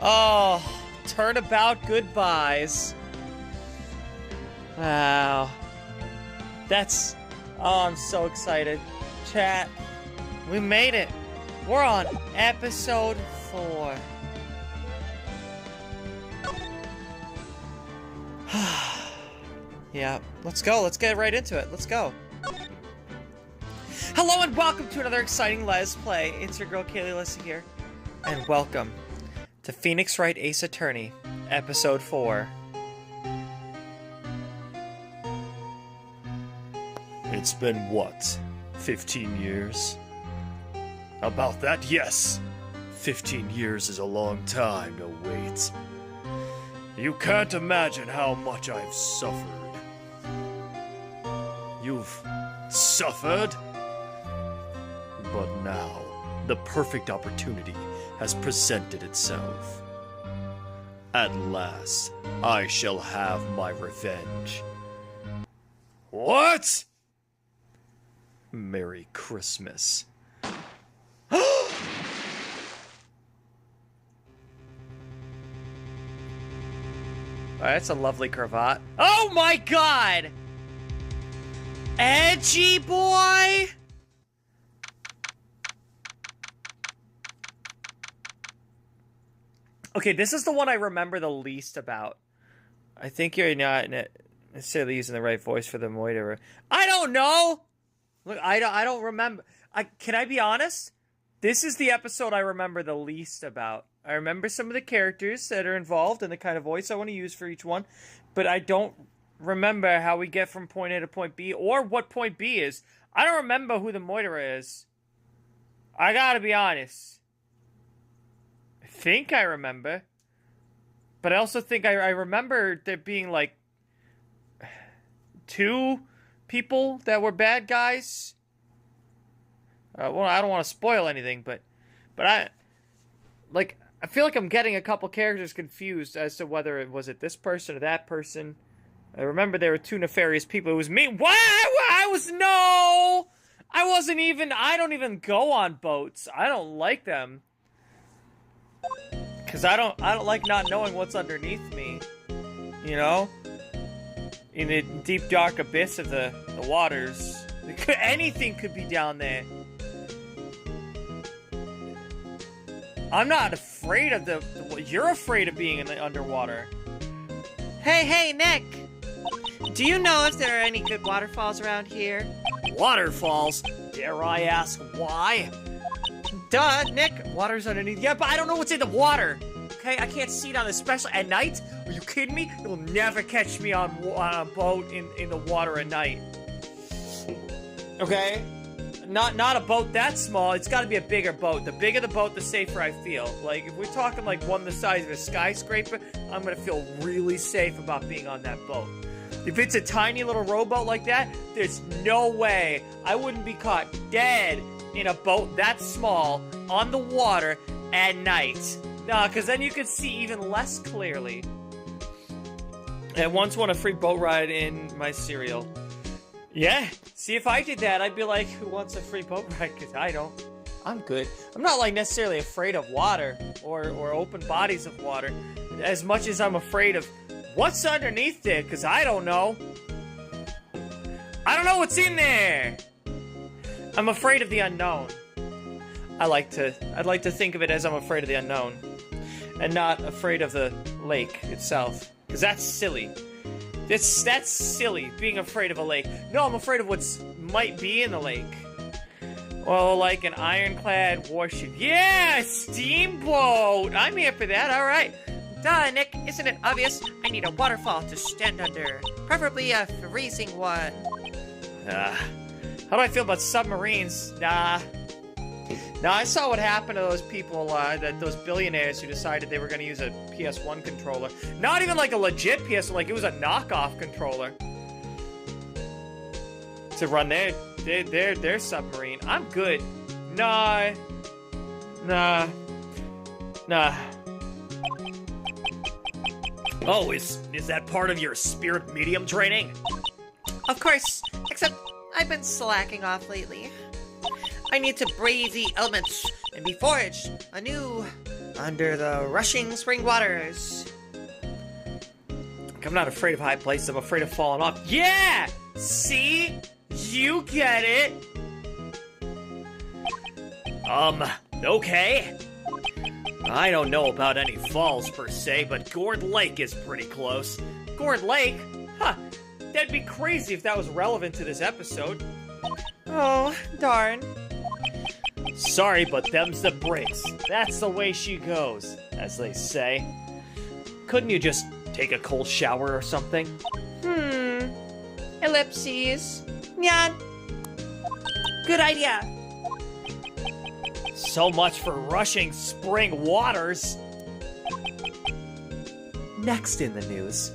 Oh, turnabout goodbyes. Wow. That's... Oh, I'm so excited. Chat, we made it. We're on episode 4. Yeah, let's go. Let's get right into it. Let's go. Hello and welcome to another exciting Let's Play. It's your girl Kayleigh Alyssa here. And welcome to Phoenix Wright Ace Attorney, episode 4. It's been what? 15 years? About that, yes. 15 years is a long time to wait. You can't imagine how much I've suffered. You've suffered? But now, the perfect opportunity has presented itself. At last, I shall have my revenge. What? Merry Christmas. That's a lovely cravat. Oh my god! Edgy boy! Okay, this is the one I remember the least about. I think you're not necessarily using the right voice for the Moira. I don't know! Look, I don't remember. Can I be honest? This is the episode I remember the least about. I remember some of the characters that are involved and the kind of voice I want to use for each one, but I don't remember how we get from point A to point B, or what point B is. I don't remember who the Moira is. I gotta be honest. I think I remember, but I also think I remember there being, like, 2 people that were bad guys. Well, I don't want to spoil anything, but I feel like I'm getting a couple characters confused as to whether it was this person or that person. I remember there were 2 nefarious people. It was me. What? I wasn't even. I don't even go on boats. I don't like them. Cause I don't like not knowing what's underneath me. You know? In the deep dark abyss of the waters. Anything could be down there. I'm not afraid of you're afraid of being in the underwater. Hey, Nick! Do you know if there are any good waterfalls around here? Waterfalls? Dare I ask why? Duh, Nick! Water's underneath. Yeah, but I don't know what's in the water! Okay, I can't see it on this, especially at night. Are you kidding me? You'll never catch me on a boat in the water at night. Okay? Not a boat that small. It's got to be a bigger boat. The bigger the boat, the safer I feel. Like, if we're talking like one the size of a skyscraper, I'm going to feel really safe about being on that boat. If it's a tiny little rowboat like that, there's no way I wouldn't be caught dead in a boat that small on the water at night. Nah, because then you could see even less clearly. I once won a free boat ride in my cereal. Yeah, see, if I did that, I'd be like, who wants a free boat ride? Because I don't. I'm good. I'm not, like, necessarily afraid of water or open bodies of water as much as I'm afraid of what's underneath there, because I don't know. I don't know what's in there. I'm afraid of the unknown. I'd like to think of it as I'm afraid of the unknown and not afraid of the lake itself, because that's silly. That's silly, being afraid of a lake. No, I'm afraid of what might be in the lake. Well, like an ironclad warship. Yeah, steamboat! I'm here for that, alright. Duh, Nick, isn't it obvious? I need a waterfall to stand under. Preferably a freezing one. How do I feel about submarines? Nah, I saw what happened to those people, those billionaires who decided they were going to use a PS1 controller. Not even like a legit PS1, like it was a knockoff controller. To run their submarine. I'm good. Nah. Oh, is that part of your spirit medium training? Of course, except I've been slacking off lately. I need to brave the elements and be forged anew under the rushing spring waters. I'm not afraid of high places, I'm afraid of falling off. Yeah! See? You get it! Okay. I don't know about any falls per se, but Gourd Lake is pretty close. Gourd Lake? Huh. That'd be crazy if that was relevant to this episode. Oh, darn. Sorry, but them's the breaks. That's the way she goes, as they say. Couldn't you just take a cold shower or something? Ellipses. Nyan. Good idea. So much for rushing spring waters. Next in the news,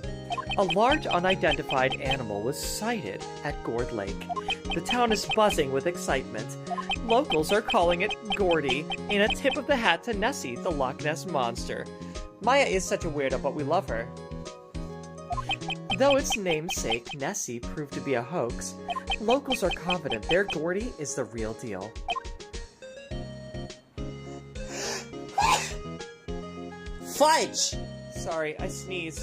a large unidentified animal was sighted at Gourd Lake. The town is buzzing with excitement. Locals are calling it Gordy, in a tip of the hat to Nessie, the Loch Ness Monster. Maya is such a weirdo, but we love her. Though its namesake, Nessie, proved to be a hoax, locals are confident their Gordy is the real deal. Fudge! Sorry, I sneezed.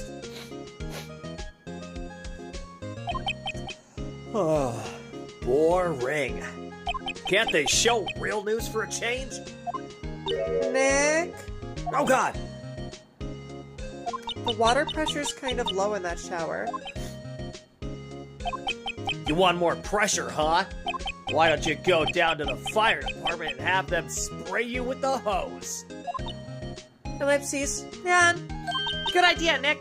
Oh, boring. Can't they show real news for a change? Nick? Oh god! The water pressure's kind of low in that shower. You want more pressure, huh? Why don't you go down to the fire department and have them spray you with the hose? Ellipses. Nyan. Good idea, Nick.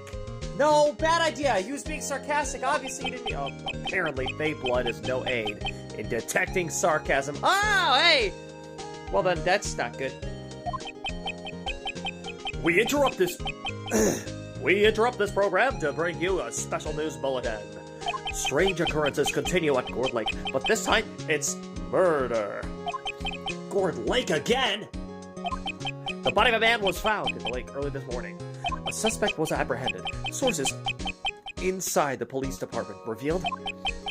No, bad idea. He was being sarcastic. Obviously, he didn't. Oh, apparently, Fey blood is no aid in detecting sarcasm. Oh, hey! Well, then, that's not good. We interrupt this program to bring you a special news bulletin. Strange occurrences continue at Gourd Lake, but this time it's murder. Gourd Lake again? The body of a man was found in the lake early this morning. A suspect was apprehended. Sources inside the police department revealed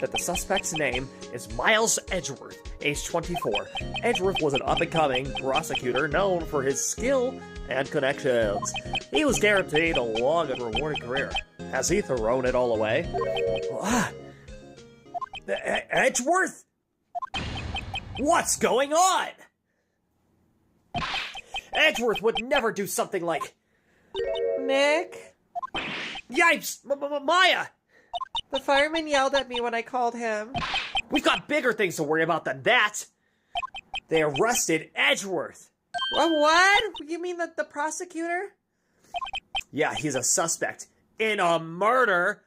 that the suspect's name is Miles Edgeworth, age 24. Edgeworth was an up-and-coming prosecutor known for his skill and connections. He was guaranteed a long and rewarding career. Has he thrown it all away? Edgeworth? What's going on? Edgeworth would never do something like... Nick? Yipes! Maya! The fireman yelled at me when I called him. We've got bigger things to worry about than that! They arrested Edgeworth! What? You mean the prosecutor? Yeah, he's a suspect in a murder.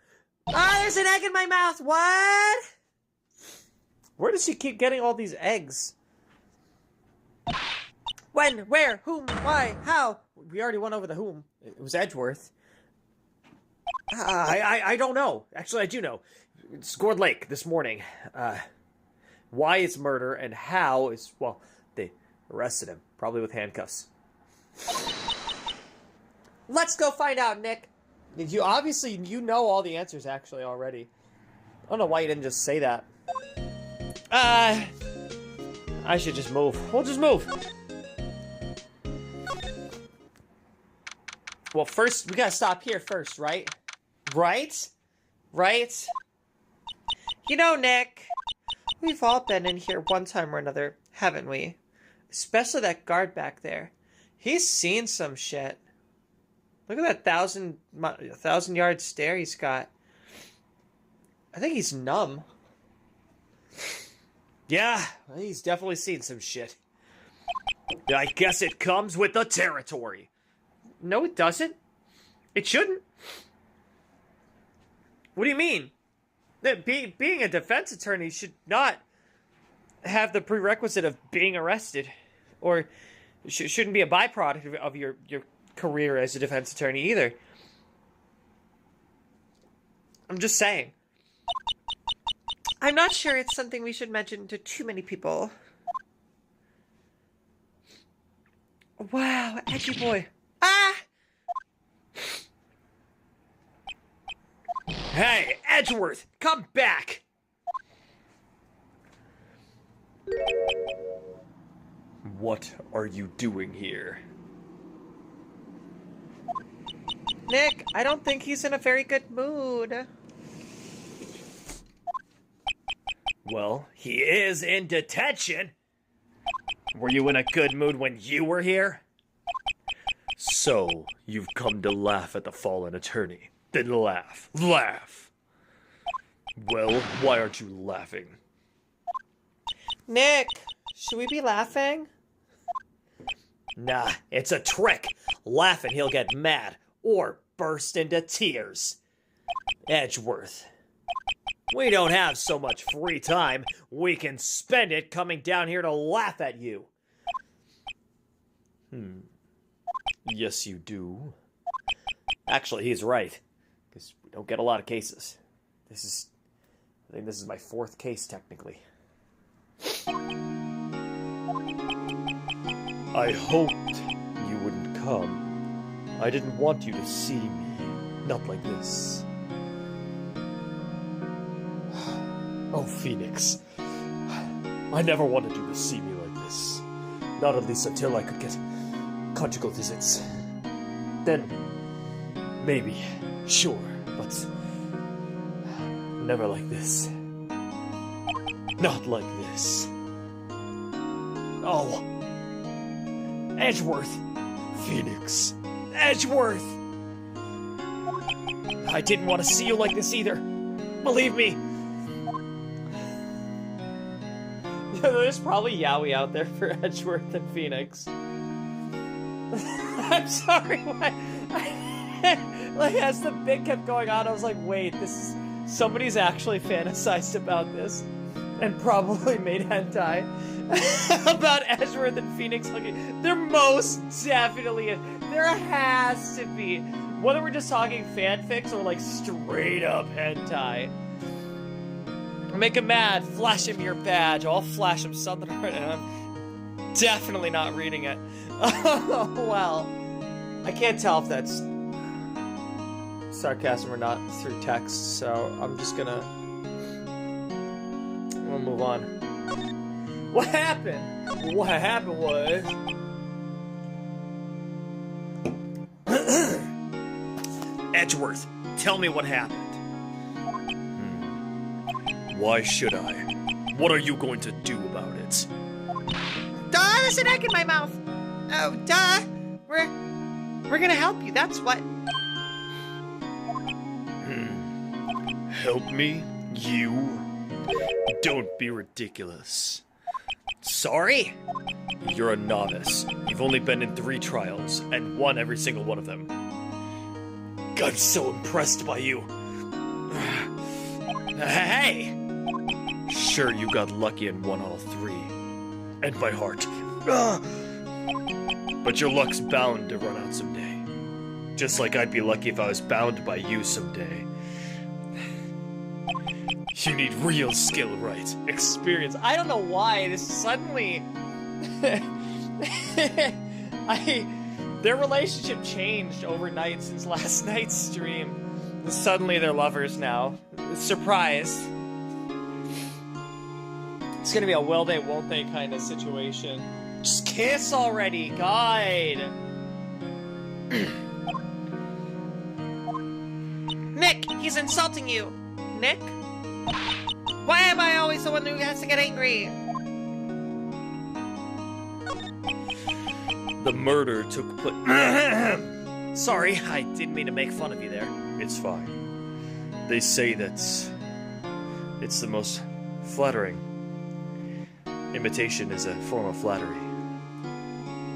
Ah, there's an egg in my mouth. What? Where does she keep getting all these eggs? When? Where? Whom? Why? How? We already went over the whom. It was Edgeworth. I don't know. Actually, I do know. It's Gourd Lake this morning. Why it's murder and how is, well, they arrested him. Probably with handcuffs. Let's go find out, Nick. You obviously, you know all the answers actually already. I don't know why you didn't just say that. I should just move. We'll just move. Well, first, we gotta stop here first, right? Right? Right? You know, Nick, we've all been in here one time or another, haven't we? Especially that guard back there. He's seen some shit. Look at that 1,000-yard stare he's got. I think he's numb. Yeah, he's definitely seen some shit. I guess it comes with the territory. No, it doesn't. It shouldn't. What do you mean? Being a defense attorney should not have the prerequisite of being arrested. Or shouldn't be a byproduct of your career as a defense attorney either. I'm just saying. I'm not sure it's something we should mention to too many people. Wow, edgy boy. Ah! Hey, Edgeworth, come back! What are you doing here? Nick, I don't think he's in a very good mood. Well, he is in detention. Were you in a good mood when you were here? So, you've come to laugh at the fallen attorney. Then laugh. Laugh! Well, why aren't you laughing? Nick, should we be laughing? Nah, it's a trick. Laugh and he'll get mad or burst into tears. Edgeworth. We don't have so much free time. We can spend it coming down here to laugh at you. Yes, you do. Actually, he's right. Because we don't get a lot of cases. I think this is my 4th case, technically. I hoped you wouldn't come. I didn't want you to see me. Not like this. Oh, Phoenix. I never wanted you to see me like this. Not at least until I could get conjugal visits. Then, maybe, sure, but never like this. Not like this. Oh. Edgeworth. Phoenix. Edgeworth! I didn't want to see you like this either. Believe me. There's probably Yowie out there for Edgeworth and Phoenix. I'm sorry, like as the bit kept going on, I was like, wait, somebody's actually fantasized about this and probably made hentai about Edgeworth and Phoenix looking. There most definitely is. There has to be. Whether we're just talking fanfics or like straight up hentai. Make him mad, flash him your badge. I'll flash him something right now. I'm definitely not reading it. Oh, well. I can't tell if that's sarcasm or not through text, so I'm gonna move on. What happened? What happened was... Edgeworth, tell me what happened. Why should I? What are you going to do about it? Duh, there's an egg in my mouth. Oh, duh. We're gonna help you, that's what. Help me? You? Don't be ridiculous. Sorry? You're a novice. You've only been in 3 trials, and won every single one of them. I'm so impressed by you. Hey! Sure, you got lucky and won all 3. And my heart. But your luck's bound to run out someday. Just like I'd be lucky if I was bound by you someday. You need real skill, right? Experience. I don't know why this suddenly... Their relationship changed overnight since last night's stream. Suddenly they're lovers now. Surprise. It's gonna be a will they, won't they kind of situation. Just kiss already, God! Nick, he's insulting you. Nick? Why am I always the one who has to get angry? The murder took place. Sorry, I didn't mean to make fun of you there. It's fine. They say that it's the most flattering. Imitation is a form of flattery.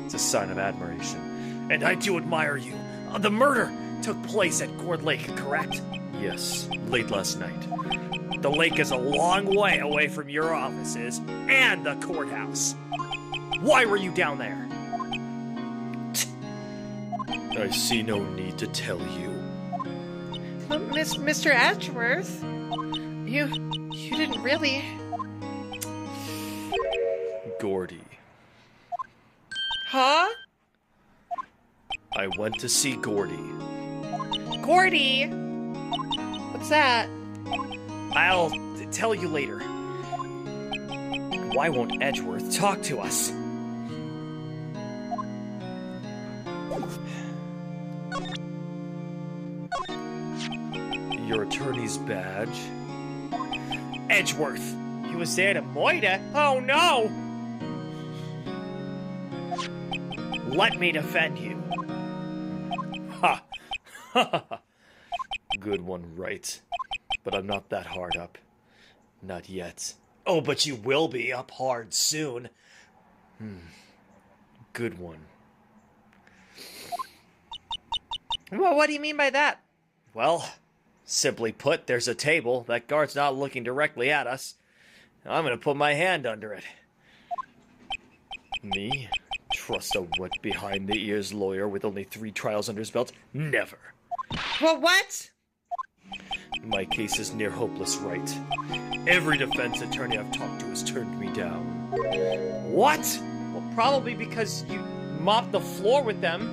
It's a sign of admiration. And I do admire you. The murder took place at Gourd Lake, correct? Yes, late last night. The lake is a long way away from your offices and the courthouse. Why were you down there? I see no need to tell you. Mr. Edgeworth, you didn't really... Gordy. Huh? I went to see Gordy. Gordy? What's that? I'll tell you later. Why won't Edgeworth talk to us? Your attorney's badge? Edgeworth, he was there to moita. Oh no! Let me defend you. Ha! Ha! Good one, Wright. But I'm not that hard up. Not yet. Oh, but you will be up hard soon. Good one. Well, what do you mean by that? Well, simply put, there's a table. That guard's not looking directly at us. I'm gonna put my hand under it. Me? Trust a wet behind-the-ears lawyer with only 3 trials under his belt? Never. Well, what? My case is near hopeless, Wright. Every defense attorney I've talked to has turned me down. What? Well, probably because you mopped the floor with them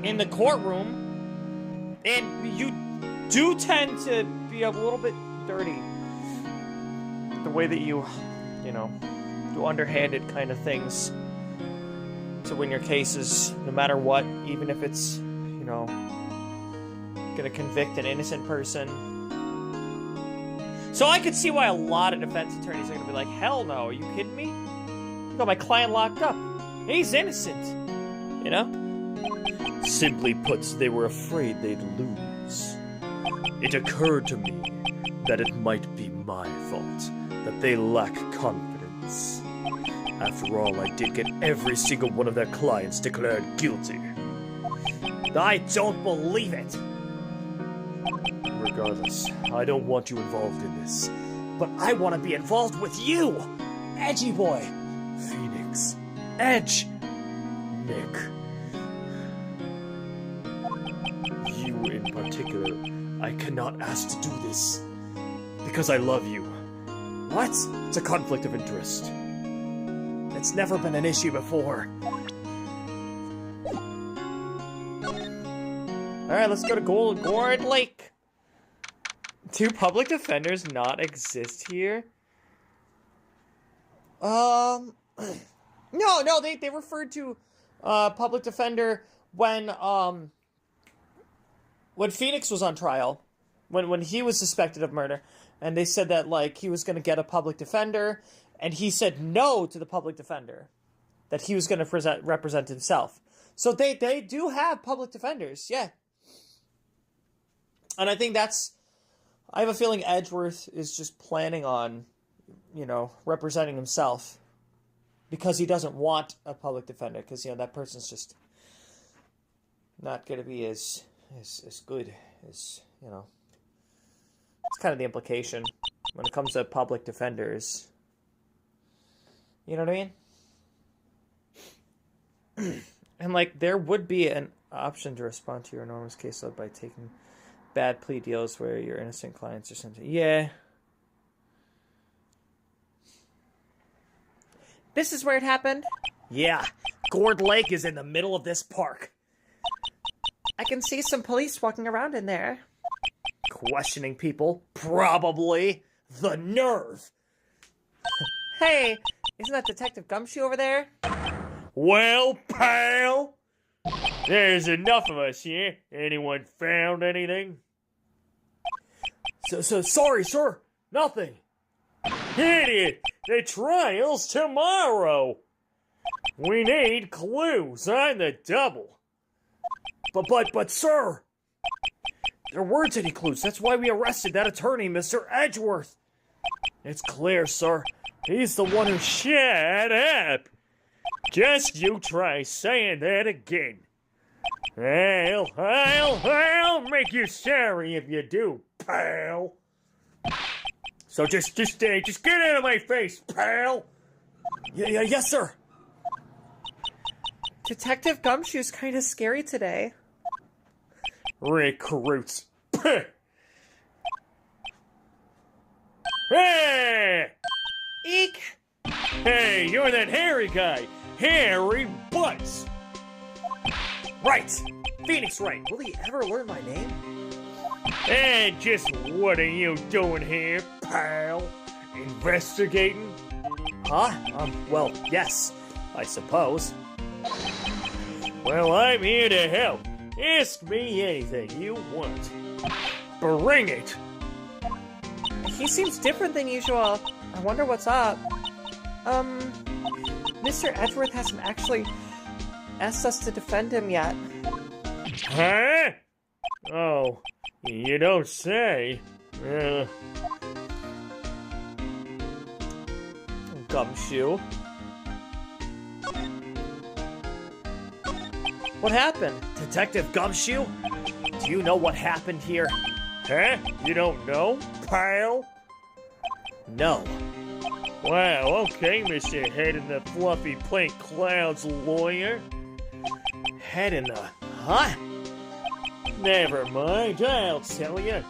in the courtroom, and you do tend to be a little bit dirty. The way that you do underhanded kind of things to win your cases, no matter what, even if it's, gonna convict an innocent person. So I could see why a lot of defense attorneys are gonna be like, hell no, are you kidding me? I got my client locked up. He's innocent. Simply put, they were afraid they'd lose. It occurred to me that it might be my fault, that they lack confidence. After all, I did get every single one of their clients declared guilty. I don't believe it. Regardless, I don't want you involved in this. But I want to be involved with you, Edgy Boy. Phoenix. Edge. Nick. You in particular, I cannot ask to do this. Because I love you. What? It's a conflict of interest. It's never been an issue before. Alright, let's go to Gourd Lake. Do public defenders not exist here? No, they referred to public defender when Phoenix was on trial, when he was suspected of murder, and they said that he was going to get a public defender, and he said no to the public defender, that he was going to represent himself. So they do have public defenders, yeah. And I think I have a feeling Edgeworth is just planning on, representing himself because he doesn't want a public defender, because, that person's just not going to be as good as, It's kind of the implication when it comes to public defenders. You know what I mean? And, there would be an option to respond to your enormous caseload by taking bad plea deals where your innocent clients are something. Yeah. This is where it happened? Yeah. Gourd Lake is in the middle of this park. I can see some police walking around in there. Questioning people? Probably. The nerve. Hey, isn't that Detective Gumshoe over there? Well, pal, there's enough of us here. Anyone found anything? So sorry, sir. Nothing. Idiot! The trial's tomorrow. We need clues on the double. But, sir, there weren't any clues. That's why we arrested that attorney, Mr. Edgeworth. It's clear, sir. He's the one who... Shut up! Just you try saying that again. I'll make you sorry if you do, pal. So just get out of my face, pal. Yeah, yes, sir. Detective Gumshoe's kind of scary today. Recruits. Hey! Eek! Hey, you're that hairy guy. Hairy Butts. Right. Phoenix Wright. Will he ever learn my name? And just what are you doing here, pal? Investigating? Huh? Well, yes, I suppose. Well, I'm here to help. Ask me anything you want. Bring it! He seems different than usual. I wonder what's up. Mr. Edgeworth hasn't actually asked us to defend him yet. Huh? Oh, you don't say. Gumshoe. What happened? Detective Gumshoe? Do you know what happened here? Huh? You don't know, pal? No. Wow, okay, Mr. Head in the fluffy pink clouds lawyer. Head in the... Huh? Never mind, I'll tell you.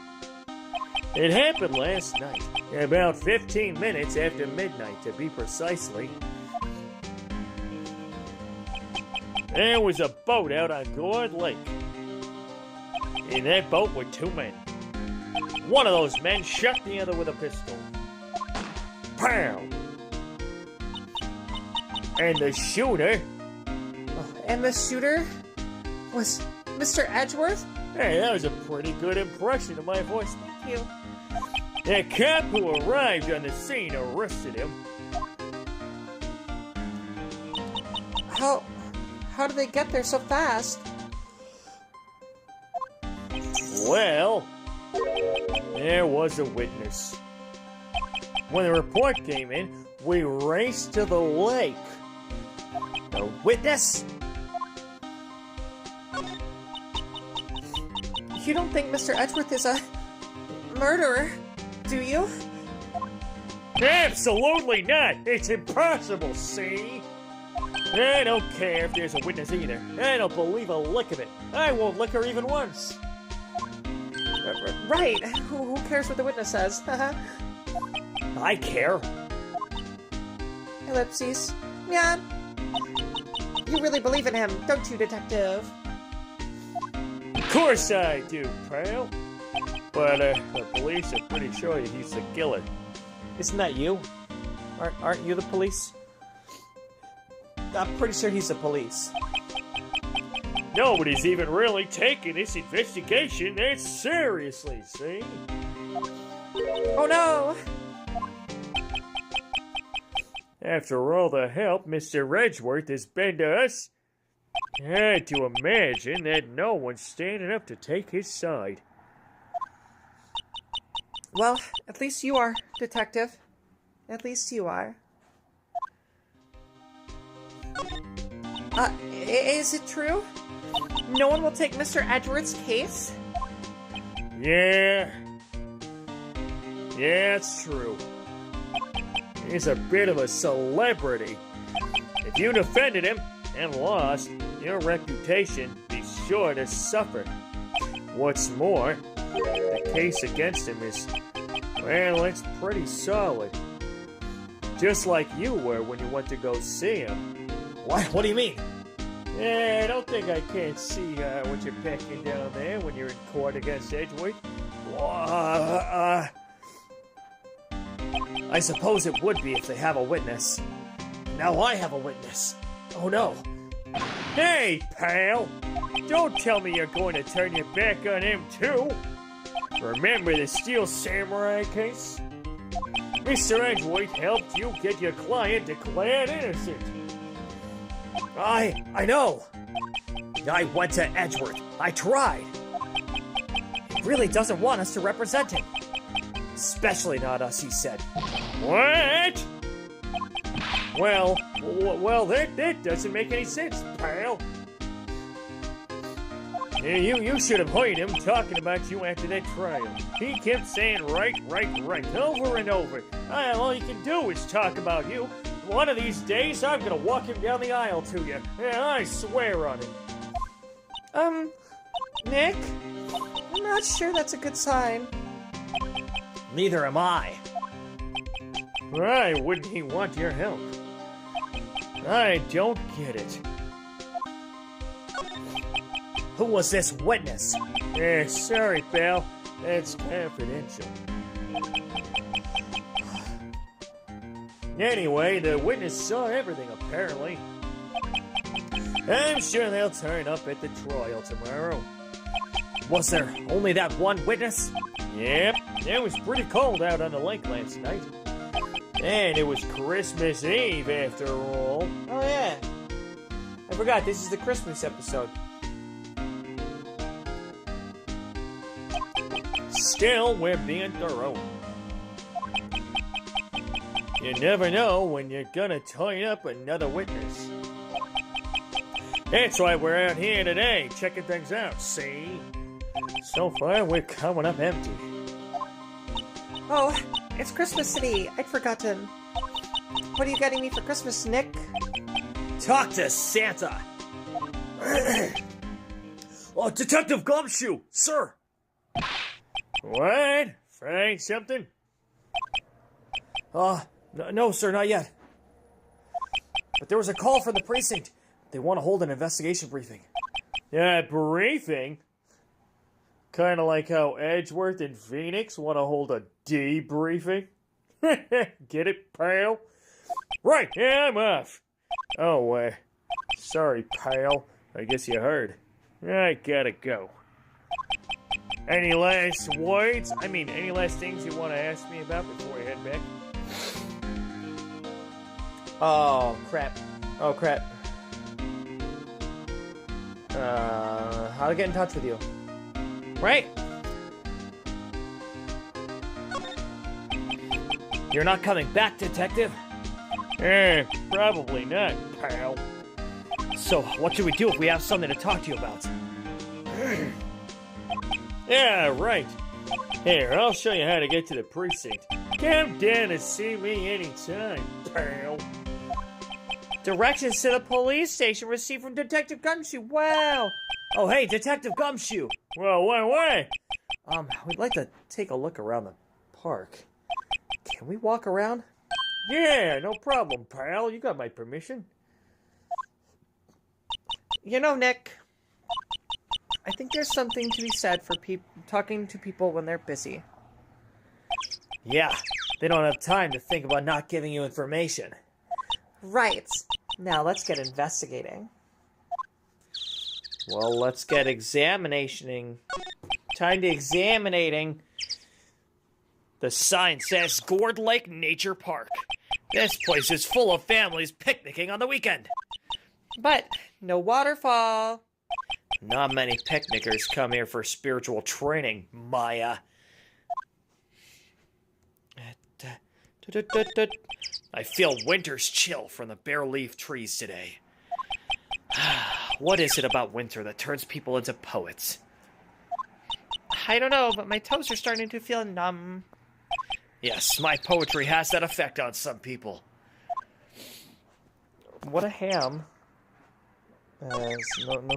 It happened last night, about 15 minutes after midnight to be precisely. There was a boat out on Gourd Lake. In that boat were two men. One of those men shot the other with a pistol. Pow! And the shooter... And the shooter was Mr. Edgeworth? Hey, that was a pretty good impression of my voice. Thank you. The cop who arrived on the scene arrested him. How did they get there so fast? Well, there was a witness. When the report came in, we raced to the lake. A witness? You don't think Mr. Edgeworth is a murderer, do you? Absolutely not! It's impossible, see? I don't care if there's a witness either. I don't believe a lick of it. I won't lick her even once. Right. Who cares what the witness says? I care. Ellipses. Yeah. You really believe in him, don't you, Detective? Of course I do, pal. But the police are pretty sure he's the killer. Isn't that you? Aren't you the police? I'm pretty sure he's the police. Nobody's even really taking this investigation that seriously, see? Oh no! After all the help Mr. Edgeworth has been to us, I had to imagine that no one's standing up to take his side. Well, at least you are, Detective. At least you are. Is it true? No one will take Mr. Edgeworth's case? Yeah, it's true. He's a bit of a celebrity. If you defended him and lost, your reputation be sure to suffer. What's more, the case against him is, well, it's pretty solid. Just like you were when you went to go see him. What do you mean? Yeah, I don't think I can't see what you're packing down there when you're in court against Edgeworth. I suppose it would be if they have a witness. Now I have a witness. Oh no. Hey, pal! Don't tell me you're going to turn your back on him, too! Remember the Steel Samurai case? Mr. Edgeworth helped you get your client declared innocent. I know. I went to Edgeworth. I tried. He really doesn't want us to represent him. Especially not us, he said. What? Well, that doesn't make any sense, pal. You should have heard him talking about you after that trial. He kept saying right, over and over. All he can do is talk about you. One of these days, I'm gonna walk him down the aisle to you. Yeah, I swear on it. Nick? I'm not sure that's a good sign. Neither am I. Why wouldn't he want your help? I don't get it. Who was this witness? Sorry, pal. That's confidential. Anyway, the witness saw everything, apparently. I'm sure they'll turn up at the trial tomorrow. Was there only that one witness? Yep, it was pretty cold out on the lake last night. And it was Christmas Eve after all. Oh yeah. I forgot, this is the Christmas episode. Still, we're being thorough. You never know when you're gonna tie up another witness. That's why we're out here today, checking things out, see? So far, we're coming up empty. Oh, it's Christmas City. I'd forgotten. What are you getting me for Christmas, Nick? Talk to Santa! Oh, Detective Gumshoe, sir! What? Find something? No, sir, not yet. But there was a call from the precinct. They want to hold an investigation briefing. Yeah, briefing? Kinda like how Edgeworth and Phoenix want to hold a debriefing? Get it, pal? Right, yeah, I'm off. Oh, sorry, pal. I guess you heard. I gotta go. Any last words? Any last things you want to ask me about before we head back? Oh, crap. How to get in touch with you? Right? You're not coming back, detective? Probably not, pal. So, what should we do if we have something to talk to you about? Yeah, right. Here, I'll show you how to get to the precinct. Come down and see me anytime, pal. Directions to the police station received from Detective Gumshoe. Wow! Oh, hey, Detective Gumshoe! Well, why? We'd like to take a look around the park. Can we walk around? Yeah, no problem, pal. You got my permission. You know, Nick, I think there's something to be said for talking to people when they're busy. Yeah, they don't have time to think about not giving you information. Right. Now let's get investigating. Well, let's get examinating. Time to examinating. The sign says Gourd Lake Nature Park. This place is full of families picnicking on the weekend. But no waterfall. Not many picnickers come here for spiritual training, Maya. I feel winter's chill from the bare leaf trees today. What is it about winter that turns people into poets? I don't know, but my toes are starting to feel numb. Yes, my poetry has that effect on some people. What a ham. No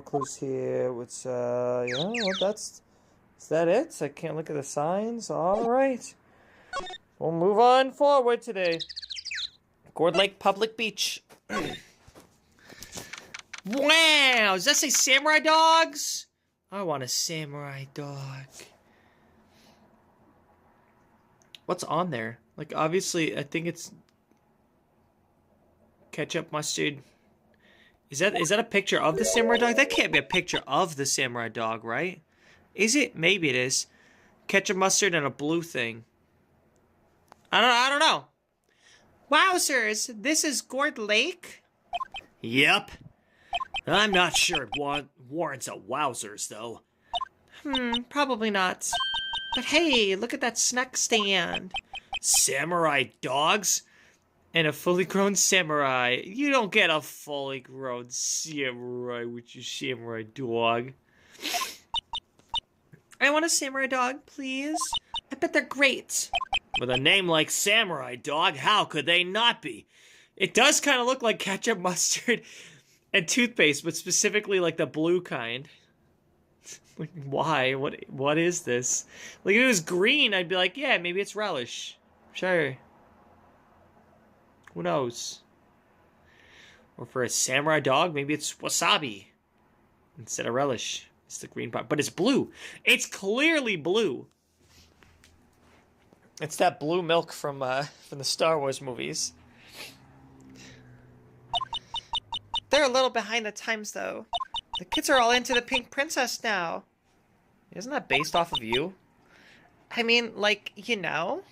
clues here. What's, is that it? I can't look at the signs. Alright. We'll move on forward today. Gourd Lake Public Beach. Wow! Does that say samurai dogs? I want a samurai dog. What's on there? Like, obviously, I think it's ketchup, mustard. Is that a picture of the samurai dog? That can't be a picture of the samurai dog, right? Is it? Maybe it is. Ketchup, mustard, and a blue thing. I don't know. Wowzers! This is Gourd Lake? Yep. I'm not sure it warrants a wowzers, though. Probably not. But hey, look at that snack stand. Samurai dogs? And a fully grown samurai. You don't get a fully grown samurai with your samurai dog. I want a samurai dog, please. I bet they're great. With a name like Samurai Dog, how could they not be? It does kind of look like ketchup, mustard, and toothpaste, but specifically like the blue kind. Why? What is this? Like, if it was green, I'd be like, yeah, maybe it's relish. Sure. Who knows? Or for a samurai dog, maybe it's wasabi instead of relish. It's the green part, but it's blue. It's clearly blue. It's that blue milk from the Star Wars movies. They're a little behind the times, though. The kids are all into the Pink Princess now. Isn't that based off of you? I mean, like, you know?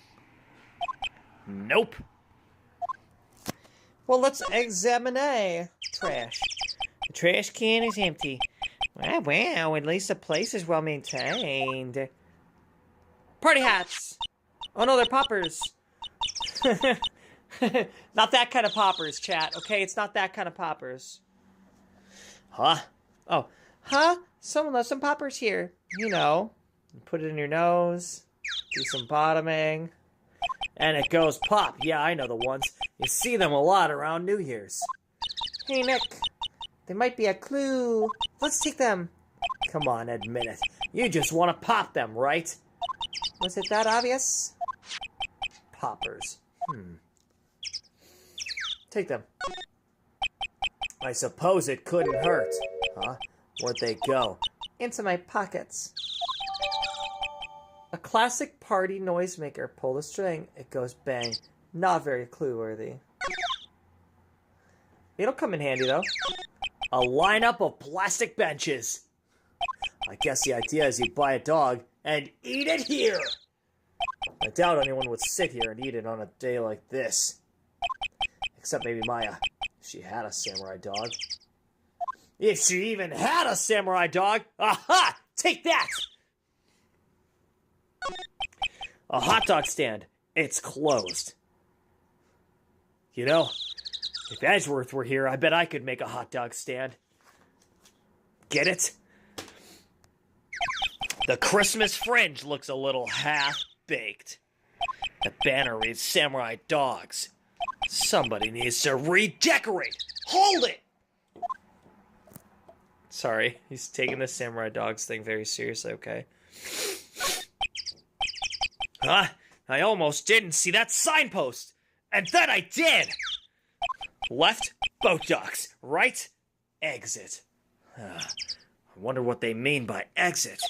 Nope. Well, let's examine trash. The trash can is empty. Wow, at least the place is well maintained. Party hats! Oh no, they're poppers. Not that kind of poppers, chat, okay? It's not that kind of poppers. Huh? Oh, huh? Someone left some poppers here. You know, put it in your nose, do some bottoming, And it goes pop. Yeah, I know the ones. You see them a lot around New Year's. Hey, Nick, there might be a clue. Let's take them. Come on, admit it. You just want to pop them, right? Was it that obvious? Poppers. Take them. I suppose it couldn't hurt. Huh? Where'd they go? Into my pockets. A classic party noisemaker. Pull the string. It goes bang. Not very clue-worthy. It'll come in handy, though. A lineup of plastic benches. I guess the idea is you buy a dog and eat it here. I doubt anyone would sit here and eat it on a day like this. Except maybe Maya. If she had a samurai dog. If she even had a samurai dog! Aha! Take that! A hot dog stand. It's closed. You know, if Edgeworth were here, I bet I could make a hot dog stand. Get it? The Christmas fringe looks a little half-baked. The banner reads Samurai Dogs. Somebody needs to redecorate. Hold it! Sorry, he's taking the Samurai Dogs thing very seriously, okay? Huh? I almost didn't see that signpost. And then I did! Left, boat docks. Right, exit. I wonder what they mean by exit.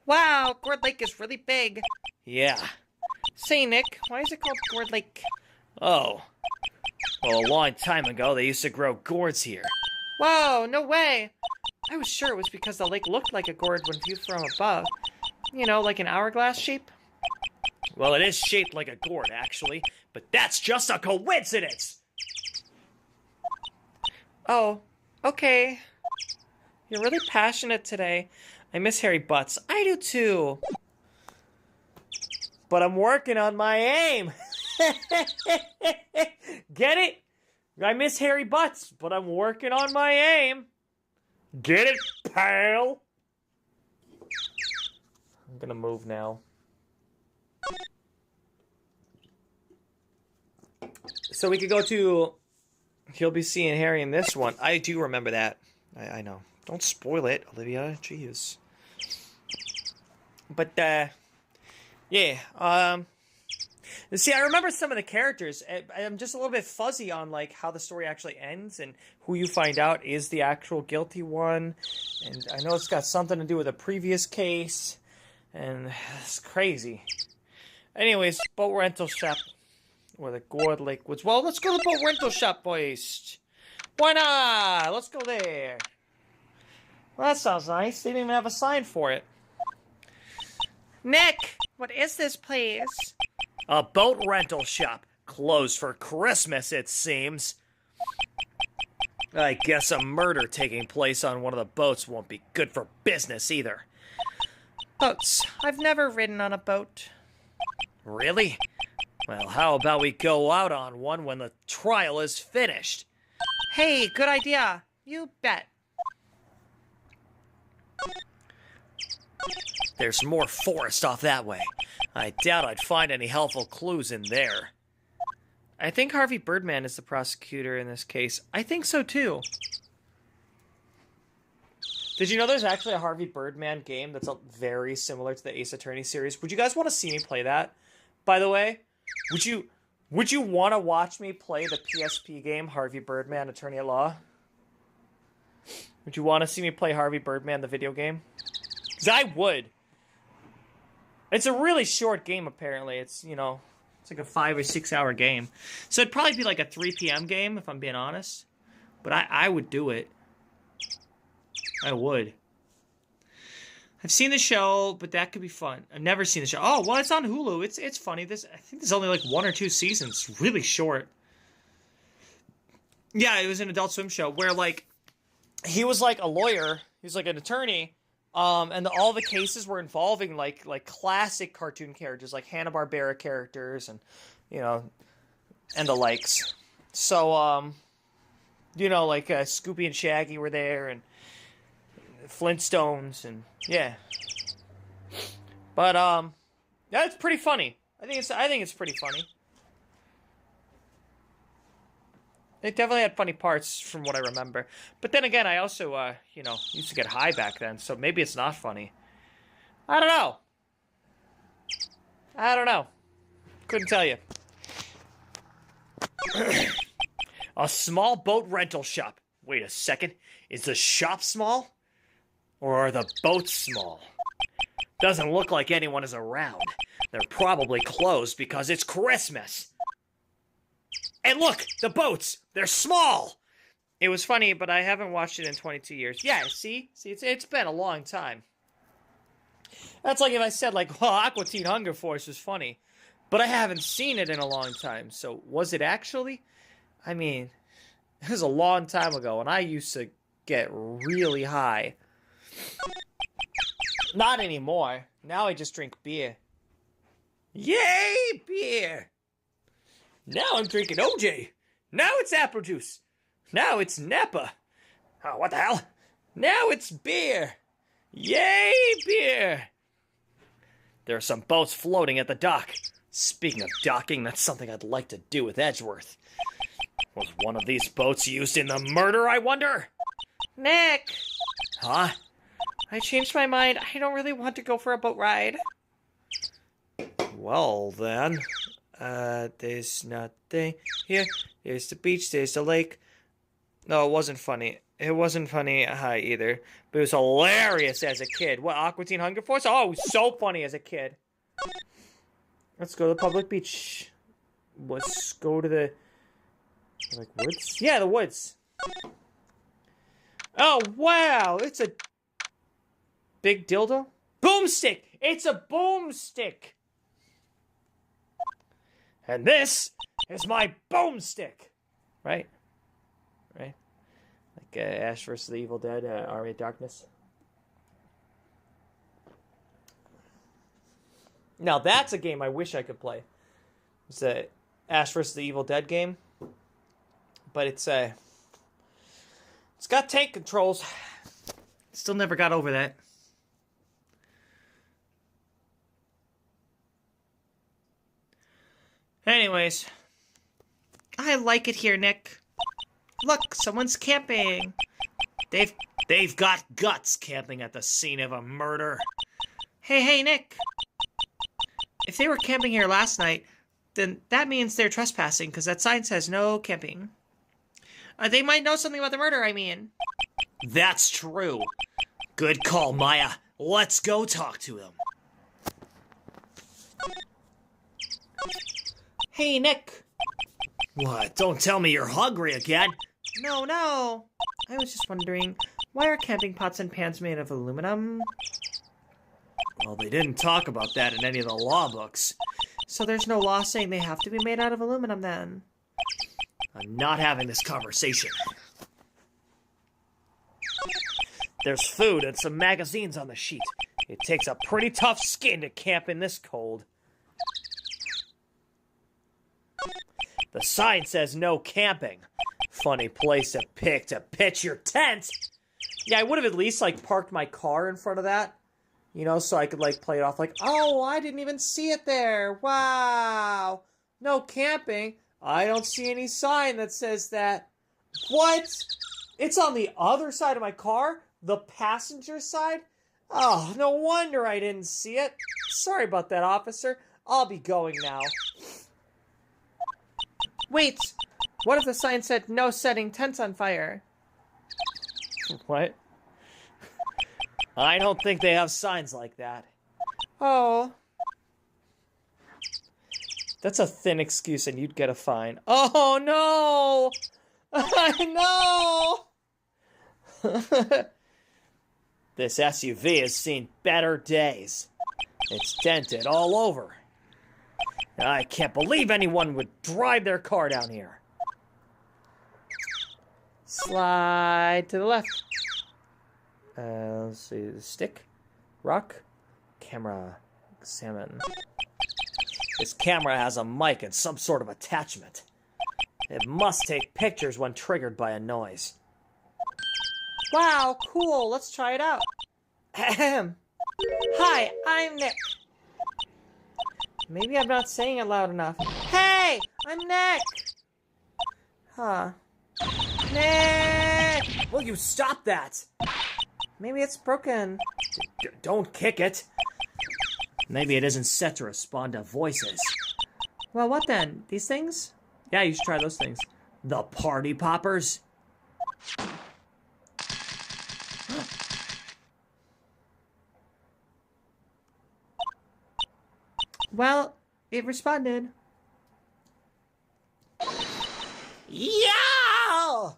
Wow, Gourd Lake is really big. Yeah. Say, Nick, why is it called Gourd Lake? Oh. Well, a long time ago, they used to grow gourds here. Whoa, no way! I was sure it was because the lake looked like a gourd when viewed from above. You know, like an hourglass shape? Well, it is shaped like a gourd, actually, but that's just a coincidence! Oh, okay. You're really passionate today. I miss hairy butts. I do too. But I'm working on my aim! Get it? I miss hairy butts, but I'm working on my aim. Get it, pal? I'm gonna move now. So we could go to... He'll be seeing Harry in this one. I do remember that. I know. Don't spoil it, Olivia. Jeez. But, yeah. See, I remember some of the characters. I'm just a little bit fuzzy on, like, how the story actually ends and who you find out is the actual guilty one. And I know it's got something to do with a previous case. And it's crazy. Anyways, boat rental shop. Or the Gourd Lake Woods. Well, let's go to the boat rental shop, boys. Why not? Let's go there. Well, that sounds nice. They didn't even have a sign for it. Nick, what is this place? A boat rental shop. Closed for Christmas, it seems. I guess a murder taking place on one of the boats won't be good for business either. Boats. I've never ridden on a boat. Really? Well, how about we go out on one when the trial is finished? Hey, good idea. You bet. There's more forest off that way. I doubt I'd find any helpful clues in there. I think Harvey Birdman is the prosecutor in this case. I think so too. Did you know there's actually a Harvey Birdman game that's very similar to the Ace Attorney series? Would you guys want to see me play that? By the way, would you want to watch me play the PSP game Harvey Birdman Attorney at Law? Would you want to see me play Harvey Birdman the video game? Because I would. It's a really short game, apparently. It's, you know, it's like a 5 or 6 hour game. So it'd probably be like a 3 p.m. game, if I'm being honest. But I would do it. I would. I've seen the show, but that could be fun. I've never seen the show. Oh, well, it's on Hulu. It's funny. I think there's only like 1 or 2 seasons. It's really short. Yeah, it was an Adult Swim show where like he was like a lawyer. He was like an attorney. And all the cases were involving like classic cartoon characters, like Hanna-Barbera characters, and and the likes. So like Scooby and Shaggy were there, and Flintstones, and yeah. But yeah, it's pretty funny. I think it's pretty funny. It definitely had funny parts from what I remember. But then again, I also, used to get high back then, so maybe it's not funny. I don't know. Couldn't tell you. A small boat rental shop. Wait a second. Is the shop small? Or are the boats small? Doesn't look like anyone is around. They're probably closed because it's Christmas. And look, the boats, they're small. It was funny, but I haven't watched it in 22 years. Yeah, see, it's been a long time. That's like if I said like, well, Aqua Teen Hunger Force was funny, but I haven't seen it in a long time. So was it actually? I mean, it was a long time ago, and I used to get really high. Not anymore. Now I just drink beer. Yay, beer! Now I'm drinking OJ. Now it's apple juice. Now it's Napa. Oh, what the hell? Now it's beer. Yay, beer! There are some boats floating at the dock. Speaking of docking, that's something I'd like to do with Edgeworth. Was one of these boats used in the murder, I wonder? Nick! Huh? I changed my mind. I don't really want to go for a boat ride. Well, then... there's nothing here. There's the beach, there's the lake. No, it wasn't funny. It wasn't funny either. But it was hilarious as a kid. What, Aqua Teen Hunger Force? Oh, it was so funny as a kid. Let's go to the public beach. Let's go to the... like, woods? Yeah, the woods. Oh, wow! It's a... big dildo? Boomstick! It's a boomstick! And this is my boomstick! Right? Right? Like Ash vs. the Evil Dead, Army of Darkness. Now that's a game I wish I could play. It's a Ash vs. the Evil Dead game. But it's got tank controls. Still never got over that. Anyways, I like it here, Nick. Look, someone's camping. They've got guts camping at the scene of a murder. Hey, Nick. If they were camping here last night, then that means they're trespassing, because that sign says no camping. They might know something about the murder, I mean. That's true. Good call, Maya. Let's go talk to them. Hey, Nick. What? Don't tell me you're hungry again. No. I was just wondering, why are camping pots and pans made of aluminum? Well, they didn't talk about that in any of the law books. So there's no law saying they have to be made out of aluminum, then? I'm not having this conversation. There's food and some magazines on the sheet. It takes a pretty tough skin to camp in this cold. The sign says no camping. Funny place to pick to pitch your tent. Yeah, I would have at least, like, parked my car in front of that. You know, so I could, like, play it off like, oh, I didn't even see it there. Wow. No camping. I don't see any sign that says that. What? It's on the other side of my car? The passenger side? Oh, no wonder I didn't see it. Sorry about that, officer. I'll be going now. Wait, what if the sign said no setting tents on fire? What? I don't think they have signs like that. Oh. That's a thin excuse and you'd get a fine. Oh, no! I know! This SUV has seen better days. It's dented all over. I can't believe anyone would drive their car down here. Slide to the left. Let's see. Stick. Rock. Camera. Examine. This camera has a mic and some sort of attachment. It must take pictures when triggered by a noise. Wow, cool. Let's try it out. Ahem. Hi, I'm Nick. Maybe I'm not saying it loud enough. Hey, I'm Nick. Huh. Nick! Will you stop that? Maybe it's broken. Don't kick it. Maybe it isn't set to respond to voices. Well, what then? These things? Yeah, you should try those things. The party poppers? Well, it responded. Yeah!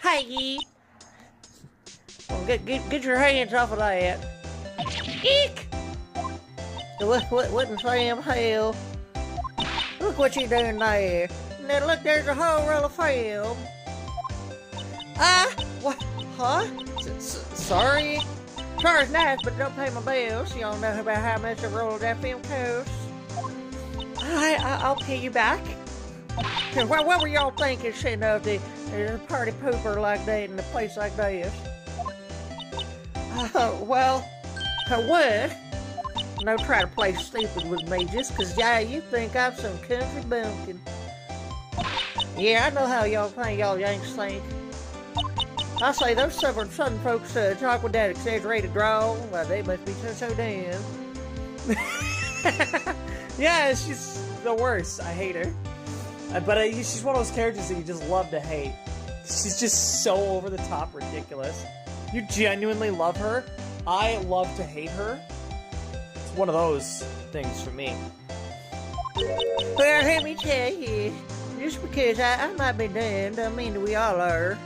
Hiii! Well, get your hands off of that. Eek! What in Sam hell? Look what you doing there. Now look, there's a whole roll of film. What? Huh? Sorry? Car's nice, but don't pay my bills. You don't know about how much a roll of that film costs. I'll pay you back. What were y'all thinking sitting up the party pooper like that in a place like this? Well, what? No, try to play stupid with me just 'cause you think I'm some country bumpkin. Yeah, I know how y'all think, y'all Yanks think. I say those southern folks talk with that exaggerated drawl. Well, they must be so damn. Yeah, she's the worst. I hate her. But she's one of those characters that you just love to hate. She's just so over the top ridiculous. You genuinely love her. I love to hate her. It's one of those things for me. Well, let me tell you, just because I might be done, don't mean that we all are.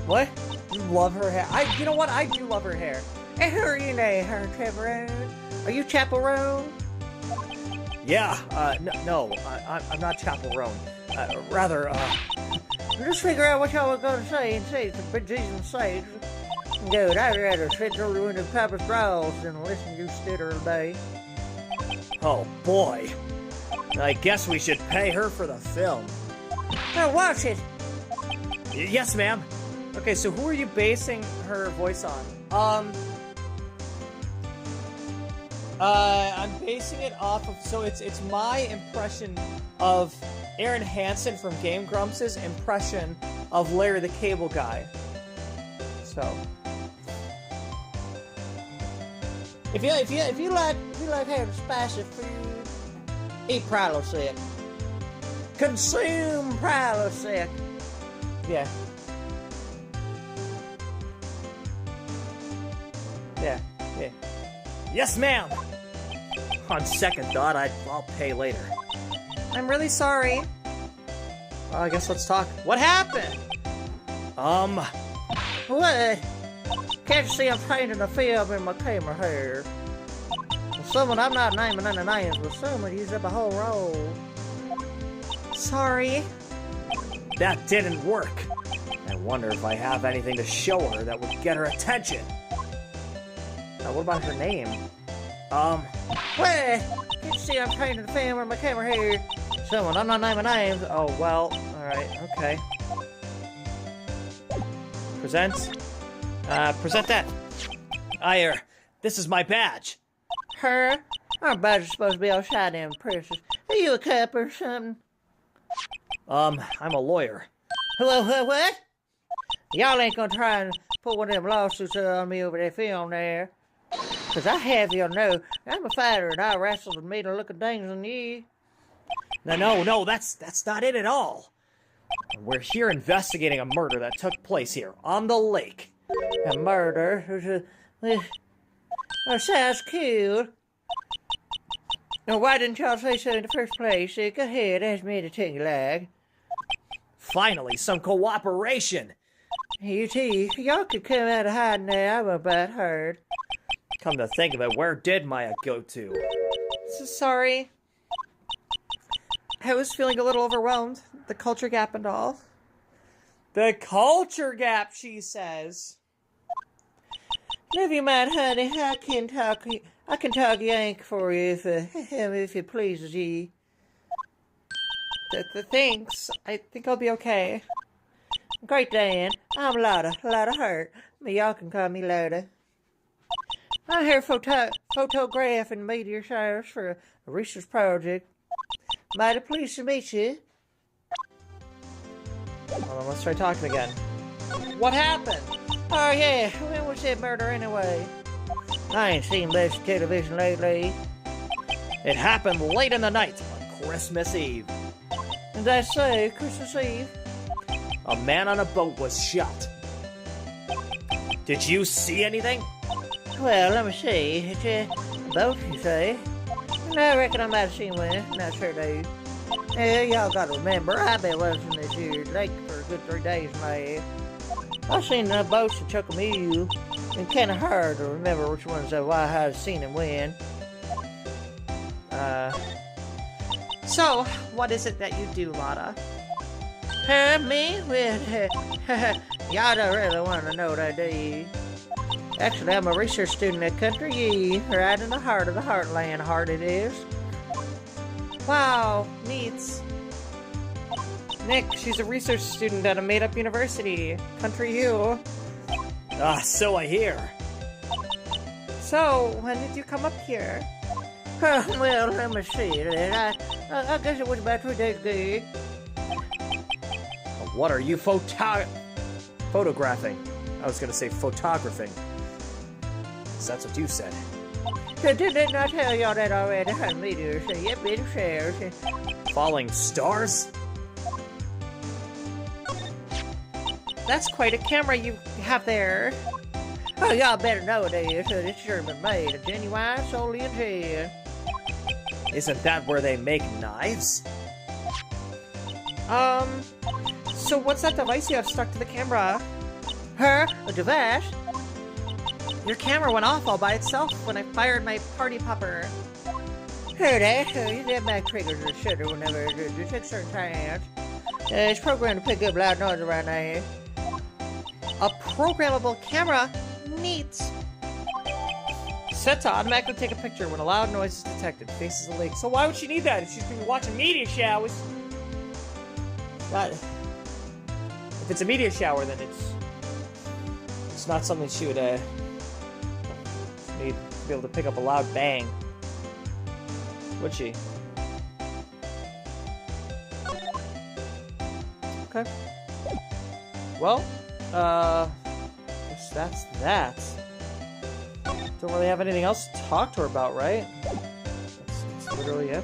What? You love her hair? You know what? I do love her hair. Her, you know, her chaperone. Are you chaperone? Yeah, no, I'm not chaperone. Rather, Just figure out what y'all were going to say and say for Jesus' sake. Dude, I'd rather sit through in the Papa's draws than listen to you stutter all day. Oh boy. I guess we should pay her for the film. Now watch it. Yes, ma'am. Okay, so who are you basing her voice on? I'm basing it off of, so it's my impression of Aaron Hansen from Game Grumps' impression of Larry the Cable Guy. So, if you like having spicy food, eat Prilosec. Consume Prilosec. Yeah. Yeah. Yes, ma'am. On second thought, I'll pay later. I'm really sorry. Well, I guess let's talk. What happened? What? Can't you see I'm painting a film in my camera here? Someone, I'm not naming any names, but someone used up a whole roll. Sorry. That didn't work. I wonder if I have anything to show her that would get her attention. Now, what about her name? What? Can't you see I'm painting the film in my camera here? Someone, I'm not naming names. Oh, well, alright, okay. Present. Present that. This is my badge. Her? Our badge is supposed to be all shiny and precious. Are you a cop or something? I'm a lawyer. What? Y'all ain't gonna try and put one of them lawsuits on me over that film there. 'Cause I have you know, I'm a fighter and I wrestled with meaner looking things than you. No, that's not it at all. We're here investigating a murder that took place here, on the lake. A murder? That sounds cool. Now, why didn't y'all say so in the first place? Go ahead, ask me to take your leg. Finally, some cooperation. You too. Y'all could come out of hiding now. I'm about hurt. Come to think of it, where did Maya go to? So sorry. I was feeling a little overwhelmed. The culture gap and all. The culture gap, she says. Never you mind, honey. I can talk yank for you if it pleases you. Thanks. I think I'll be okay. Great, Dan. I'm Lotta Hurt. But y'all can call me Lotta. I'm here photographing meteor showers for a research project. Mighty pleased to meet you. Well, then let's try talking again. What happened? Oh, yeah. When was that murder anyway? I ain't seen much television lately. It happened late in the night on Christmas Eve. And that's so, Christmas Eve. A man on a boat was shot. Did you see anything? Well, let me see. It's a boat, you say? No, I reckon I might have seen one. Not sure, dude. Yeah, y'all gotta remember, I've been watching this here lake for a good 3 days now. I've seen the boats that took a mule, and kinda hard to remember which ones I have seen and when. So, what is it that you do, Lotta? Me? Well, y'all don't really want to know what I do. Actually, I'm a research student at Country Hiii, right in the heart of the heartland, heart it is. Wow, neat. Nick, she's a research student at a made-up university, Country U. Ah, so I hear. So, when did you come up here? Well, let me see. I guess it was about 3 days ago. What are you photographing? I was gonna say photographing. So that's what you said. Didn't I tell y'all that already? Meteors, yep, it shares. Falling stars? That's quite a camera you have there. Oh, y'all better know it is. It's sure been made. A genuine Solian gel. Isn't that where they make knives? So what's that device you have stuck to the camera? Huh? A device? Your camera went off all by itself when I fired my party popper. Heard that? That back triggers the shutter whenever it takes certain times. It's programmed to pick up loud noise around here. A programmable camera? Neat. Set to automatically take a picture when a loud noise is detected. Faces a lake. So why would she need that if she's been watching meteor showers? If it's a meteor shower, then it's not something she would need to be able to pick up a loud bang. Would she? Okay. Well, guess that's that. Don't really have anything else to talk to her about, right? That's literally it.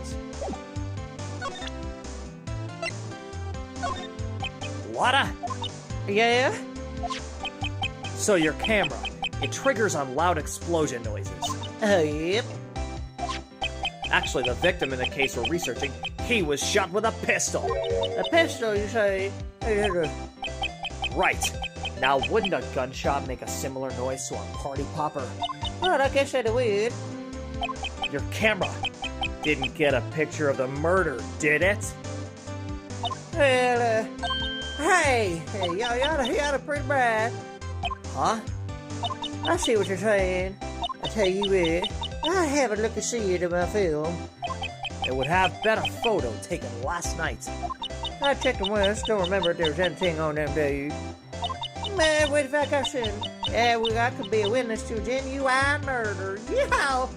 Lotta? Yeah? So your camera, it triggers on loud explosion noises. Oh, yep. Actually, the victim in the case we're researching, he was shot with a pistol. A pistol, you say? Right. Now, wouldn't a gunshot make a similar noise to a party popper? Well, I guess I would. Your camera didn't get a picture of the murder, did it? Well, hey, y'all are pretty bright. Huh? I see what you're saying. I tell you what, I haven't looked to see it in my film. It would have been a photo taken last night. I checked them once, don't remember if there was anything on them, dude. Man, what if I got sin? Yeah, well, I could be a witness to a genuine murder. Yeah.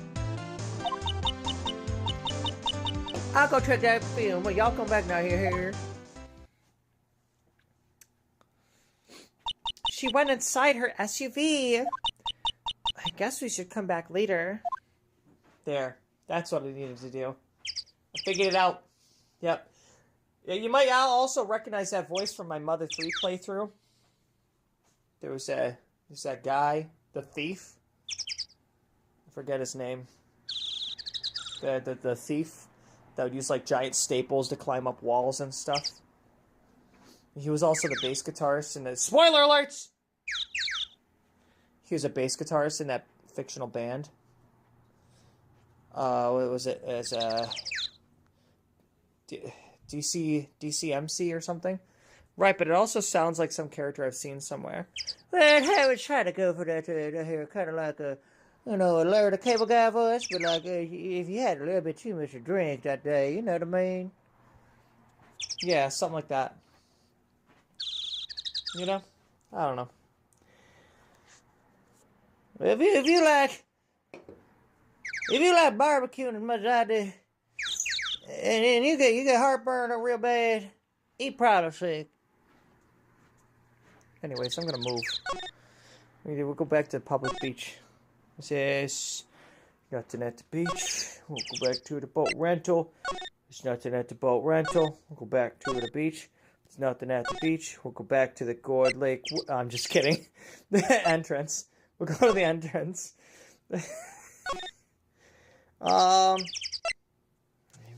I'll go check that film. Well, y'all come back now here. She went inside her SUV. I guess we should come back later. There. That's what I needed to do. I figured it out. Yep. Yeah, you might also recognize that voice from my Mother 3 playthrough. There's that guy, the thief. I forget his name. The thief that would use like giant staples to climb up walls and stuff. He was also the bass guitarist in the... Spoiler alerts! He was a bass guitarist in that fictional band. What was it? As DCMC or something? Right, but it also sounds like some character I've seen somewhere. Well, I would try to go for that here, kind of like a, a Larry the Cable Guy voice, but like if you had a little bit too much to drink that day, you know what I mean? Yeah, something like that. You know? I don't know. If you like barbecuing as much as I do, and you get heartburn or real bad, eat probably sick. Anyways, I'm gonna move. We'll go back to the public beach. It says nothing at the beach. We'll go back to the boat rental. There's nothing at the boat rental. We'll go back to the beach. There's nothing at the beach. We'll go back to the Gourd Lake. I'm just kidding. The entrance. We'll go to the entrance.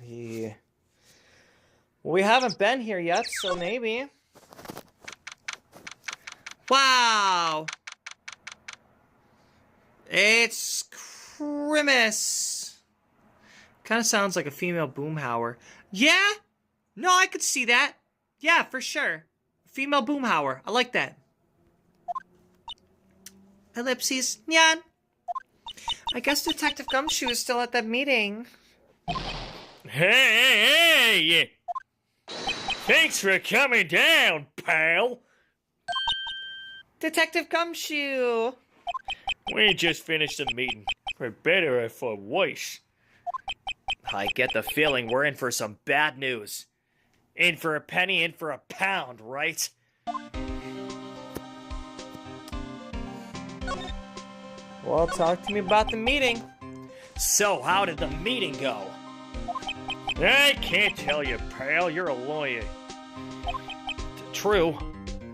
Maybe. Well, we haven't been here yet, so maybe. Wow! It's Grimace. Kind of sounds like a female boomhauer. Yeah? No, I could see that. Yeah, for sure. Female boomhauer. I like that. Ellipses. Nyan. I guess Detective Gumshoe is still at that meeting. Hey! Thanks for coming down, pal. Detective Gumshoe. We just finished the meeting. For better or for worse. I get the feeling we're in for some bad news. In for a penny, in for a pound, right? Well, talk to me about the meeting. So, how did the meeting go? I can't tell you, pal. You're a lawyer. True.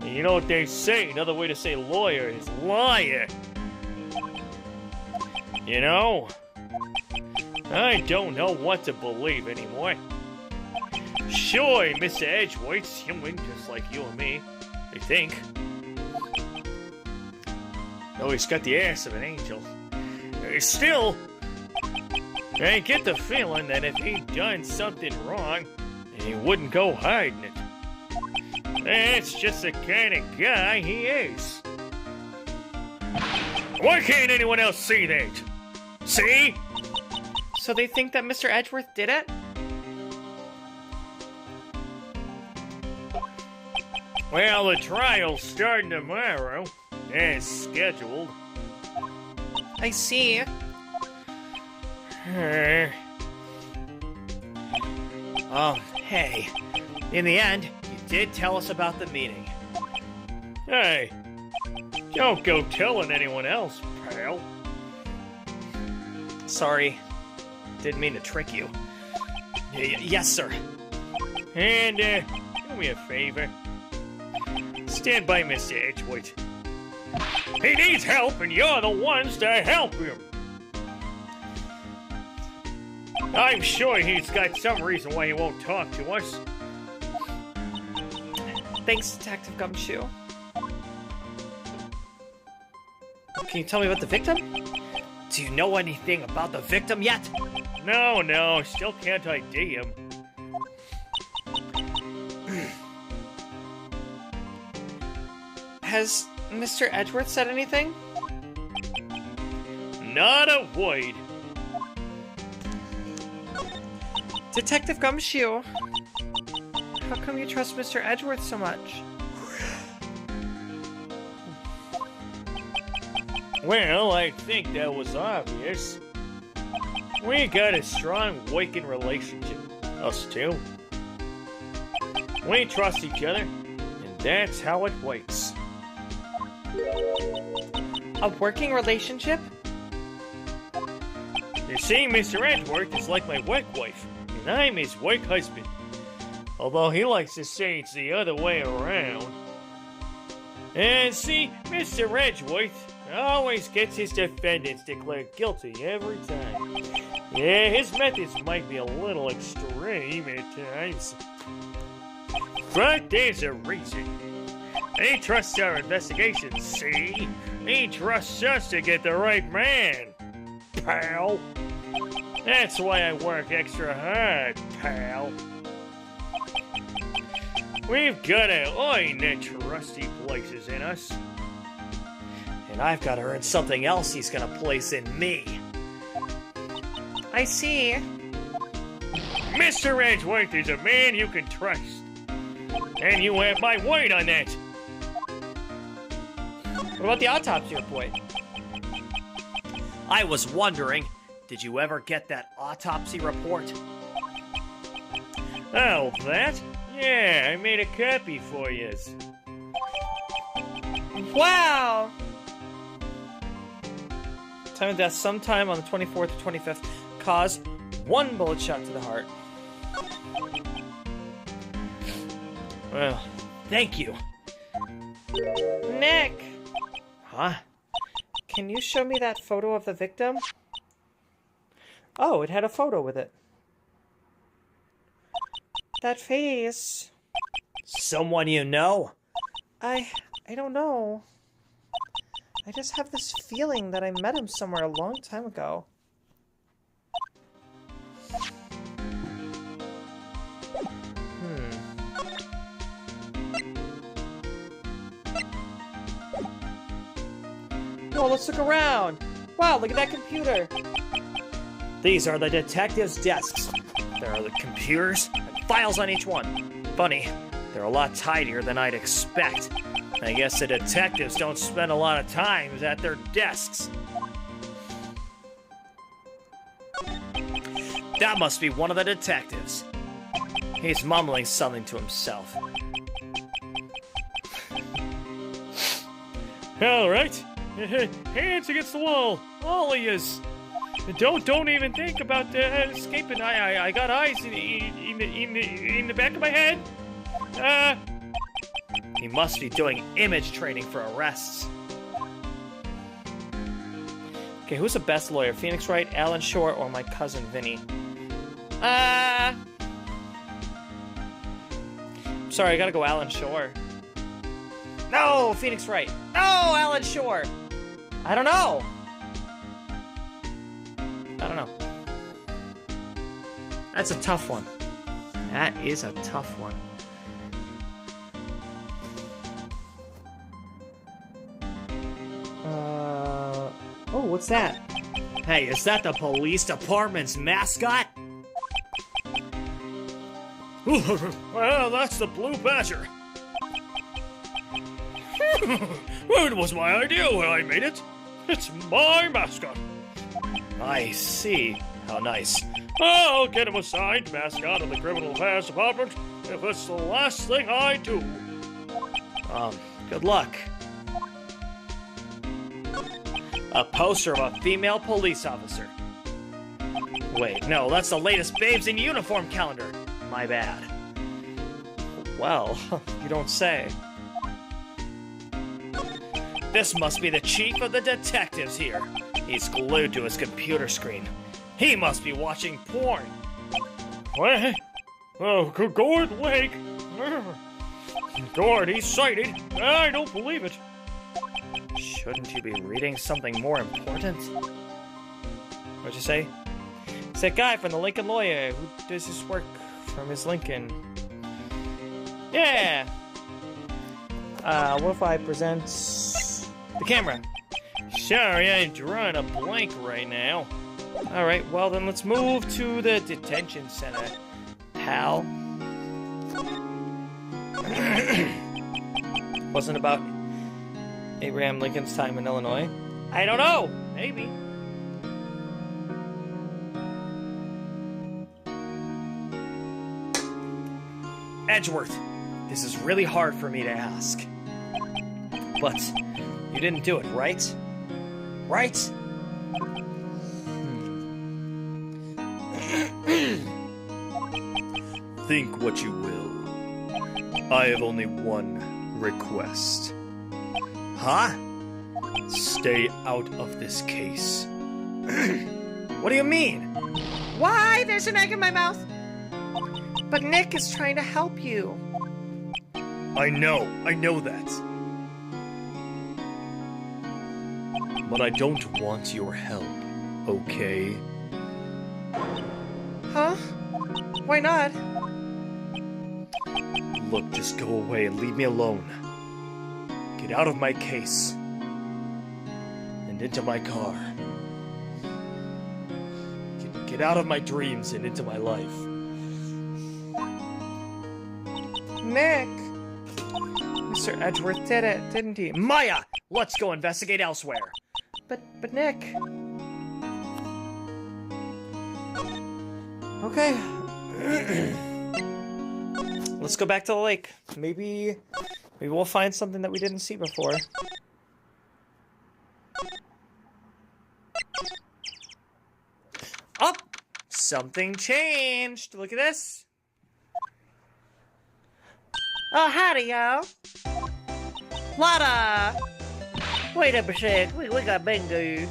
You know what they say? Another way to say lawyer is liar. You know, I don't know what to believe anymore. Sure, Mr. Edgeworth's human, just like you and me, I think. Though he's got the ass of an angel. Still, I get the feeling that if he'd done something wrong, he wouldn't go hiding it. That's just the kind of guy he is. Why can't anyone else see that? See? So they think that Mr. Edgeworth did it? Well, the trial's starting tomorrow, as scheduled. I see. Hey. In the end, you did tell us about the meeting. Hey, don't go telling anyone else, pal. Sorry. Didn't mean to trick you. Yes, sir. And, do me a favor. Stand by Mr. Edgeworth. He needs help, and you're the ones to help him. I'm sure he's got some reason why he won't talk to us. Thanks, Detective Gumshoe. Can you tell me about the victim? Do you know anything about the victim yet? No, still can't ID him. Has Mr. Edgeworth said anything? Not a word. Detective Gumshoe, how come you trust Mr. Edgeworth so much? Well, I think that was obvious. We got a strong working relationship, us two. We trust each other, and that's how it works. A working relationship? You see, Mr. Edgeworth is like my work wife, and I'm his work husband. Although he likes to say it's the other way around. And see, Mr. Edgeworth always gets his defendants declared guilty every time. Yeah, his methods might be a little extreme at times. But there's a reason. He trusts our investigations, see? He trusts us to get the right man, pal. That's why I work extra hard, pal. We've gotta earn the trusty places in us. And I've got to earn something else he's gonna place in me. I see. Mr. Edgeworth is a man you can trust. And you have my word on that. What about the autopsy report? I was wondering, did you ever get that autopsy report? Oh, that? Yeah, I made a copy for you. Wow! Time of death sometime on the 24th or 25th. Cause 1 bullet shot to the heart. Well, thank you. Nick! Huh? Can you show me that photo of the victim? Oh, it had a photo with it. That face. Someone you know? I don't know. I just have this feeling that I met him somewhere a long time ago. Well, let's look around. Wow, look at that computer. These are the detectives' desks. There are the computers and files on each one. Funny, they're a lot tidier than I'd expect. I guess the detectives don't spend a lot of time at their desks. That must be one of the detectives. He's mumbling something to himself. All right. Hands against the wall. All of yous. Don't even think about escaping. I got eyes in the back of my head. He must be doing image training for arrests. Okay, who's the best lawyer? Phoenix Wright, Alan Shore, or my cousin Vinny? Sorry, I gotta go Alan Shore. No, Phoenix Wright. No, Alan Shore. I don't know. That's a tough one. That is a tough one. Oh, what's that? Hey, is that the police department's mascot? Well, that's the Blue Badger. It was my idea when I made it. It's my mascot. I see. How nice. I'll get him a signed mascot of the Criminal Affairs Department if it's the last thing I do. Good luck. A poster of a female police officer. Wait, no, that's the latest Babes in Uniform calendar. My bad. Well, you don't say. This must be the chief of the detectives here. He's glued to his computer screen. He must be watching porn. What? Oh, Gord Lake. Gord, he's sighted. I don't believe it. Shouldn't you be reading something more important? What'd you say? It's that guy from the Lincoln Lawyer who does his work from his Lincoln. Yeah! What if I present the camera? Sorry, I'm drawing a blank right now. Alright, well then let's move to the detention center, pal. Wasn't about Abraham Lincoln's time in Illinois? I don't know! Maybe. Edgeworth, this is really hard for me to ask. But you didn't do it, right? Right? Think what you will. I have only one request. Huh? Stay out of this case. What do you mean? Why? There's an egg in my mouth. But Nick is trying to help you. I know that. But I don't want your help, okay? Huh? Why not? Look, just go away and leave me alone. Get out of my case. And into my car. Get out of my dreams and into my life. Nick! Mr. Edgeworth did it, didn't he? Maya! Let's go investigate elsewhere. But Nick... Okay. Let's go back to the lake. Maybe we'll find something that we didn't see before. Up! Something changed. Look at this. Oh, howdy, y'all. Lotta! Wait up a sec. We got bingo.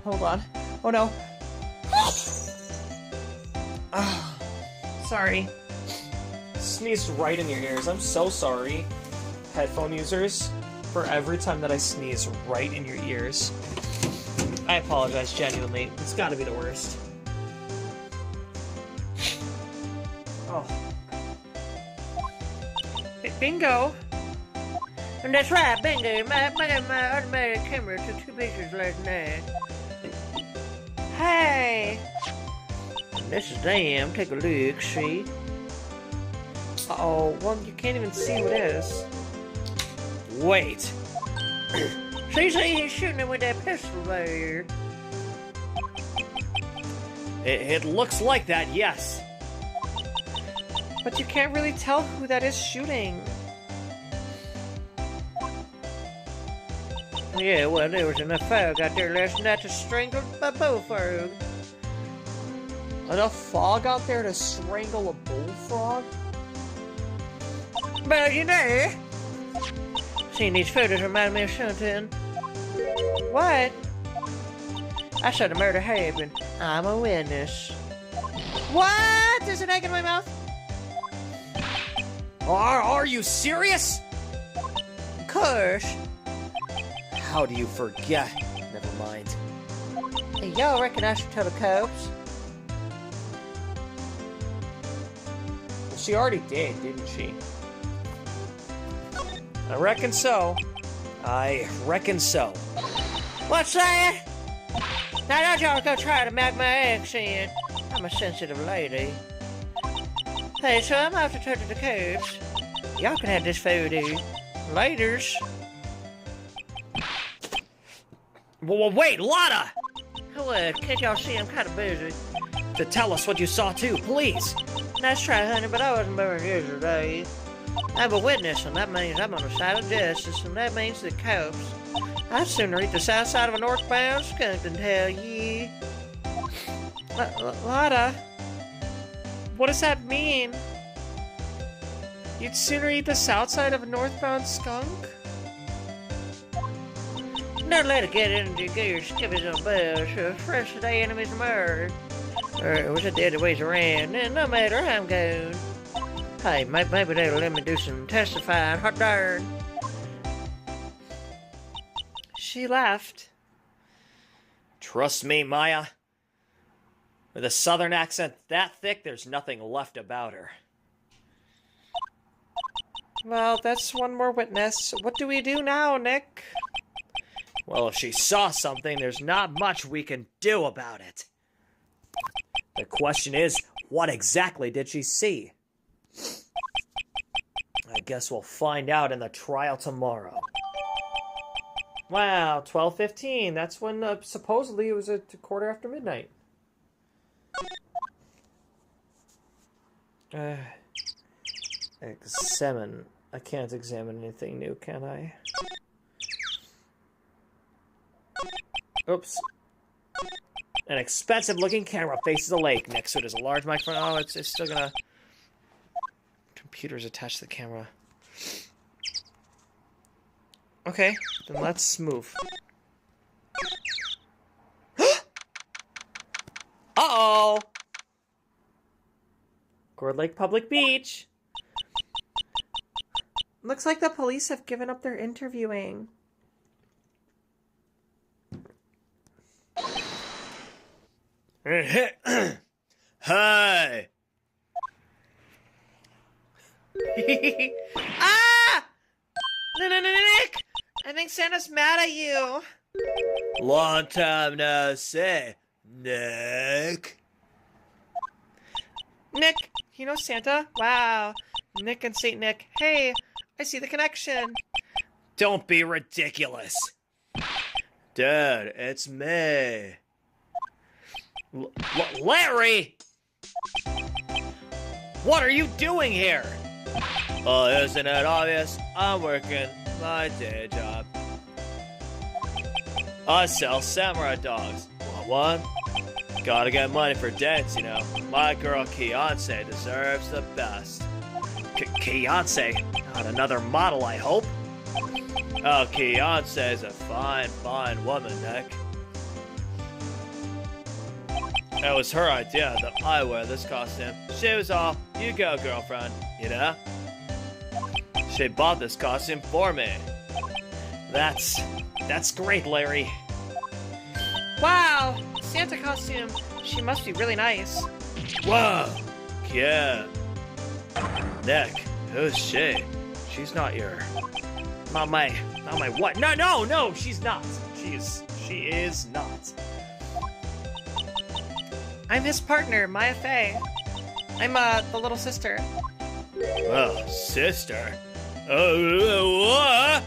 Hold on. Oh no. Ah, sorry. Sneezed right in your ears. I'm so sorry, headphone users, for every time that I sneeze right in your ears. I apologize genuinely. It's gotta be the worst. Oh. Bingo. And that's right, bingo. My automatic camera took 2 pictures last night. Hey! This is damn. Take a look, see? Uh-oh. Well, you can't even see who it is. Wait. See, he's shooting him with that pistol there. It looks like that, yes. But you can't really tell who that is shooting. Yeah, well, there was enough fog out there last night to strangle a bullfrog. Enough fog out there to strangle a bullfrog? Well, you know, seeing these photos remind me of something. What? I saw the murder happen. I'm a witness. What? There's an egg in my mouth? Are you serious? Of course. How do you forget? Never mind. Hey, y'all reckon I should tell the cops? Well, she already did, didn't she? I reckon so. I reckon so. What's that? Now don't y'all go try to make my accent. I'm a sensitive lady. Hey, so I'm off to talk to the cops. Y'all can have this photo. Laters. Well, wait, Lotta! What? Can't y'all see I'm kind of busy? To tell us what you saw too, please. Nice try, honey, but I wasn't born yesterday. I'm a witness, and that means I'm on the side of justice, and that means the cops. I'd sooner eat the south side of a northbound skunk than tell you. Lotta, what does that mean? You'd sooner eat the south side of a northbound skunk? Don't let it get into your gears, skippies on bells, fresh today enemies tomorrow. Or was it the other ways around? And no matter how I'm going. Hey, maybe they'll let me do some testifying, hot darn. She left. Trust me, Maya. With a southern accent that thick, there's nothing left about her. Well, that's one more witness. What do we do now, Nick? Well, if she saw something, there's not much we can do about it. The question is, what exactly did she see? I guess we'll find out in the trial tomorrow. Wow, 12:15. That's when supposedly it was a quarter after midnight. Examine. I can't examine anything new, can I? Oops. An expensive-looking camera faces the lake. Next to it is a large microphone. Oh, it's still gonna... Computer's attached to the camera. Okay, then let's move. Uh-oh! Gourd Lake Public Beach. Looks like the police have given up their interviewing. Hi. Ah! Nick! I think Santa's mad at you. Long time no see, Nick. Nick, you know Santa? Wow. Nick and Saint Nick. Hey, I see the connection. Don't be ridiculous. Dad, it's me. Larry! What are you doing here? Oh, isn't it obvious? I'm working my day job. I sell samurai dogs. Want one? Gotta get money for dance, you know. My girl Kayleigh deserves the best. Kayleigh? Not another model, I hope? Oh, Kayleigh's a fine, fine woman, Nick. It was her idea that I wear this costume. She was all, you go, girlfriend, you know? She bought this costume for me. That's great, Larry. Wow, Santa costume. She must be really nice. Whoa, cute. Nick, who's she? She's not your... Not my what? No, she's not. She is not. I'm his partner, Maya Fey. I'm the little sister. Oh, sister. What?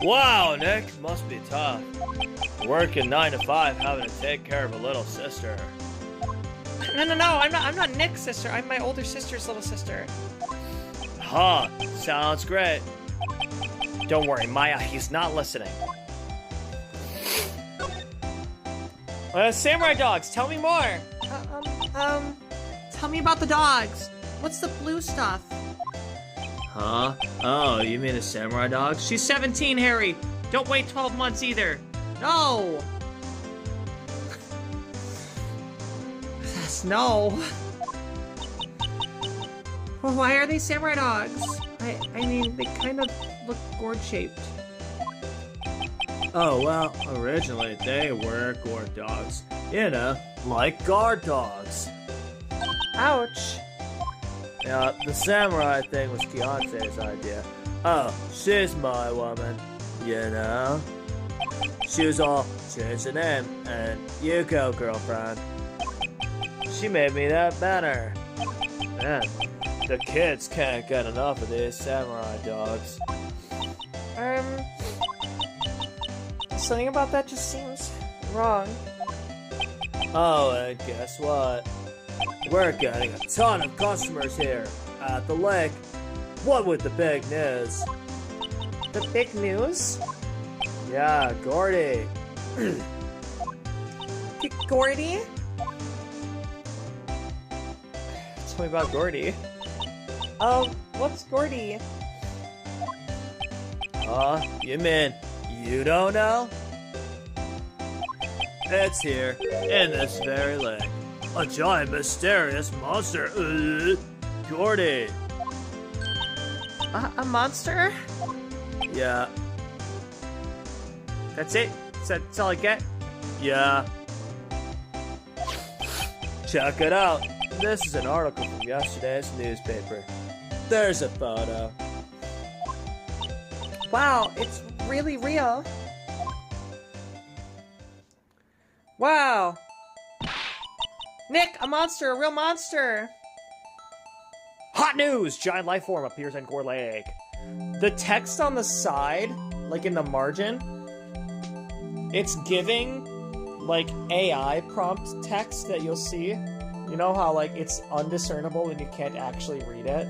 Wow, Nick, must be tough. Working 9 to 5, having to take care of a little sister. No, I'm not Nick's sister. I'm my older sister's little sister. Huh, sounds great. Don't worry, Maya, he's not listening. Samurai dogs, tell me more. Tell me about the dogs. What's the blue stuff? Huh? Oh, you mean a samurai dog? She's 17, Harry. Don't wait 12 months either. No. That's no. Well, why are they samurai dogs? I mean, they kind of look gourd-shaped. Oh, well, originally they were gourd dogs. You know, like guard dogs. Ouch. Yeah, the samurai thing was Kayleigh's idea. Oh, she's my woman, you know? She was all, change the name, and you go, girlfriend. She made me that banner. Man, the kids can't get enough of these samurai dogs. Something about that just seems wrong. Oh, and guess what? We're getting a ton of customers here at the lake. What with the big news? The big news? Yeah, Gordy. Gordy? Tell me about Gordy. What's Gordy? You mean you don't know? It's here, in this very lake. A giant mysterious monster. Gordy. A monster? Yeah. That's it? That's all I get? Yeah. Check it out. This is an article from yesterday's newspaper. There's a photo. Wow, it's really real. Wow. Nick, a monster, a real monster. Hot news! Giant life form appears in Gore Lake. The text on the side, like in the margin, it's giving like AI prompt text that you'll see. You know how like it's undiscernible when you can't actually read it?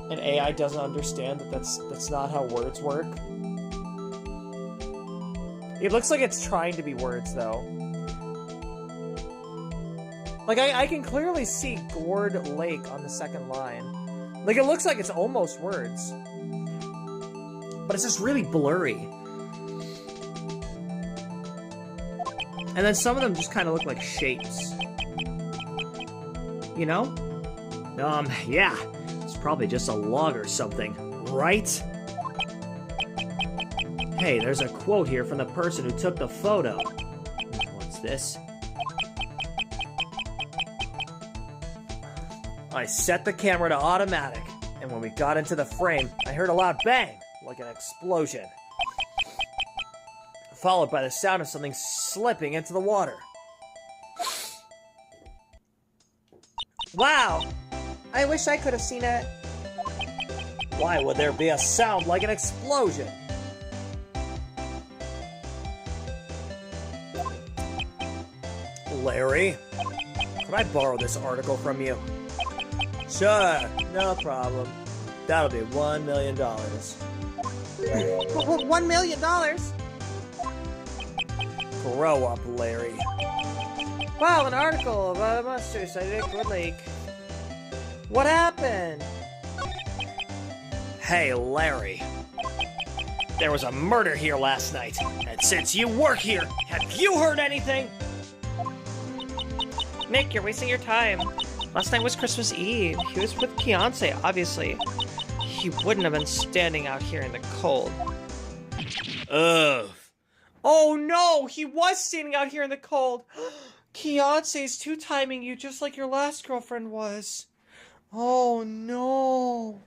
And AI doesn't understand that that's not how words work. It looks like it's trying to be words though. Like I can clearly see Gourd Lake on the second line. Like it looks like it's almost words. But it's just really blurry. And then some of them just kind of look like shapes. You know? Yeah. It's probably just a log or something, right? Hey, there's a quote here from the person who took the photo. What's this? I set the camera to automatic, and when we got into the frame, I heard a loud bang, like an explosion, followed by the sound of something slipping into the water. Wow! I wish I could have seen it. Why would there be a sound like an explosion? Larry, could I borrow this article from you? Sure, no problem. That'll be $1 million. $1 million? Grow up, Larry. Wow, an article of a monster sighted at Good Lake. What happened? Hey, Larry. There was a murder here last night, and since you work here, have you heard anything? Nick, you're wasting your time. Last night was Christmas Eve. He was with Beyonce, obviously. He wouldn't have been standing out here in the cold. Ugh. Oh no, he was standing out here in the cold. Beyonce's two-timing you just like your last girlfriend was. Oh no.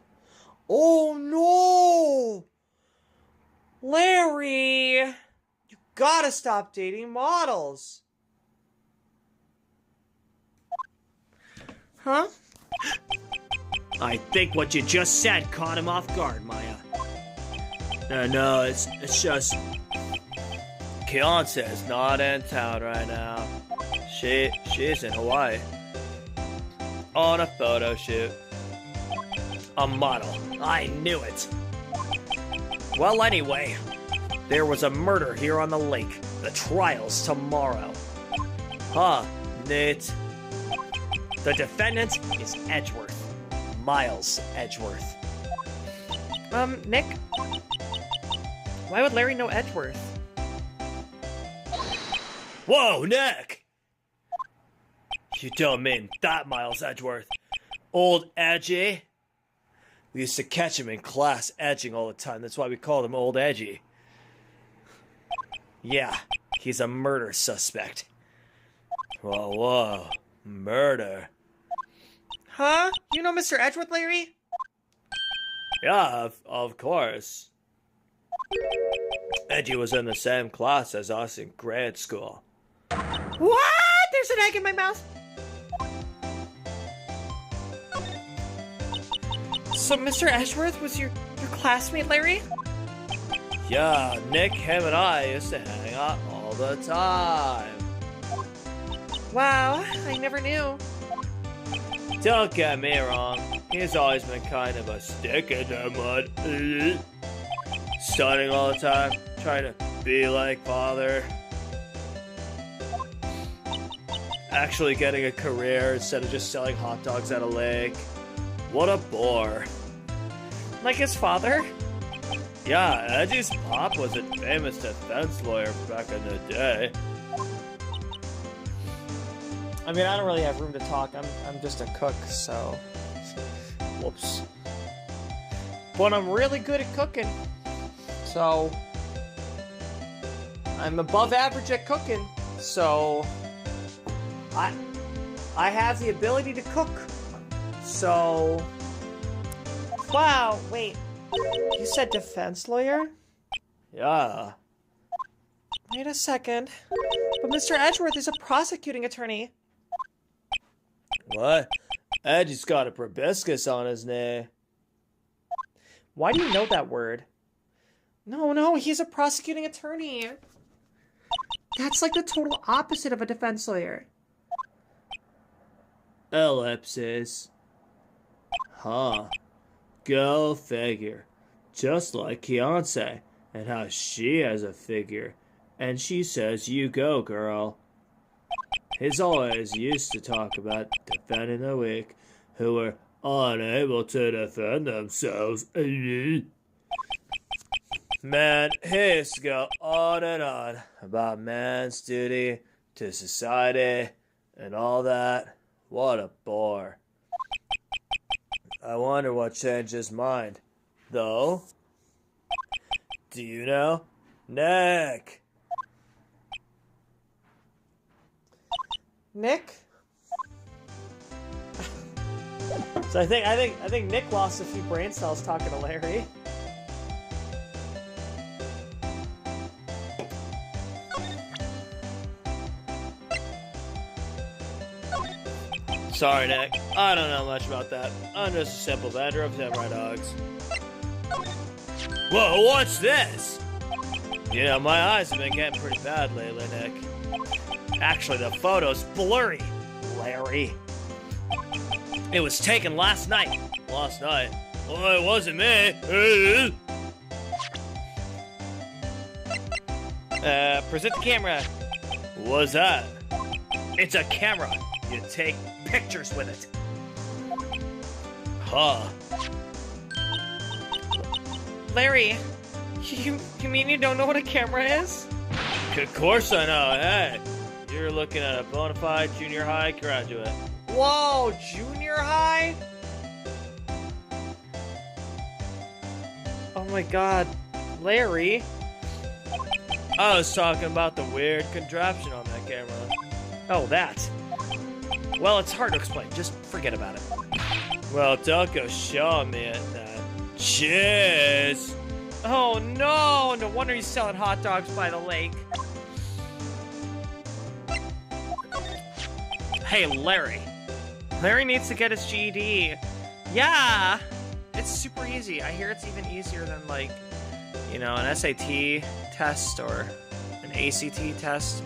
Oh no! Larry! You gotta stop dating models. Huh? I think what you just said caught him off guard, Maya. No, it's just... Beyonce's not in town right now. She's in Hawaii. On a photo shoot. A model. I knew it. Well, anyway, there was a murder here on the lake. The trial's tomorrow. Huh, neat. The defendant is Edgeworth. Miles Edgeworth. Nick? Why would Larry know Edgeworth? Whoa, Nick! You don't mean that Miles Edgeworth. Old Edgy? We used to catch him in class edging all the time. That's why we called him Old Edgy. Yeah, he's a murder suspect. Whoa. Murder. Huh? You know Mr. Edgeworth, Larry? Yeah, of course. Edgy was in the same class as us in grade school. What? There's an egg in my mouth. So Mr. Edgeworth was your classmate, Larry? Yeah, Nick, him, and I used to hang out all the time. Wow, I never knew. Don't get me wrong, he's always been kind of a stick in the mud. Studying all the time, trying to be like father. Actually getting a career instead of just selling hot dogs at a lake. What a bore. Like his father? Yeah, Edgy's pop was a famous defense lawyer back in the day. I mean, I don't really have room to talk. I'm just a cook, so... Whoops. But I'm really good at cooking. So... I'm above average at cooking, so... I have the ability to cook. So... Wow, wait. You said defense lawyer? Yeah. Wait a second. But Mr. Edgeworth is a prosecuting attorney. What? Edgy's got a proboscis on his knee. Why do you know that word? No, he's a prosecuting attorney. That's like the total opposite of a defense lawyer. Ellipses. Huh. Go figure. Just like Beyonce, and how she has a figure. And she says, you go, girl. He's always used to talk about defending the weak who were unable to defend themselves. Man, he used to go on and on about man's duty to society and all that. What a bore. I wonder what changed his mind. Though? Do you know? Nick! Nick? So I think Nick lost a few brain cells talking to Larry. Sorry, Nick. I don't know much about that. I'm just a simple vendor of samurai dogs. Whoa, what's this? You know, my eyes have been getting pretty bad lately, Nick. Actually, the photo's blurry, Larry. It was taken last night. Last night? Well, it wasn't me. Present the camera. What's that? It's a camera. You take pictures with it. Huh. Larry, you mean you don't know what a camera is? Of course I know. Hey, you're looking at a bona fide junior high graduate. Whoa, junior high? Oh my god, Larry. I was talking about the weird contraption on that camera. Oh, that. Well, it's hard to explain. Just forget about it. Well, don't go showing me it then. Cheers! Oh, no! No wonder he's selling hot dogs by the lake. Hey, Larry. Larry needs to get his GED. Yeah! It's super easy. I hear it's even easier than, like, you know, an SAT test or an ACT test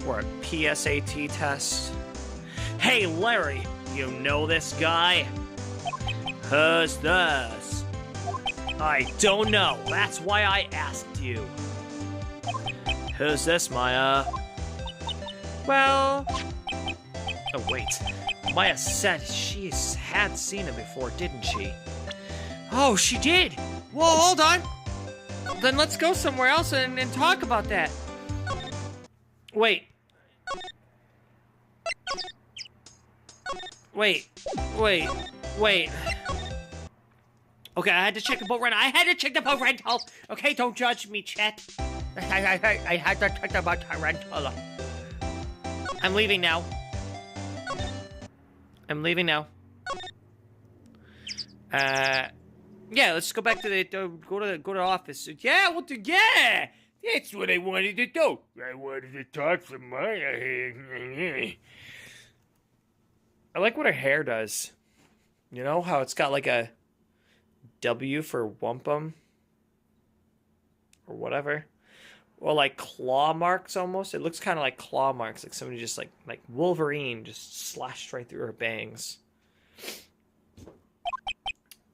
or a PSAT test. Hey, Larry, you know this guy? Who's this? I don't know. That's why I asked you. Who's this, Maya? Well... Oh, wait. Maya said she had seen him before, didn't she? Oh, she did! Whoa, hold on! Then let's go somewhere else and talk about that. Wait. Wait. Okay, I had to check the boat rental. Okay, don't judge me, Chet. I had to check the boat rental. I'm leaving now. Yeah, let's go back to the go to the office. Yeah, we'll do. Yeah, that's what I wanted to do. I wanted to talk to Maya. I like what her hair does. You know how it's got like a W for wampum or whatever, or like claw marks almost. It looks kind of like claw marks, like somebody just like Wolverine just slashed right through her bangs.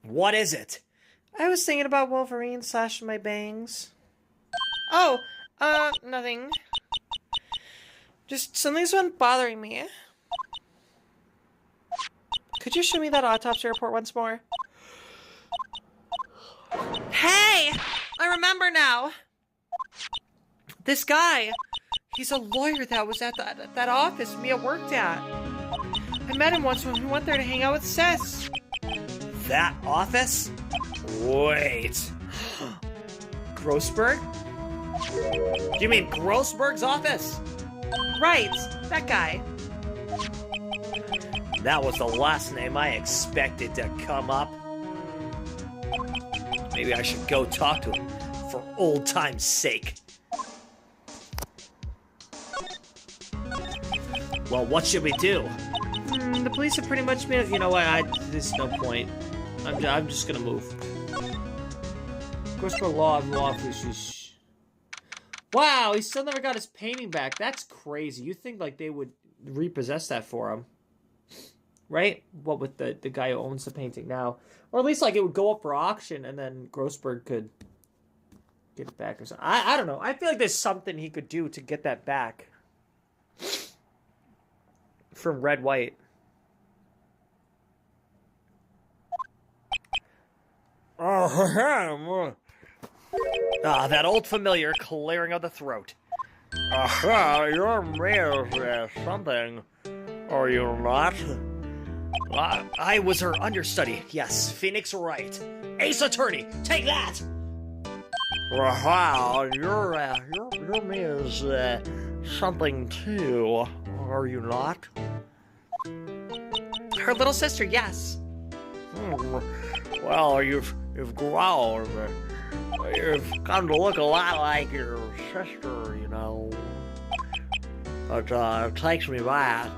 What is it? I was thinking about Wolverine slashing my bangs. Oh, nothing. Just something's been bothering me. Could you show me that autopsy report once more? Hey! I remember now! This guy, he's a lawyer that was at that office Mia worked at. I met him once when we went there to hang out with Cess. That office? Wait. Grossberg? You mean Grossberg's office? Right, that guy. That was the last name I expected to come up. Maybe I should go talk to him for old time's sake. Well, what should we do? The police have pretty much made it. You know what? There's no point. I'm just gonna move. Grossberg law office. Wow, he still never got his painting back. That's crazy. You think like they would repossess that for him? Right? What with the guy who owns the painting now. Or at least like it would go up for auction and then Grossberg could get it back or something. I don't know. I feel like there's something he could do to get that back. From Red White. That old familiar clearing of the throat. Aha, you're mayor of something. Are you not? I was her understudy. Yes, Phoenix Wright. Ace Attorney, take that! Wow, your name is something too, are you not? Her little sister, yes. Well, you've grown. You've come to look a lot like your sister, you know. But it takes me back.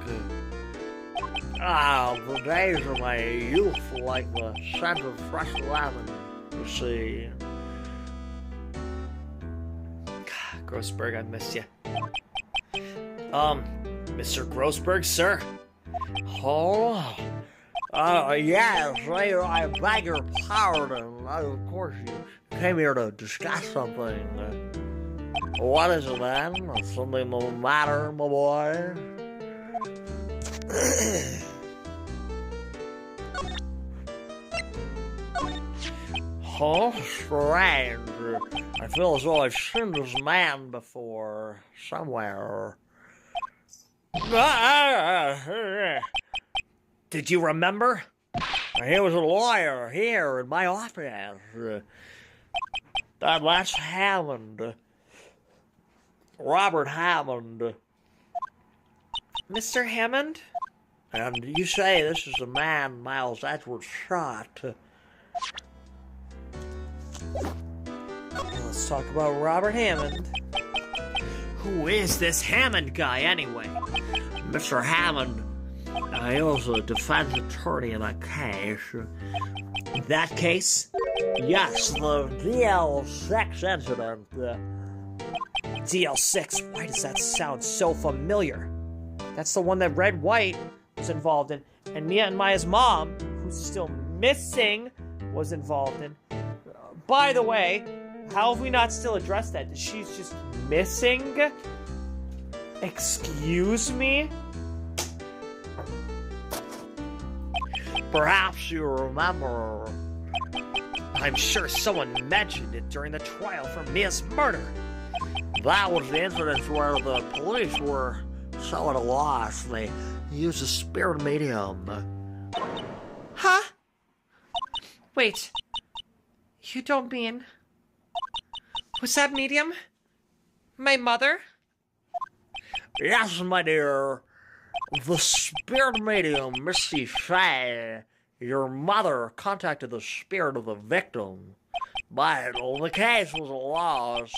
The days of my youth, like the scent of fresh lemon, you see. Grossberg, I miss you. Mr. Grossberg, sir? Oh, yes, I beg your pardon. Of course, you came here to discuss something. What is it then? Something the matter, my boy? Oh, strange. I feel as though I've seen this man before, somewhere. Did you remember? He was a lawyer here in my office. That's Hammond. Robert Hammond. Mr. Hammond? And you say this is the man Miles Edwards shot. Let's talk about Robert Hammond. Who is this Hammond guy, anyway? Mr. Hammond, he was a defense attorney in that case. That case? Yes, the DL6 incident. DL6? Why does that sound so familiar? That's the one that Red White was involved in, and Mia and Maya's mom, who's still missing, was involved in. By the way, how have we not still addressed that? She's just missing? Excuse me? Perhaps you remember. I'm sure someone mentioned it during the trial for Mia's murder. That was the incident where the police were so at a loss they used a spirit medium. Huh? Wait. You don't mean... Was that medium? My mother? Yes, my dear. The spirit medium, Missy Faye, your mother, contacted the spirit of the victim. But the case was a loss.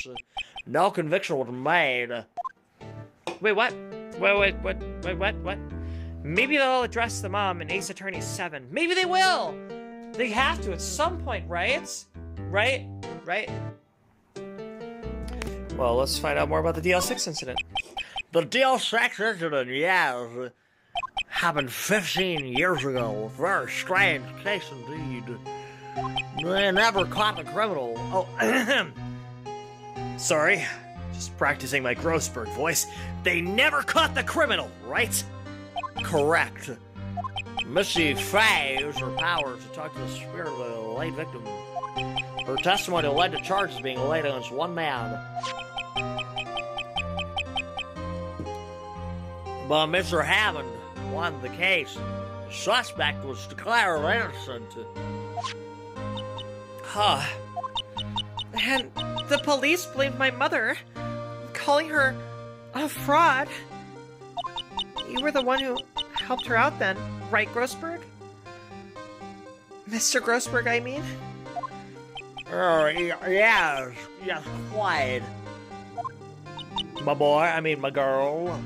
No conviction was made. Wait, what? Wait, what? Maybe they'll address the mom in Ace Attorney 7. Maybe they will! They have to at some point, right? Right? Well, let's find out more about the DL6 incident. The DL6 incident, yes, happened 15 years ago. A very strange case indeed. They never caught the criminal. Oh, sorry. Just practicing my Grossberg voice. They never caught the criminal, right? Correct. Missy Faye used her powers to talk to the spirit of the late victim. Her testimony led to charges being laid against one man. But Mr. Hammond won the case. The suspect was declared innocent. Huh. And the police blamed my mother, calling her a fraud. You were the one who helped her out then, right, Grossberg? Mr. Grossberg, I mean? Yes, quite. My girl.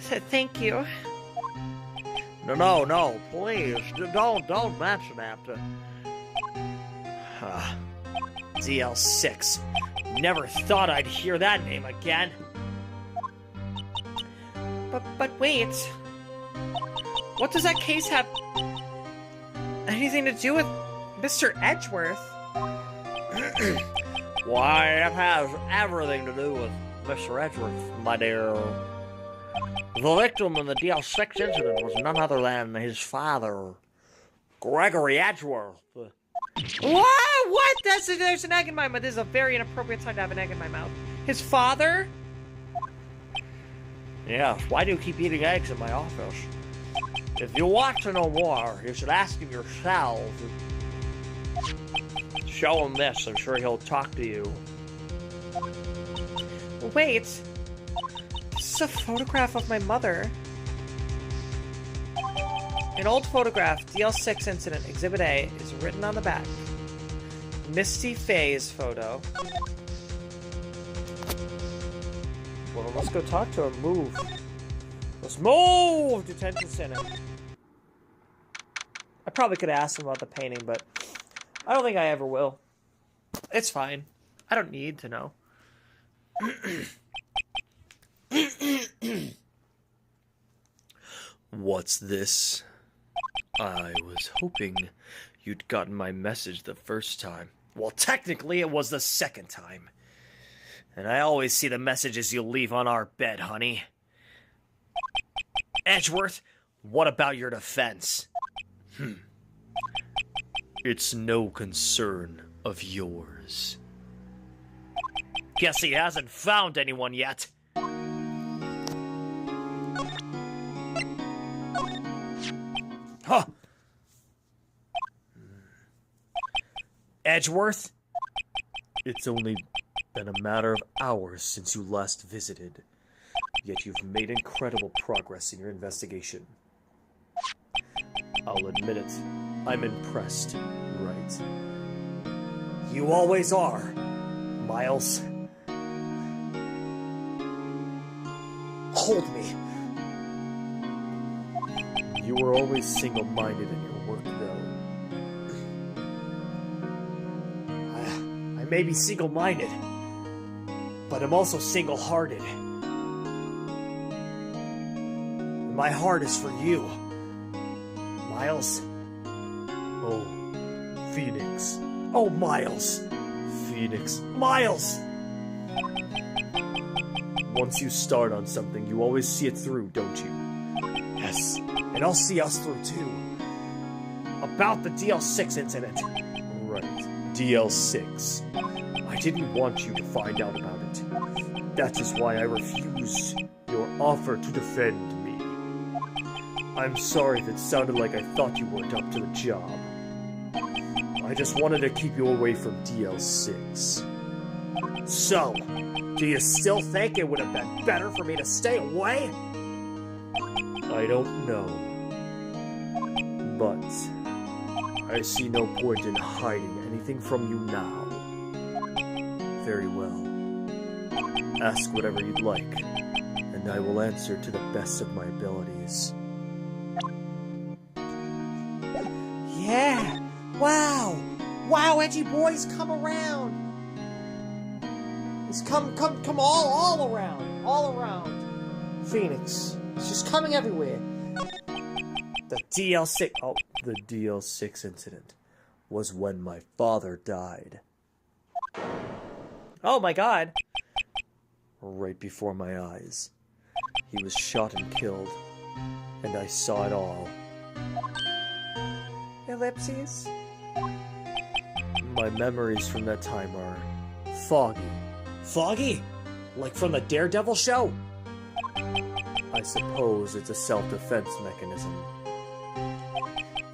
Thank you. No, please, don't mention that. DL6. Never thought I'd hear that name again. But wait. What does that case have anything to do with Mr. Edgeworth? Why, it has everything to do with Mr. Edgeworth, my dear. The victim in the DL6 incident was none other than his father, Gregory Edgeworth. What? There's an egg in my mouth. This is a very inappropriate time to have an egg in my mouth. His father? Yes, why do you keep eating eggs in my office? If you want to know more, you should ask him yourself. Show him this. I'm sure he'll talk to you. Wait. This is a photograph of my mother. An old photograph, DL6 incident, Exhibit A, is written on the back. Misty Faye's photo. Well, let's go talk to her. Move. Let's move! Detention center. I probably could ask him about the painting, but I don't think I ever will. It's fine. I don't need to know. What's this? I was hoping you'd gotten my message the first time. Well, technically, it was the second time. And I always see the messages you leave on our bed, honey. Edgeworth, what about your defense? It's no concern of yours. Guess he hasn't found anyone yet. Huh. Edgeworth? It's only been a matter of hours since you last visited, yet you've made incredible progress in your investigation. I'll admit it, I'm impressed, right? You always are, Miles. Hold me. You were always single-minded in your work, though. I may be single-minded, but I'm also single-hearted. My heart is for you, Miles. Oh, Phoenix. Oh, Miles. Phoenix. Miles! Once you start on something, you always see it through, don't you? Yes, and I'll see us through, too. About the DL6 incident. Right, DL6. I didn't want you to find out about it. That is why I refused your offer to defend me. I'm sorry if it sounded like I thought you weren't up to the job. I just wanted to keep you away from DL6. So, do you still think it would have been better for me to stay away? I don't know. But I see no point in hiding anything from you now. Very well. Ask whatever you'd like, and I will answer to the best of my abilities. Yeah! Wow! Wow, edgy boys, come around! It's come all around. All around. Phoenix. It's just coming everywhere. The DL6... Oh, The DL6 incident was when my father died. Oh my god. Right before my eyes. He was shot and killed, and I saw it all. Ellipses? My memories from that time are foggy. Foggy? Like from the Daredevil show? I suppose it's a self-defense mechanism.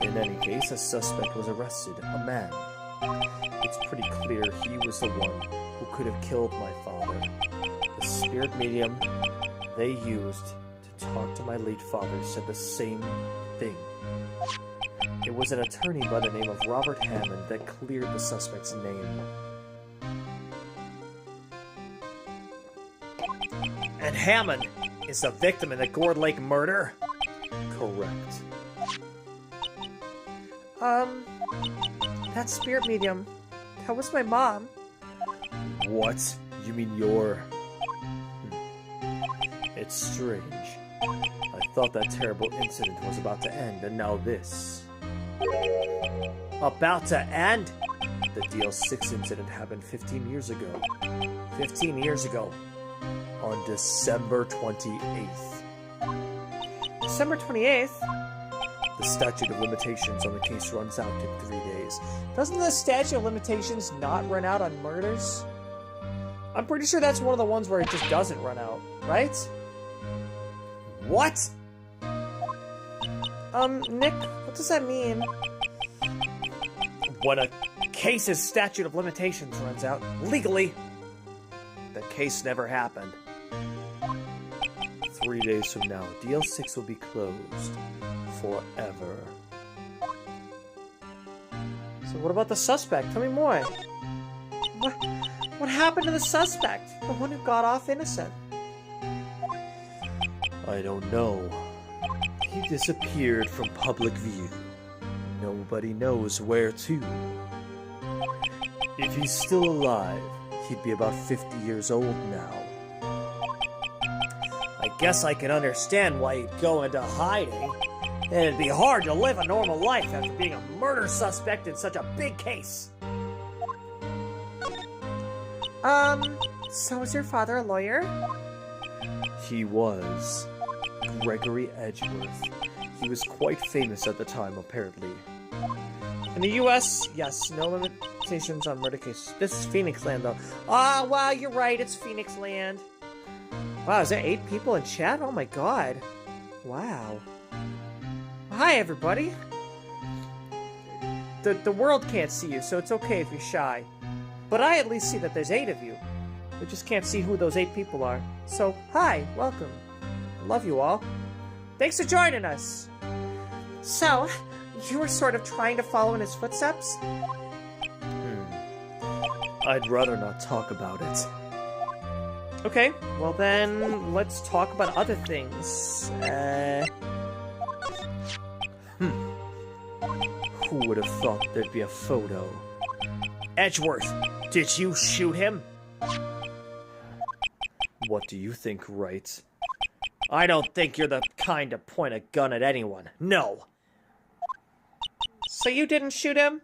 In any case, a suspect was arrested, a man. It's pretty clear he was the one who could have killed my father. The spirit medium they used to talk to my late father said the same thing. It was an attorney by the name of Robert Hammond that cleared the suspect's name. And Hammond is the victim in the Gourd Lake murder? Correct. That spirit medium. That was my mom. What? You mean your... It's strange. I thought that terrible incident was about to end, and now this. About to end? The DL6 incident happened 15 years ago. 15 years ago. On December 28th. December 28th? The statute of limitations on the case runs out in 3 days. Doesn't the statute of limitations not run out on murders? I'm pretty sure that's one of the ones where it just doesn't run out, right? What? Nick, what does that mean? When a case's statute of limitations runs out, legally, the case never happened. 3 days from now, DL6 will be closed. Forever. So what about the suspect? Tell me more. What happened to the suspect? The one who got off innocent? I don't know. He disappeared from public view. Nobody knows where to. If he's still alive, he'd be about 50 years old now. I guess I can understand why he'd go into hiding. And it'd be hard to live a normal life after being a murder suspect in such a big case. So is your father a lawyer? He was. Gregory Edgeworth. He was quite famous at the time, apparently. In the U.S., yes, no limitations on murder cases. This is Phoenix Land, though. Ah, wow, you're right, it's Phoenix Land. Wow, is there 8 people in chat? Oh my god. Wow. Hi, everybody. The world can't see you, so it's okay if you're shy. But I at least see that there's 8 of you. We just can't see who those 8 people are. So, hi, welcome. I love you all. Thanks for joining us. So, you were sort of trying to follow in his footsteps? I'd rather not talk about it. Okay, well then, let's talk about other things. Who would have thought there'd be a photo? Edgeworth, did you shoot him? What do you think, Wright? I don't think you're the kind to point a gun at anyone. No. So you didn't shoot him?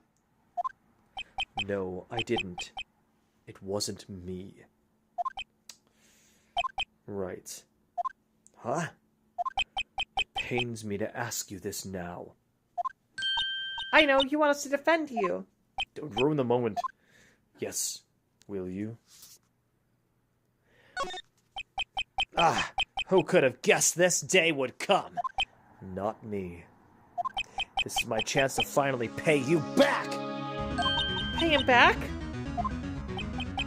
No, I didn't. It wasn't me. Right. Huh? It pains me to ask you this now. I know, you want us to defend you. Don't ruin the moment. Yes, will you? Ah, who could have guessed this day would come? Not me. This is my chance to finally pay you back! Pay him back?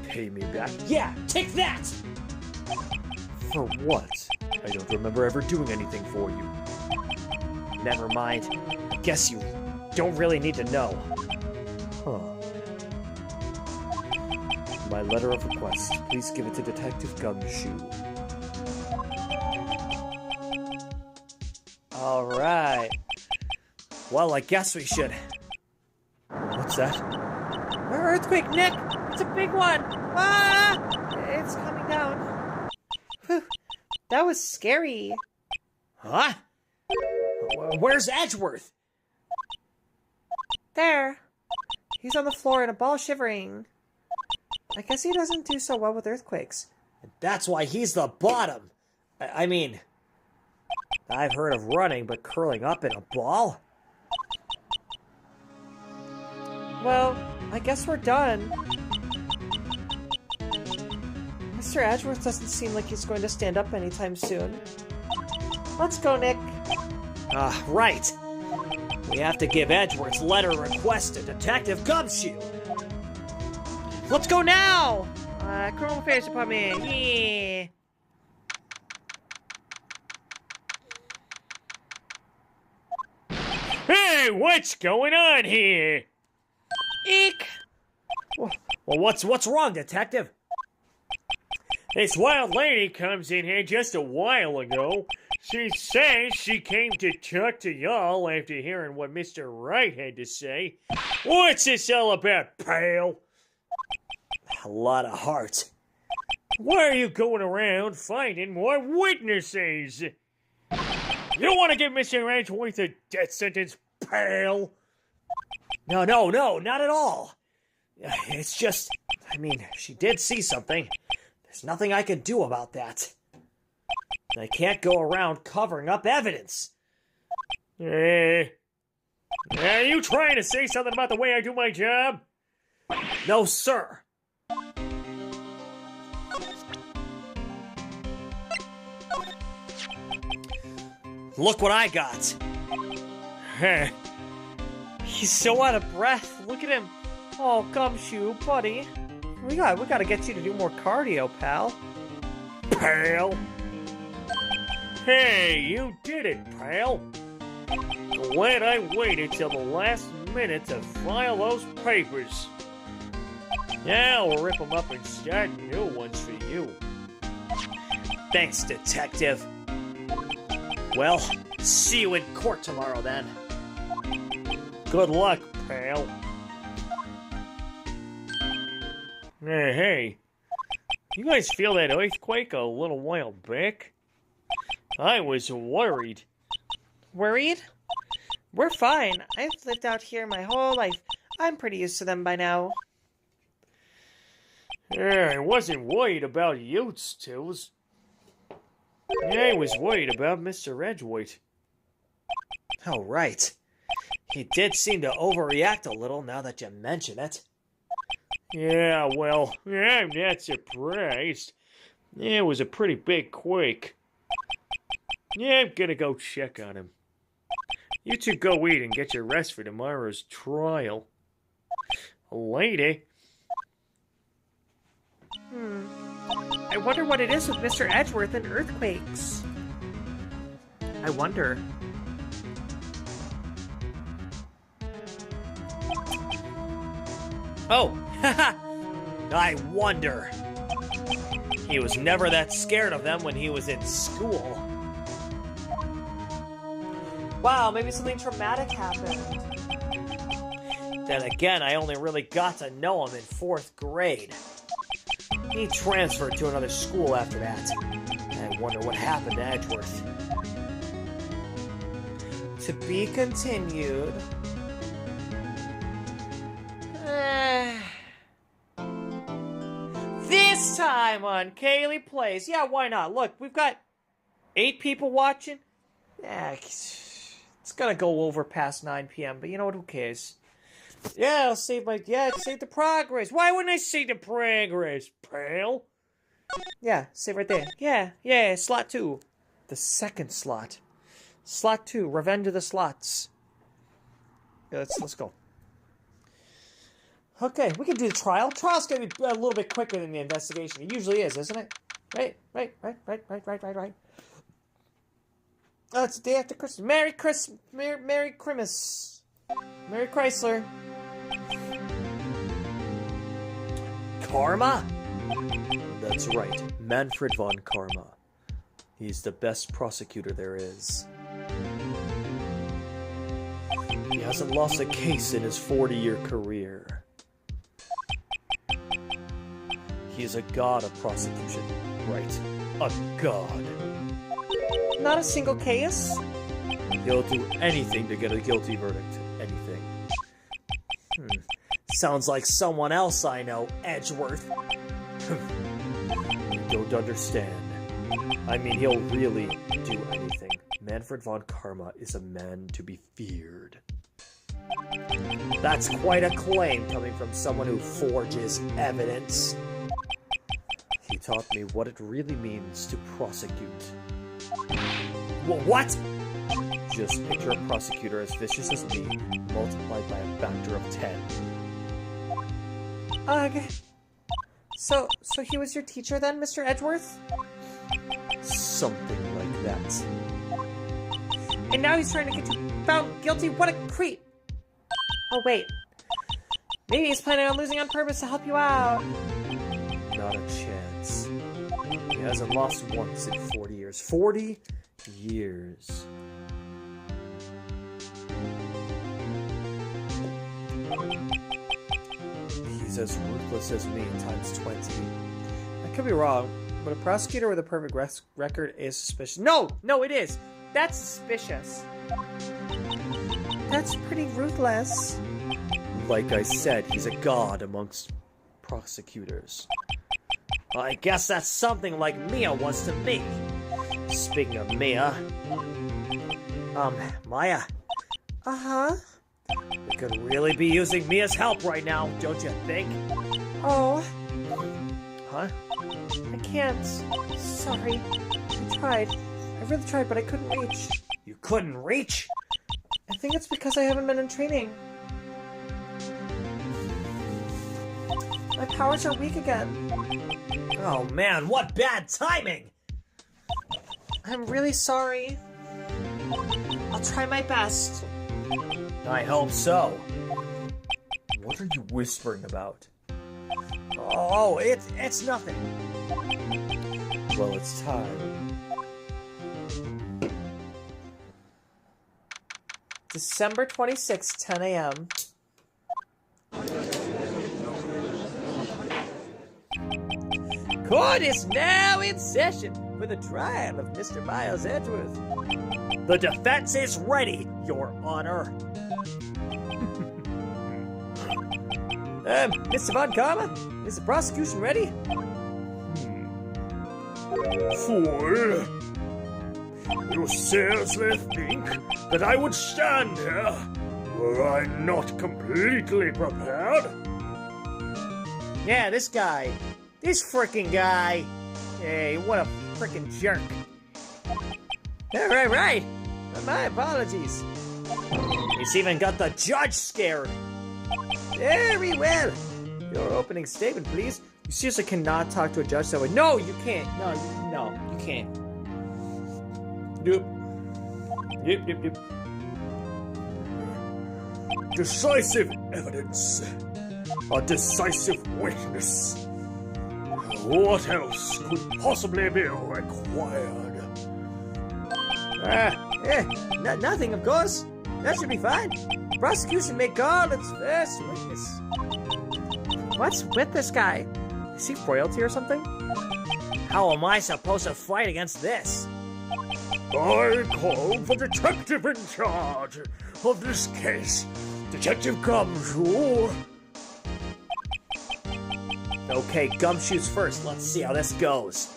Pay me back? Yeah, take that! For what? I don't remember ever doing anything for you. Never mind. I guess you don't really need to know. Huh. My letter of request. Please give it to Detective Gumshoe. Alright. Well, I guess we should. What's that? Earthquake, Nick! It's a big one! Ah! It's coming down. Whew. That was scary. Huh? Where's Edgeworth? There. He's on the floor in a ball shivering. I guess he doesn't do so well with earthquakes. That's why he's the bottom. I mean, I've heard of running, but curling up in a ball? Well, I guess we're done. Mr. Edgeworth doesn't seem like he's going to stand up anytime soon. Let's go, Nick. Right. We have to give Edgeworth's letter of request to Detective Gumshoe. Let's go now! Criminal Affairs Department, yeah! Hey, what's going on here? Eek! Well, what's wrong, Detective? This wild lady comes in here just a while ago. She says she came to talk to y'all after hearing what Mr. Wright had to say. What's this all about, pal? A lot of heart. Why are you going around finding more witnesses? You don't want to give Mr. Edgeworth a death sentence, pal? No, not at all. It's just, I mean, she did see something. There's nothing I can do about that. I can't go around covering up evidence. Are you trying to say something about the way I do my job? No, sir. Look what I got. Heh. He's so out of breath. Look at him. Oh, gumshoe, buddy. We gotta get you to do more cardio, pal. Pal. Hey, you did it, pal. Glad I waited till the last minute to file those papers. Now we'll rip them up and start new ones for you. Thanks, detective. Well, see you in court tomorrow, then. Good luck, pal. Hey, you guys feel that earthquake a little while back? I was worried. Worried? We're fine. I've lived out here my whole life. I'm pretty used to them by now. I wasn't worried about you, Stills. I was worried about Mr. Edgeworth. Oh, right. He did seem to overreact a little now that you mention it. Yeah, well, I'm not surprised. It was a pretty big quake. Yeah, I'm gonna go check on him. You two go eat and get your rest for tomorrow's trial. Lady. I wonder what it is with Mr. Edgeworth and earthquakes. I wonder. Oh, haha! I wonder. He was never that scared of them when he was in school. Wow, maybe something traumatic happened. Then again, I only really got to know him in 4th grade. He transferred to another school after that. I wonder what happened to Edgeworth. To be continued. This time on Kayleigh Plays. Yeah, why not? Look, we've got 8 people watching. Yeah, it's gonna go over past 9 p.m., but you know what? Who cares? Yeah, I'll save save the progress. Why wouldn't I save the progress, pal? Yeah, save right there. Yeah, slot 2. The second slot. Slot 2, Revenge of the Slots. Yeah, let's go. Okay, we can do the trial. Trial's gonna be a little bit quicker than the investigation. It usually is, isn't it? Right. Oh, it's the day after Christmas. Merry Christmas. Merry Christmas. Merry Chrysler. Karma? That's right. Manfred von Karma. He's the best prosecutor there is. He hasn't lost a case in his 40-year career. He is a god of prosecution. Right. A god. Not a single case? He'll do anything to get a guilty verdict. Anything. Sounds like someone else I know, Edgeworth. You don't understand. I mean, he'll really do anything. Manfred von Karma is a man to be feared. That's quite a claim coming from someone who forges evidence. He taught me what it really means to prosecute. What? Just picture a prosecutor as vicious as me, multiplied by a factor of 10. Okay. So he was your teacher then, Mr. Edgeworth? Something like that. And now he's trying to get you found guilty? What a creep! Oh, wait. Maybe he's planning on losing on purpose to help you out. Not a chance. He hasn't lost once in 40 years. 40 years. He's as ruthless as me times 20. I could be wrong, but a prosecutor with a perfect record is suspicious. No, it is. That's suspicious. That's pretty ruthless. Like I said, he's a god amongst prosecutors. I guess that's something like Mia was to me. Speaking of Mia, Maya. Uh-huh. We could really be using Mia's help right now, don't you think? Oh. Huh? I can't. Sorry. I tried. I really tried, but I couldn't reach. You couldn't reach? I think it's because I haven't been in training. My powers are weak again. Oh man, what bad timing! I'm really sorry. I'll try my best. I hope so. What are you whispering about? Oh, it's nothing. Well, it's time. December 26th, 10 a.m. Court is now in session for the trial of Mr. Miles Edgeworth. The defense is ready, Your Honor. Mr. Von Karma, is the prosecution ready? Fool! You seriously think that I would stand here were I not completely prepared? Yeah, this frickin' guy. Hey, what a frickin' jerk. Right. My apologies. He's even got the judge scared. Very well. Your opening statement, please. You seriously cannot talk to a judge that way. No, you can't. No, you can't. Yep. Decisive evidence. A decisive witness. What else could possibly be required? Nothing, of course. That should be fine. Prosecution may call its first witness. What's with this guy? Is he royalty or something? How am I supposed to fight against this? I call the detective in charge of this case. Detective Gumshoe. Okay, Gumshoe's first. Let's see how this goes.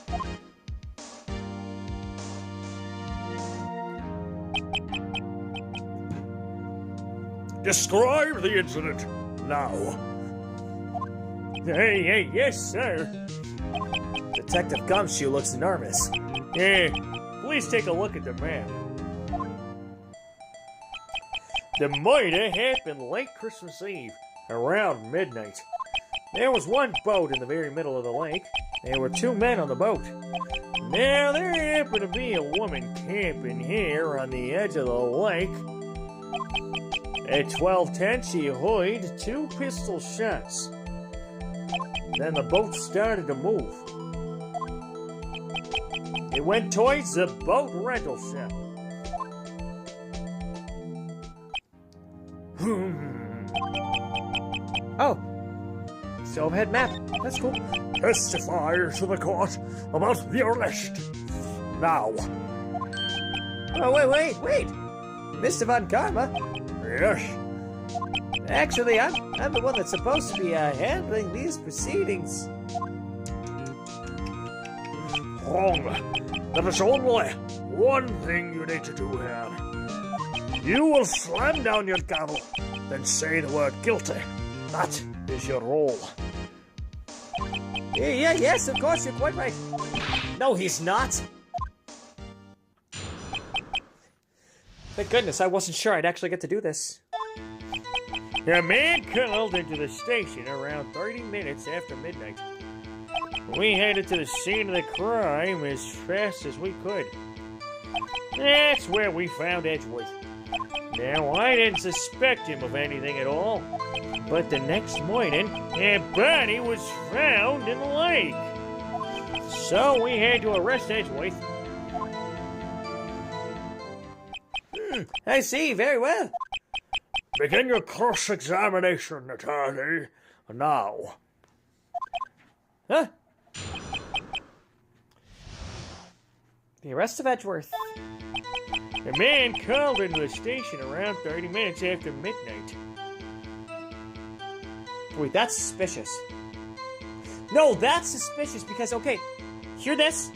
Describe the incident now. Hey, yes, sir. Detective Gumshoe looks nervous. Please take a look at the map. The murder happened late Christmas Eve, around midnight. There was one boat in the very middle of the lake. There were two men on the boat. Now, there happened to be a woman camping here on the edge of the lake. At 12:10, she heard two pistol shots. Then the boat started to move. It went towards the boat rental shop. Oh. It's the overhead map. That's cool. Testify to the court about the arrest. Now. Oh, wait. Mr. Von Karma. Yes. Actually, I'm the one that's supposed to be handling these proceedings. Wrong. There is only one thing you need to do here. You will slam down your gavel, then say the word guilty. That is your role. Yes, of course, you're quite right. No, he's not. Thank goodness, I wasn't sure I'd actually get to do this. A man called into the station around 30 minutes after midnight. We headed to the scene of the crime as fast as we could. That's where we found Edgeworth. Now, I didn't suspect him of anything at all, but the next morning, a body was found in the lake. So we had to arrest Edgeworth. I see, very well. Begin your cross-examination, attorney. Now. Huh? The arrest of Edgeworth. A man called into the station around 30 minutes after midnight. Wait, that's suspicious. No, that's suspicious because, okay, hear this?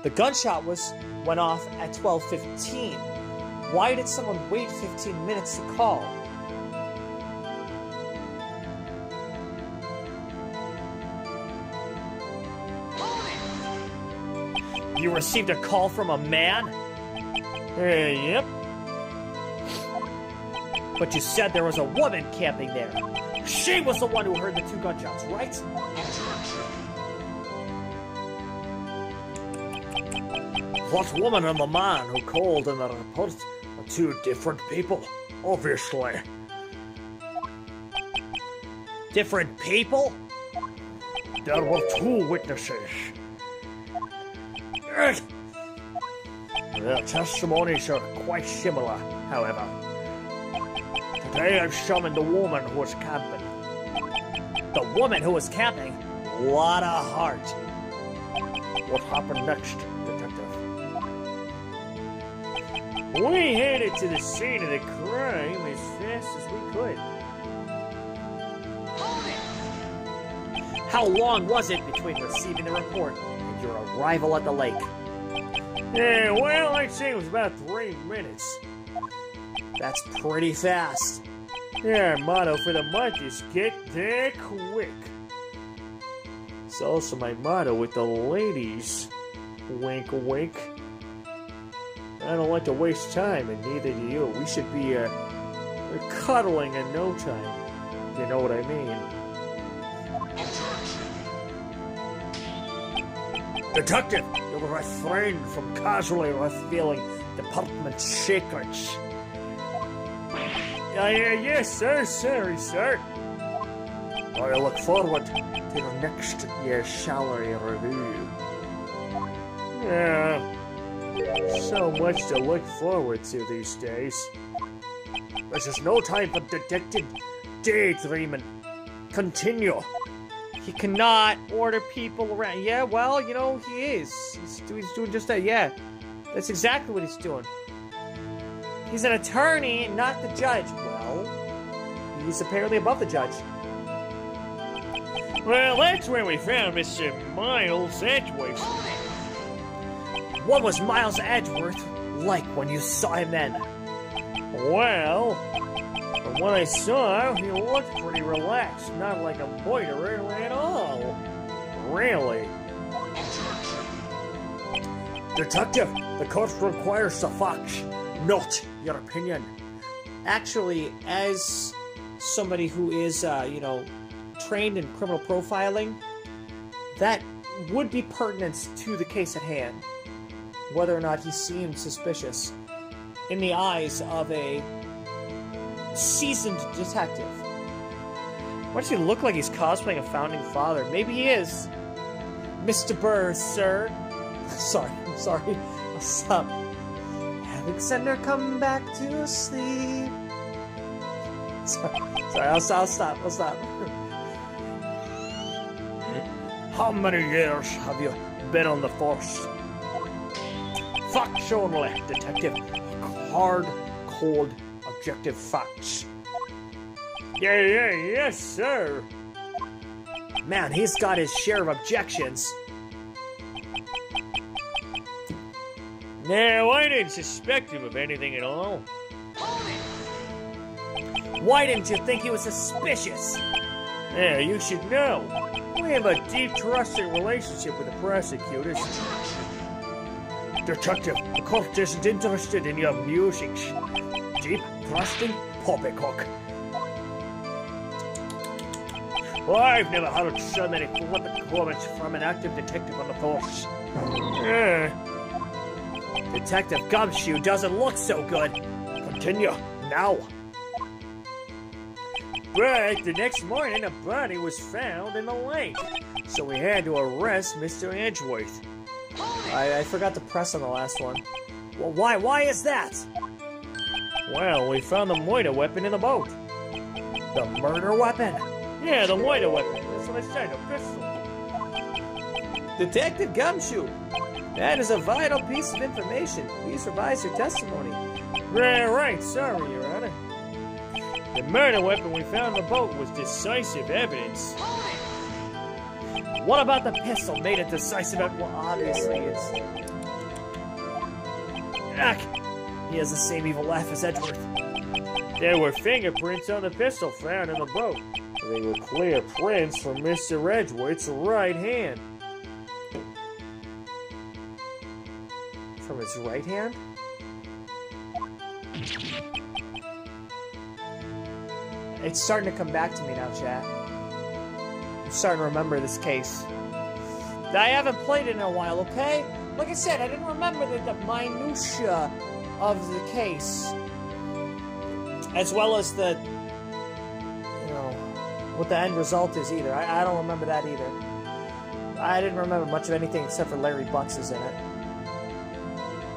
The gunshot went off at 12:15. Why did someone wait 15 minutes to call? You received a call from a man? Yep. But you said there was a woman camping there. She was the one who heard the 2 gunshots, right? That woman and the man who called in the report are 2 different people, obviously. Different people? There were 2 witnesses. Their testimonies are quite similar, however. Today I've summoned the woman who was camping. The woman who was camping? Lot of heart. What happened next, Detective? We headed to the scene of the crime as fast as we could. How long was it between receiving the report and your arrival at the lake? Yeah, well, I'd say it was about 3 minutes. That's pretty fast. Yeah, our motto for the month is get there quick. It's also my motto with the ladies. Wink, wink. I don't like to waste time, and neither do you. We should be cuddling in no time. You know what I mean? Detective, you refrained from casually revealing department secrets. Yes, sir. Sorry, sir. I look forward to the next year's salary review. Yeah, so much to look forward to these days. This is no time for detective daydreaming. Continue. He cannot order people around. Yeah, well, you know, he is. He's doing just that. Yeah, that's exactly what he's doing. He's an attorney, not the judge. Well, he's apparently above the judge. Well, that's where we found Mr. Miles Edgeworth. What was Miles Edgeworth like when you saw him then? Well, from what I saw, he looked pretty relaxed, not like a loiterer at all. Really? Detective, the court requires the facts, not your opinion. Actually, as somebody who is, trained in criminal profiling, that would be pertinent to the case at hand. Whether or not he seemed suspicious in the eyes of a seasoned detective. Why does he look like he's cosplaying a founding father? Maybe he is. Mr. Burr, sir. I'm sorry. I'll stop. Alexander, come back to sleep. Sorry, I'll stop. How many years have you been on the force? Facts only, detective. Hard, cold, objective facts. Yes, sir. Man, he's got his share of objections. Now, I didn't suspect him of anything at all. Why didn't you think he was suspicious? Yeah, you should know. We have a deep, trusting relationship with the prosecutors. Detective, the court isn't interested in your musings. Deep, trusting, poppycock. Well, I've never heard so many flippant comments from an active detective on the force. Detective Gumshoe doesn't look so good. Continue, now. But the next morning, a body was found in the lake, so we had to arrest Mr. Edgeworth. I forgot to press on the last one. Well, why is that? Well, we found the murder weapon in the boat. The murder weapon? Yeah, the murder weapon. That's what I said, a pistol. Detective Gumshoe, that is a vital piece of information. Please revise your testimony. Right, sorry, Your Honor. The murder weapon we found in the boat was decisive evidence. What about the pistol made it decisive? Well, obviously it's... He has the same evil laugh as Edgeworth. There were fingerprints on the pistol found in the boat. They were clear prints from Mr. Edgeworth's right hand. From his right hand? It's starting to come back to me now, chat. I'm starting to remember this case. I haven't played it in a while, okay? Like I said, I didn't remember the minutia of the case. As well as the, you know, what the end result is either. I don't remember that either. I didn't remember much of anything except for Larry Butts is in it.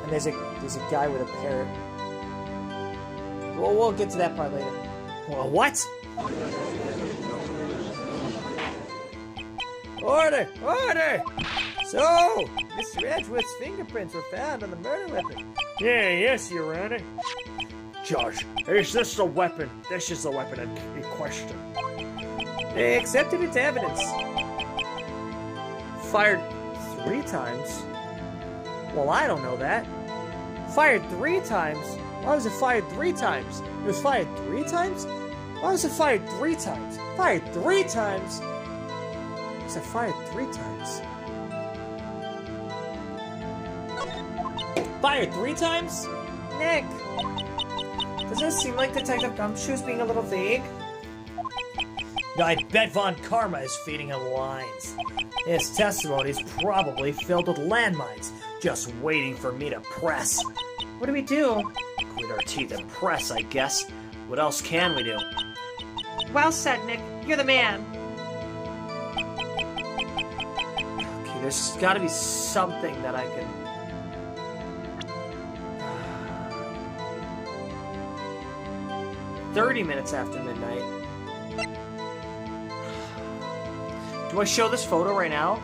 And there's a guy with a parrot. Well, we'll get to that part later. Well, what? Order! Order! So, Mr. Edgeworth's fingerprints were found on the murder weapon. Yes, Your Honor. Judge, is this the weapon? This is the weapon in question. They accepted its evidence. Fired 3 times? Well, I don't know that. Fired 3 times? Why was it fired 3 times? It was fired 3 times? Why was it fired 3 times? Fired 3 times? Was it fired 3 times? Fired 3 times? Nick! Doesn't it seem like Detective Gumshoe's being a little vague? I bet Von Karma is feeding him lines. His testimony is probably filled with landmines, just waiting for me to press. What do we do? Grit our teeth and press, I guess. What else can we do? Well said, Nick. You're the man. Okay, there's gotta be something that I can... 30 minutes after midnight. Do I show this photo right now?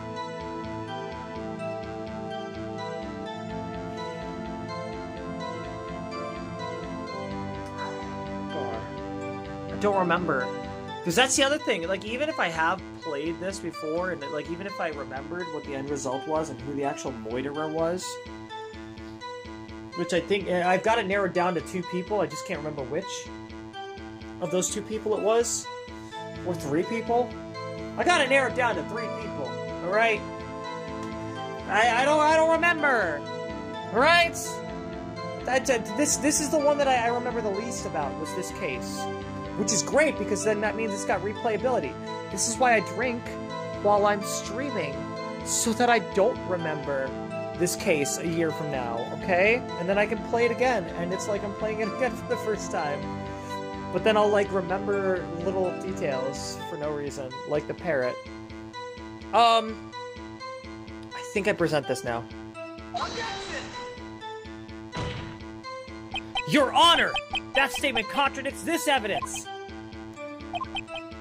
I don't remember. Because that's the other thing. Like, even if I have played this before, and like, even if I remembered what the end result was and who the actual moiterer was, which I think I've got it narrowed down to 2 people. I just can't remember which of those 2 people it was, or 3 people. I got it narrowed down to 3 people. All right. I don't remember. All right. This is the one that I remember the least about, was this case, which is great because then that means it's got replayability. This is why I drink while I'm streaming, so that I don't remember this case a year from now. Okay, and then I can play it again, and it's like I'm playing it again for the first time. But then I'll, like, remember little details for no reason, like the parrot. I think I present this now. Your Honor! That statement contradicts this evidence!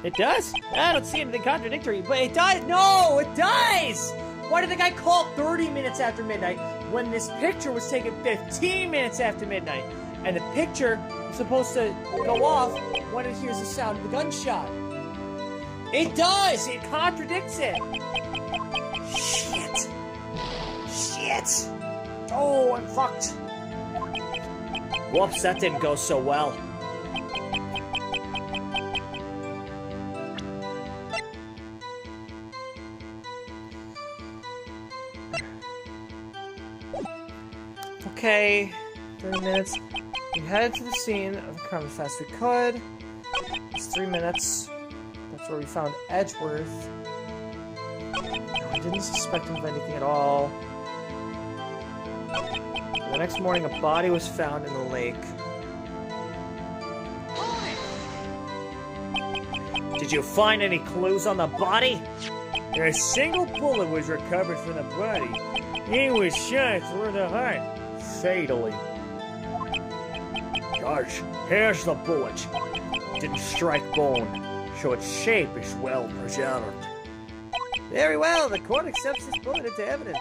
It does? I don't see anything contradictory, but it does! No, it does! Why did the guy call 30 minutes after midnight when this picture was taken 15 minutes after midnight? And the picture is supposed to go off when it hears the sound of the gunshot. It does! It contradicts it! Shit! Shit! Oh, I'm fucked. Whoops, that didn't go so well. Okay, 30 minutes. We headed to the scene of the crime as fast as we could. It's 3 minutes. That's where we found Edgeworth. I didn't suspect him of anything at all. The next morning, a body was found in the lake. Did you find any clues on the body? A single bullet was recovered from the body. He was shot through the heart, fatally. Gosh, here's the bullet. Didn't strike bone, so its shape is well preserved. Very well, the court accepts this bullet into evidence.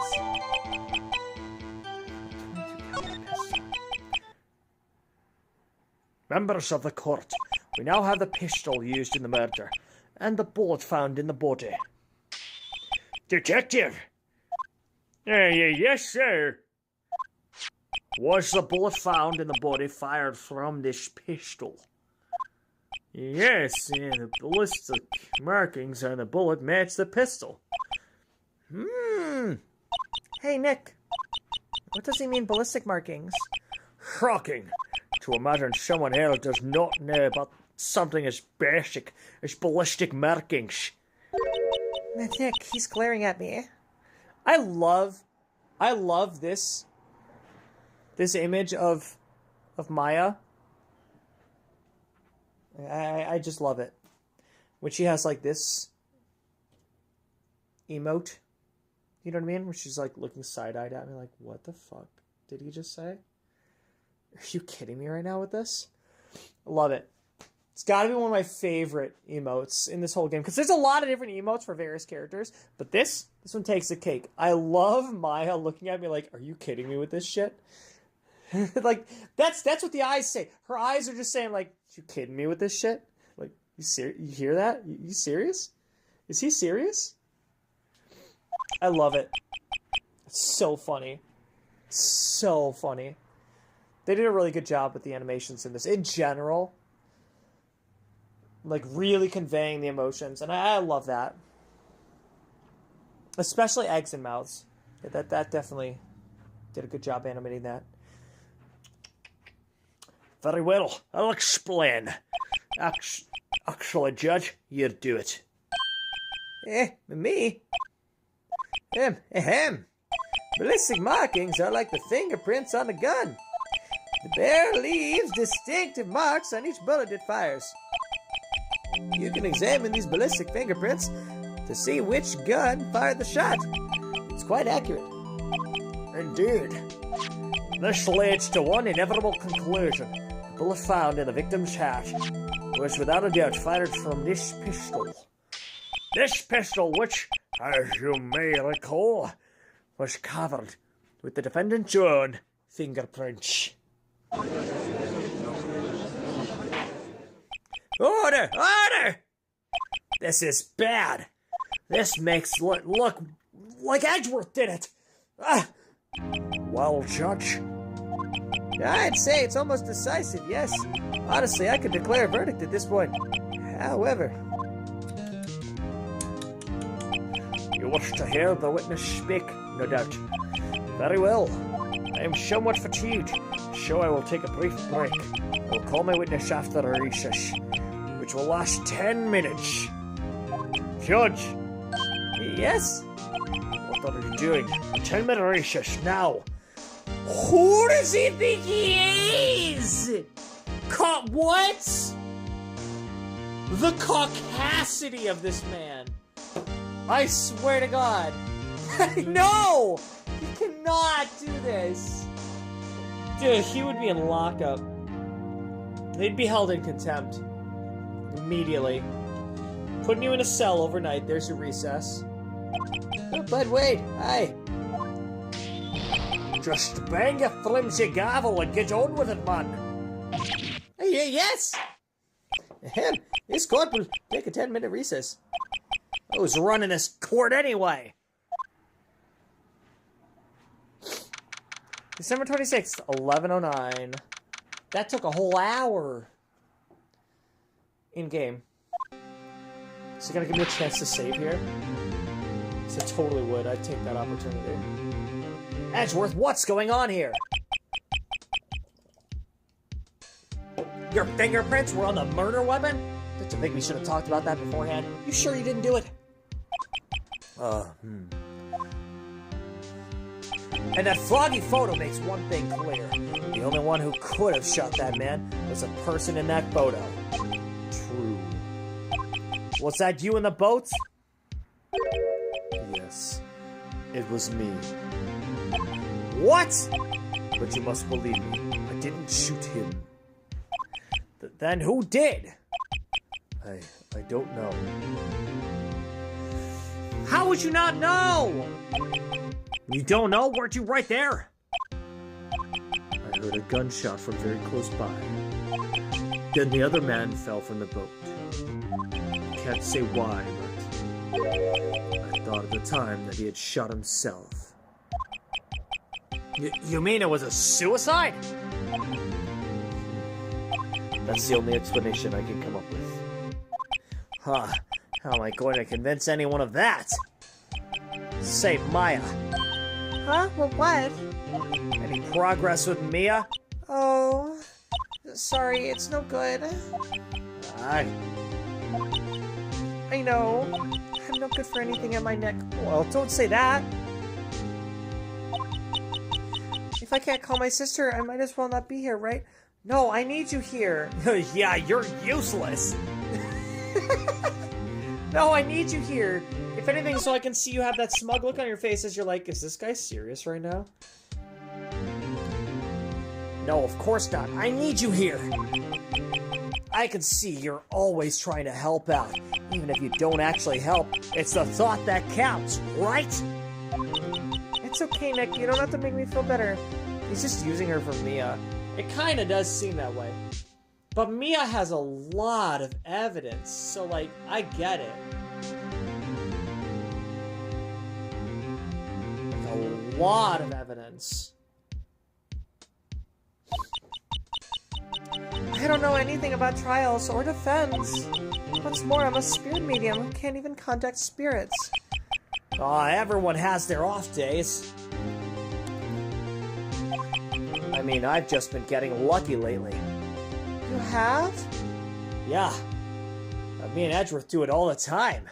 Members of the court, we now have the pistol used in the murder, and the bullet found in the body. Detective! Yes, sir. Was the bullet found in the body fired from this pistol? Yes, and the ballistic markings on the bullet match the pistol. Hey, Nick. What does he mean, ballistic markings? Shocking to imagine someone else does not know about Something as basic as ballistic markings. Nick, he's glaring at me. I love this image of Maya. I just love it. When she has like this emote, you know what I mean? Where she's like looking side-eyed at me like, what the fuck did he just say? Are you kidding me right now with this? I love it. It's got to be one of my favorite emotes in this whole game. Because there's a lot of different emotes for various characters. But this one takes the cake. I love Maya looking at me like, are you kidding me with this shit? Like, that's what the eyes say. Her eyes are just saying, like, you kidding me with this shit? Like, you hear that? You serious? Is he serious? I love it. It's so funny. So funny. They did a really good job with the animations in this. In general, like, really conveying the emotions. And I love that. Especially eggs and mouths. Yeah, that definitely did a good job animating that. Very well, I'll explain. Actually, Judge, you do it. Me? Ahem. Ballistic markings are like the fingerprints on a gun. The bear leaves distinctive marks on each bullet it fires. You can examine these ballistic fingerprints to see which gun fired the shot. It's quite accurate. Indeed. This leads to one inevitable conclusion. The bullet found in the victim's hat was without a doubt fired from this pistol. This pistol, which, as you may recall, was covered with the defendant's own fingerprints. Order! Order! This is bad. This makes it look like Edgeworth did it. Well, Judge? I'd say it's almost decisive, yes. Honestly, I could declare a verdict at this point. However... You wish to hear the witness speak, no doubt. Very well. I am somewhat fatigued, so I will take a brief break. I will call my witness after a recess, which will last 10 minutes. Judge! Yes? What are you doing? 10-minute recess, now! Who does he think he is? What? The caucasity of this man. I swear to God. No! He cannot do this. Dude, he would be in lockup. They'd be held in contempt. Immediately. Putting you in a cell overnight. There's your recess. Oh, but wait, aye. Just bang your flimsy gavel and get on with it, man. Yes! Ahem. This court will take a 10-minute recess. Who's running this court anyway? December 26th, 11:09. That took a whole hour. In-game. Is it gonna give me a chance to save here? So I totally would. I'd take that opportunity. Edgeworth, what's going on here? Your fingerprints were on the murder weapon? Don't you think we should have talked about that beforehand? You sure you didn't do it? And that foggy photo makes one thing clear. The only one who could have shot that man was a person in that photo. True. Was that you in the boat? Yes. It was me. What? But you must believe me. I didn't shoot him. Then who did? I don't know. How would you not know? You don't know? Weren't you right there? I heard a gunshot from very close by. Then the other man fell from the boat. I can't say why, but I thought at the time that he had shot himself. You mean it was a suicide? That's the only explanation I can come up with. Huh. How am I going to convince anyone of that? Say, Maya. Huh? Well, what? Any progress with Mia? Oh, sorry, it's no good. God. I know. I'm not good for anything at my neck. Well, don't say that. If I can't call my sister, I might as well not be here, right? No, I need you here. Yeah, you're useless. No, I need you here. If anything, so I can see you have that smug look on your face as you're like, is this guy serious right now? No, of course not. I need you here. I can see you're always trying to help out. Even if you don't actually help, it's the thought that counts, right? It's okay, Nick. You don't have to make me feel better. He's just using her for Mia. It kind of does seem that way. But Mia has a lot of evidence, so, like, I get it. A lot of evidence. I don't know anything about trials or defense. What's more, I'm a spirit medium who can't even contact spirits. Everyone has their off days. I mean, I've just been getting lucky lately. You have? Yeah. Me and Edgeworth do it all the time.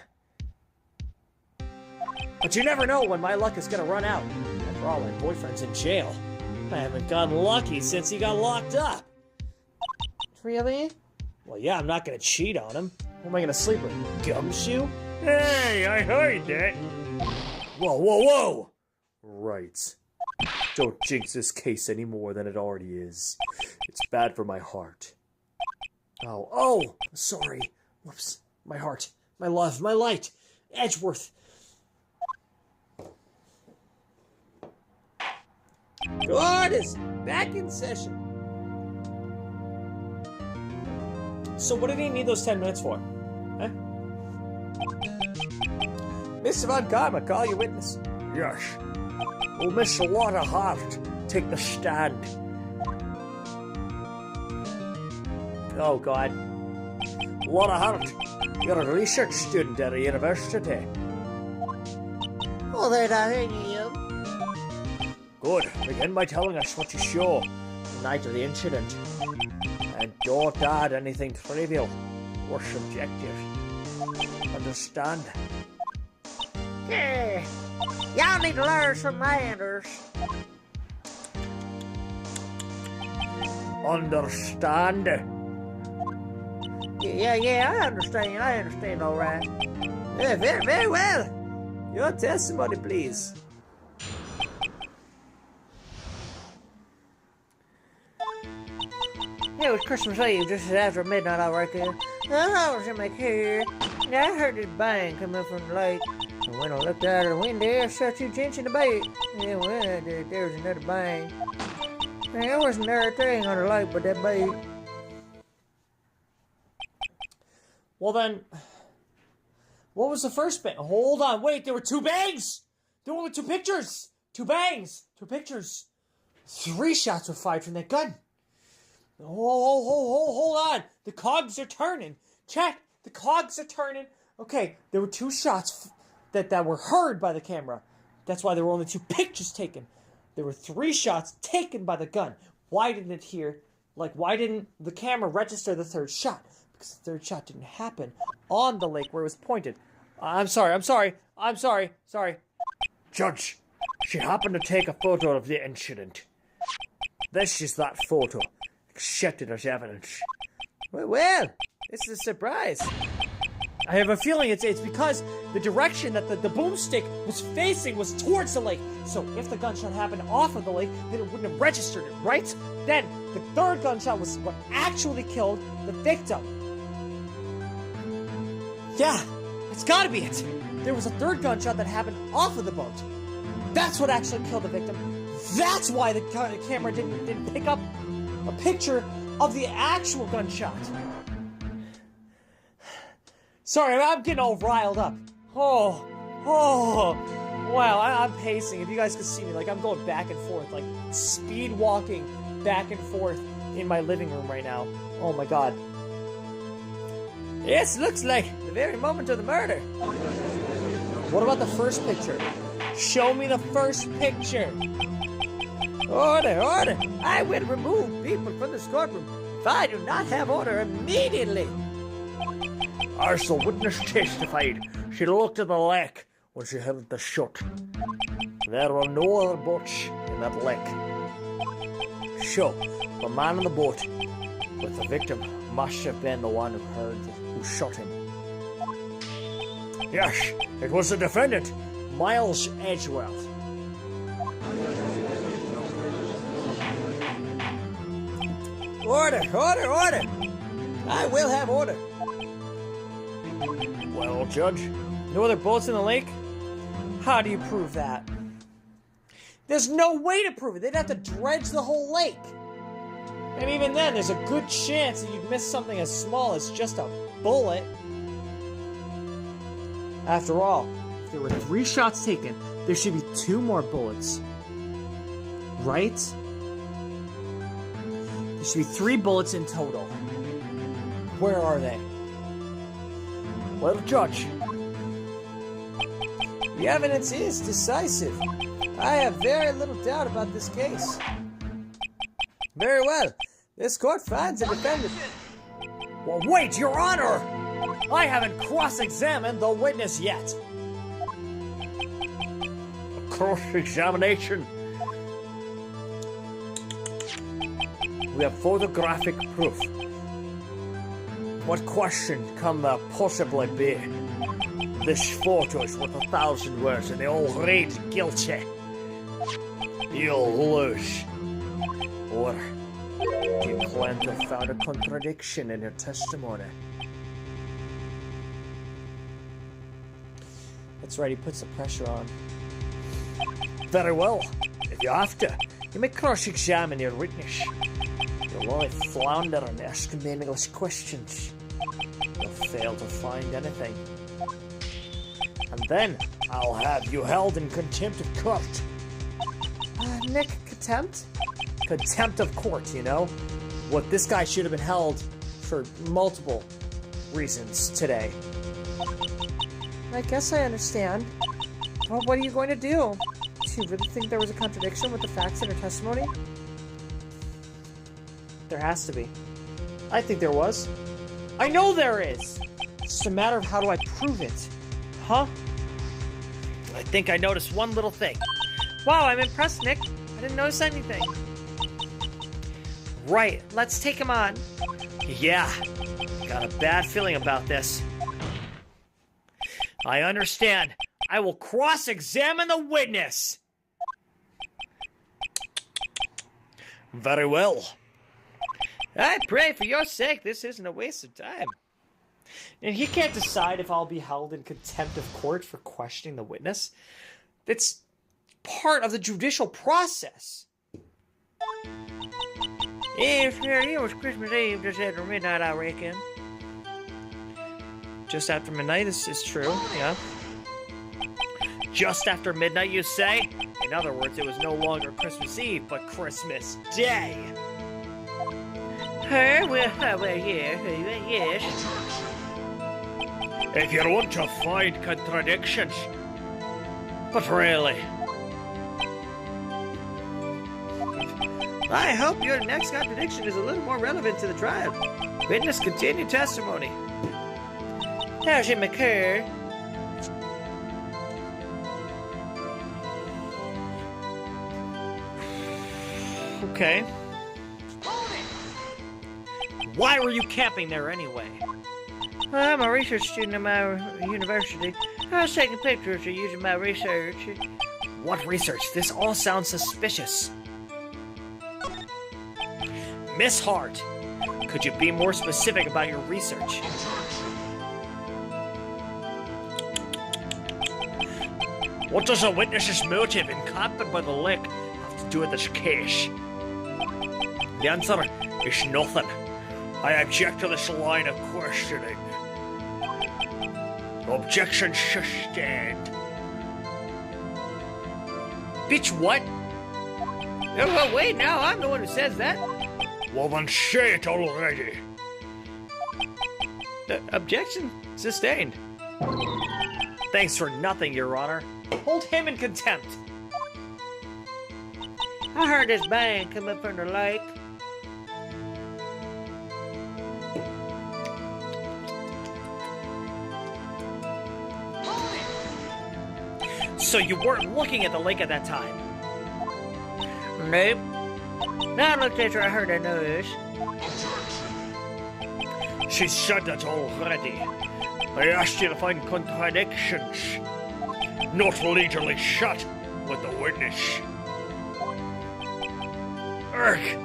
But you never know when my luck is gonna run out. After all, my boyfriend's in jail. I haven't gotten lucky since he got locked up. Really? Well, yeah, I'm not gonna cheat on him. Who am I gonna sleep with? Gumshoe? Hey, I heard that. Whoa, whoa, whoa! Right. Don't jinx this case any more than it already is. It's bad for my heart. Oh, sorry. Whoops. My heart. My love. My light. Edgeworth. God is back in session. So what did he need those 10 minutes for? Huh? Mr. Von Karma, call your witness. Yes. Will Mr. Waterheart take the stand? Oh, God. Waterheart, you're a research student at a university. Well, then I hear you. Good. Begin by telling us what you saw the night of the incident. And don't add anything trivial or subjective. Understand? Yeah. Y'all need to learn some manners. Understand? Yeah, I understand all right. Yeah, very, very well. Your testimony, please. It was Christmas Eve, just after midnight, all right there. I was in my car, and I heard this bang come up from the lake. And when I looked out of the window, I saw two gents in the boat. Yeah, well, there was another bang. Man, there wasn't another thing on the lake but that boat. Well, then, what was the first bang? Hold on, wait, there were two bangs! There were only two pictures! Two bangs! Two pictures! 3 shots were fired from that gun! Hold on! The cogs are turning! Chat, the cogs are turning! Okay, there were 2 shots that were heard by the camera. That's why there were only 2 pictures taken. There were 3 shots taken by the gun. Why didn't it hear? Like, why didn't the camera register the 3rd shot? Because the 3rd shot didn't happen on the lake where it was pointed. I'm sorry. Judge, she happened to take a photo of the incident. This is that photo, accepted as evidence. Well, this is a surprise. I have a feeling it's because the direction that the boomstick was facing was towards the lake. So if the gunshot happened off of the lake, then it wouldn't have registered it, right? Then the 3rd gunshot was what actually killed the victim. Yeah, it's gotta be it. There was a 3rd gunshot that happened off of the boat. That's what actually killed the victim. That's why the camera didn't pick up a picture of the actual gunshot. Sorry, I'm getting all riled up. Oh, wow, I'm pacing. If you guys could see me, like, I'm going back and forth, like, speed walking back and forth in my living room right now. Oh my god. Yes, looks like the very moment of the murder. What about the first picture? Show me the first picture. Order! I will remove people from this courtroom if I do not have order immediately. As the witness testified, she looked at the lake when she held the shut. There were no other boats in that lake. So, the man in the boat with the victim must have been the one who shot him. Yes, it was the defendant, Miles Edgeworth. Order, order, order! I will have order. Well, Judge, No other boats in the lake? How do you prove that? There's no way to prove it. They'd have to dredge the whole lake. And even then, there's a good chance that you'd miss something as small as just a bullet. After all, if there were 3 shots taken, there should be 2 more bullets. Right? There should be 3 bullets in total. Where are they? well, Judge, The evidence is decisive. I have very little doubt about this case. Very well. This court finds the defendant. well, wait, Your Honor! I haven't cross-examined the witness yet. Cross-examination. We have photographic proof. What question can there possibly be? This photo is worth 1,000 words and they all read guilty. You'll lose. Or do you claim to have found a contradiction in your testimony? That's right, he puts the pressure on. Very well. If you have to, you may cross-examine your witness. You'll only flounder and ask meaningless questions. You'll fail to find anything. And then I'll have you held in contempt of court. Nick, contempt? Contempt of court, you know? What this guy should have been held for multiple reasons today. I guess I understand. Well, what are you going to do? Do you really think there was a contradiction with the facts in her testimony? There has to be. I think there was. I know there is! It's just a matter of how do I prove it. Huh? I think I noticed one little thing. Wow, I'm impressed, Nick. I didn't notice anything. Right, let's take him on. Yeah, got a bad feeling about this. I understand. I will cross-examine the witness. Very well. I pray for your sake this isn't a waste of time. And he can't decide if I'll be held in contempt of court for questioning the witness. That's part of the judicial process. It was Christmas Eve, just after midnight, I reckon. Just after midnight, this is true, yeah. Just after midnight, you say? In other words, it was no longer Christmas Eve, but Christmas Day. Yes. If you want to find contradictions. But really, I hope your next contradiction is a little more relevant to the trial. Witness continued testimony. How's it occur? Okay. Why were you camping there anyway? Well, I'm a research student at my university. I was taking pictures of using my research. What research? This all sounds suspicious. Miss Hart, could you be more specific about your research? what does a witness's motive in camping by the lake have to do with this case? The answer is nothing. I object to this line of questioning. Objection sustained. Bitch, what? Oh, wait, now I'm the one who says that. Well, then say it already. Objection sustained. Thanks for nothing, Your Honor. Hold him in contempt. I heard this band come up from the lake. So you weren't looking at the lake at that time? Nope. Now I looked after I heard that noise. She said that already. I asked you to find contradictions. Not leisurely shut with the witness. Urgh!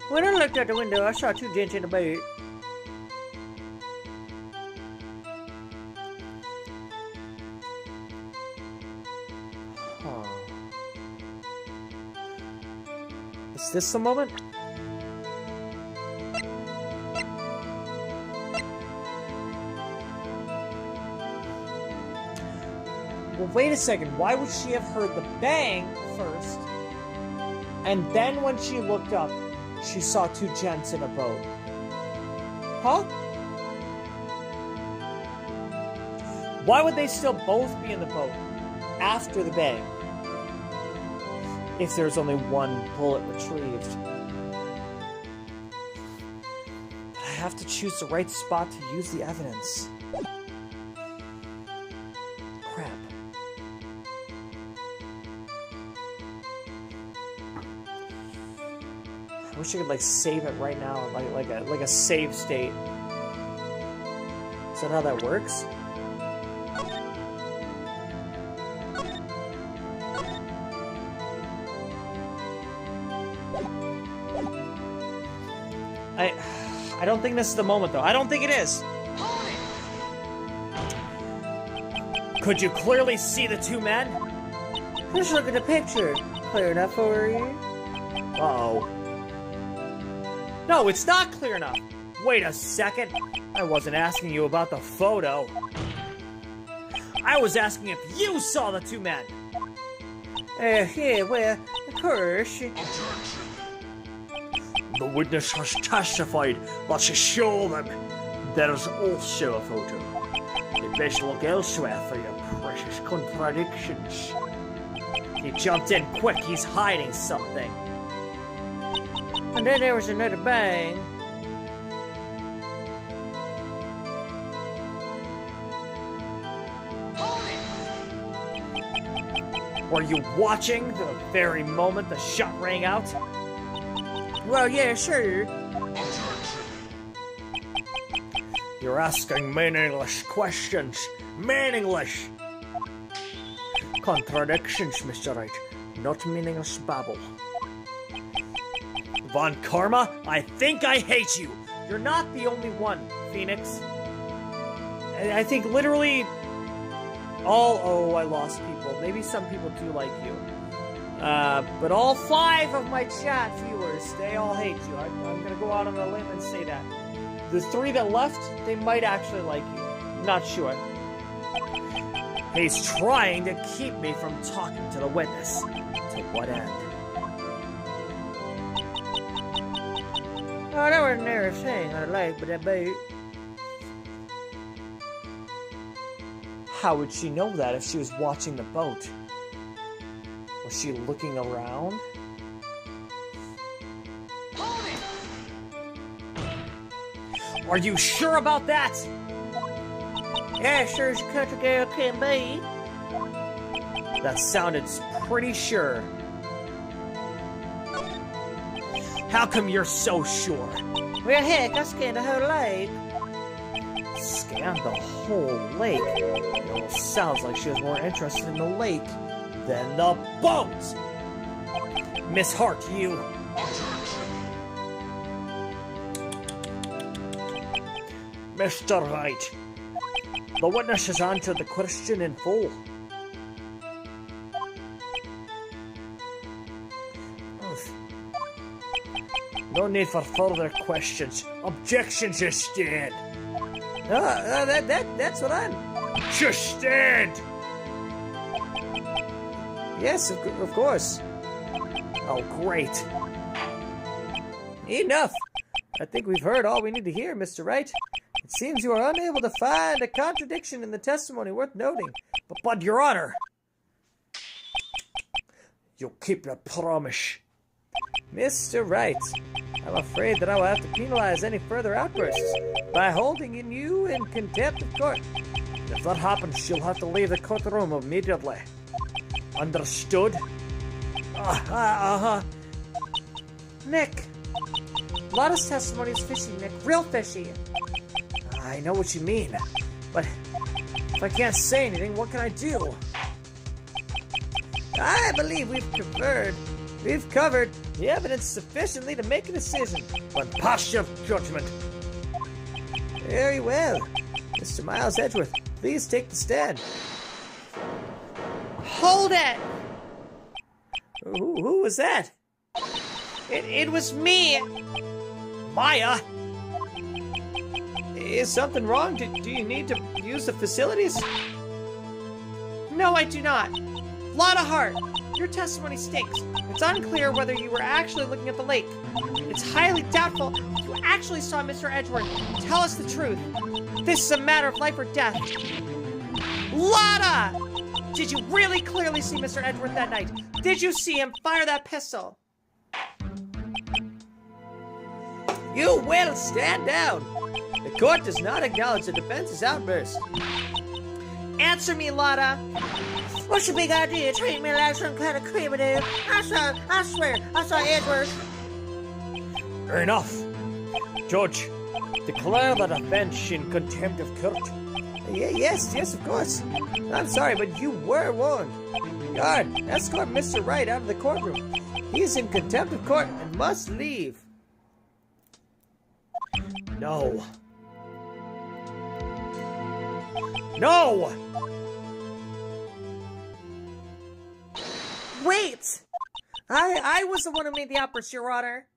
When I looked out the window, I saw two gents in a boat. Huh. Is this the moment? Well, wait a second. Why would she have heard the bang first? And then when she looked up, she saw two gents in a boat. Huh? Why would they still both be in the boat after the bang? If there's only one bullet retrieved. But I have to choose the right spot to use the evidence. Crap. I wish I could like save it right now, like a save state. Is that how that works? I don't think this is the moment though. I don't think it is. Could you clearly see the two men? Just look at the picture. Clear enough for you? Uh-oh. No, it's not clear enough. Wait a second. I wasn't asking you about the photo. I was asking if you saw the two men. Yeah, well, of course. The witness has testified that she saw them. There is also a photo. You best look elsewhere for your precious contradictions. He jumped in quick. He's hiding something. And then there was another bang. Were you watching the very moment the shot rang out? Well, yeah, sure. You're asking meaningless questions. Meaningless! Contradictions, Mr. Wright. Not meaningless babble. Von Karma, I think I hate you. You're not the only one, Phoenix. I think literally all... Oh, I lost people. Maybe some people do like you. But all 5 of my chat viewers, they all hate you. I'm gonna go out on a limb and say that. The 3 that left, they might actually like you. Not sure. He's trying to keep me from talking to the witness. To what end? Oh, that wasn't there a thing on the lake, but that boat. How would she know that if she was watching the boat? Was she looking around? Are you sure about that? Yeah, sure as a country girl can be. That sounded pretty sure. How come you're so sure? Well, heck, I scanned the whole lake. Scanned the whole lake? It almost sounds like she was more interested in the lake than the boat! Miss Hart, you... Mr. Wright, the witness has answered the question in full. No need for further questions. Objections just stand. That's what I'm... Just stand! Yes, of course. Oh, great. Enough! I think we've heard all we need to hear, Mr. Wright. It seems you are unable to find a contradiction in the testimony worth noting. But Your Honor, You'll keep your promise. Mr. Wright, I'm afraid that I will have to penalize any further outbursts by holding you in contempt of court. If that happens, she'll have to leave the courtroom immediately. Understood? Nick, Lotta's testimony is fishy, Nick. Real fishy. I know what you mean, but if I can't say anything, what can I do? I believe we've covered the evidence sufficiently to make a decision. But pass your judgment. Very well. Mr. Miles Edgeworth, please take the stand. Hold it! Who was that? It was me! Maya! Is something wrong? Do you need to use the facilities? No, I do not. Lotta Hart, your testimony stinks. It's unclear whether you were actually looking at the lake. It's highly doubtful if you actually saw Mr. Edgeworth. Tell us the truth. This is a matter of life or death. Lotta! Did you really clearly see Mr. Edgeworth that night? Did you see him fire that pistol? You will stand down. The court does not acknowledge the defense's outburst. Answer me, Lotta. What's your big idea? Treat me like some kind of criminal. I swear, I saw Edward. Enough. Judge, declare the defense in contempt of court. Yes, of course. I'm sorry, but you were warned. Guard, escort Mr. Wright out of the courtroom. He is in contempt of court and must leave. No. No! Wait! I was the one who made the outburst, Your Honor.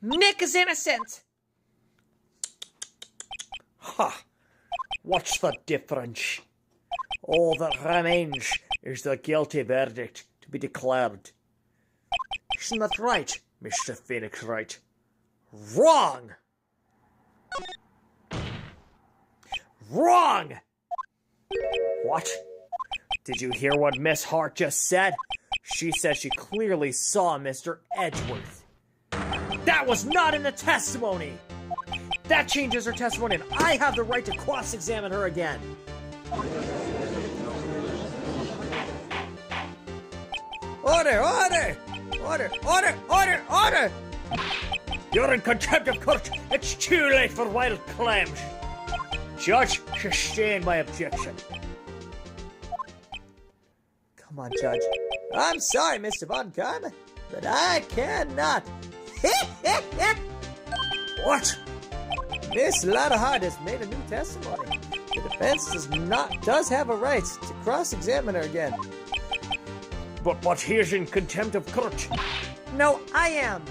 Nick is innocent! Ha! What's the difference? All that remains is the guilty verdict to be declared. Isn't that right, Mr. Phoenix Wright? Wrong! Wrong! What? Did you hear what Miss Hart just said? She said she clearly saw Mr. Edgeworth. That was not in the testimony! That changes her testimony, and I have the right to cross-examine her again. Order! Order! Order! Order! Order! Order! You're in contempt of court. It's too late for wild claims. Judge, sustain my objection. Come on, Judge. I'm sorry, Mr. Von Karma, but I cannot. What? Miss Lotta Hart has made a new testimony. The defense does have a right to cross-examine her again. But he's in contempt of court. No, I am.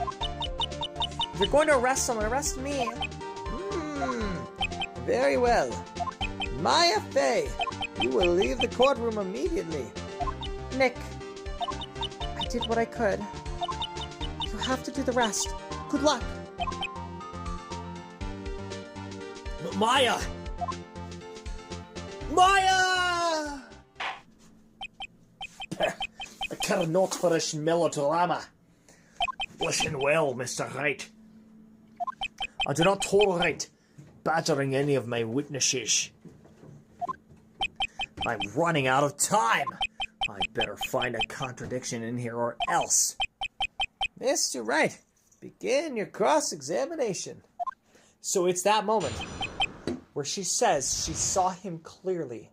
If you're going to arrest someone, arrest me. Very well. Maya Fey, you will leave the courtroom immediately. Nick, I did what I could. You have to do the rest. Good luck. Maya! Maya! I cannot for this melodrama. Listen well, Mr. Wright. I do not tolerate badgering any of my witnesses. I'm running out of time. I better find a contradiction in here or else. Mr. Wright, begin your cross-examination. So it's that moment where she says she saw him clearly.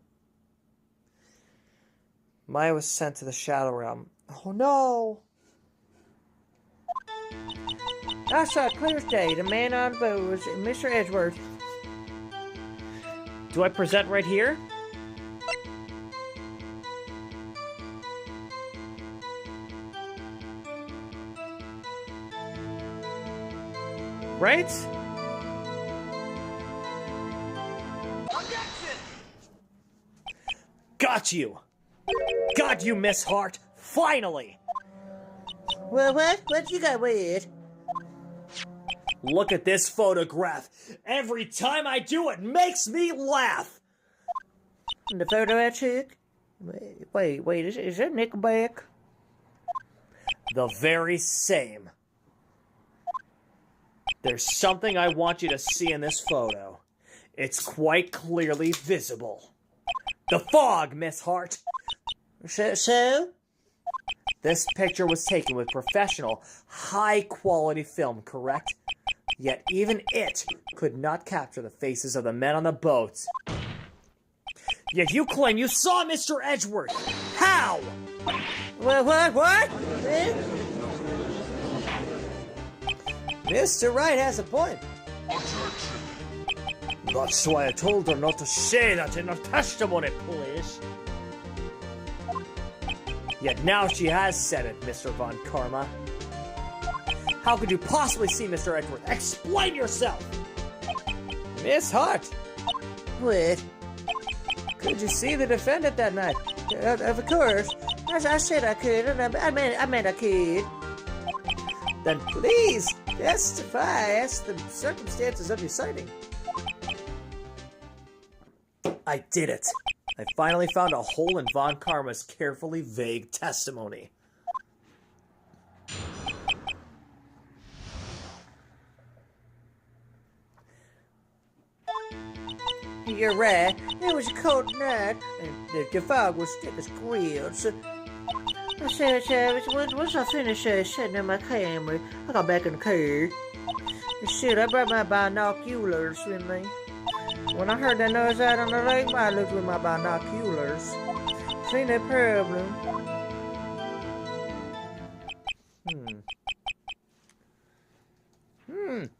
Maya was sent to the Shadow Realm. Oh no! I saw clear as day the man on the boat was Mr. Edgeworth. Do I present right here? Right? Got you! Got you, Miss Hart! Finally! Well, what you got with? Look at this photograph. Every time I do it, makes me laugh. The photo I took? Wait, is that Nickelback? The very same. There's something I want you to see in this photo. It's quite clearly visible. The fog, Miss Hart. So? This picture was taken with professional, high-quality film, correct? Yet even it could not capture the faces of the men on the boats. Yet you claim you saw Mr. Edgeworth. How? What? Mr. Wright has a point. That's why I told her not to say that in her testimony, please. Yet now she has said it, Mr. Von Karma. How could you possibly see Mr. Edgeworth? Explain yourself! Miss Hart, What? could you see the defendant that night? Of course. I said I could, and I meant I could. Then please testify as to the circumstances of your sighting. I did it. I finally found a hole in Von Karma's carefully vague testimony. You're right. It was a cold night, and the fog was thick as grills. I said, once I finished setting up my camera, I got back in the car. Shit, I brought my binoculars with me. When I heard that noise out on the lake, I looked with my binoculars. Seen that problem.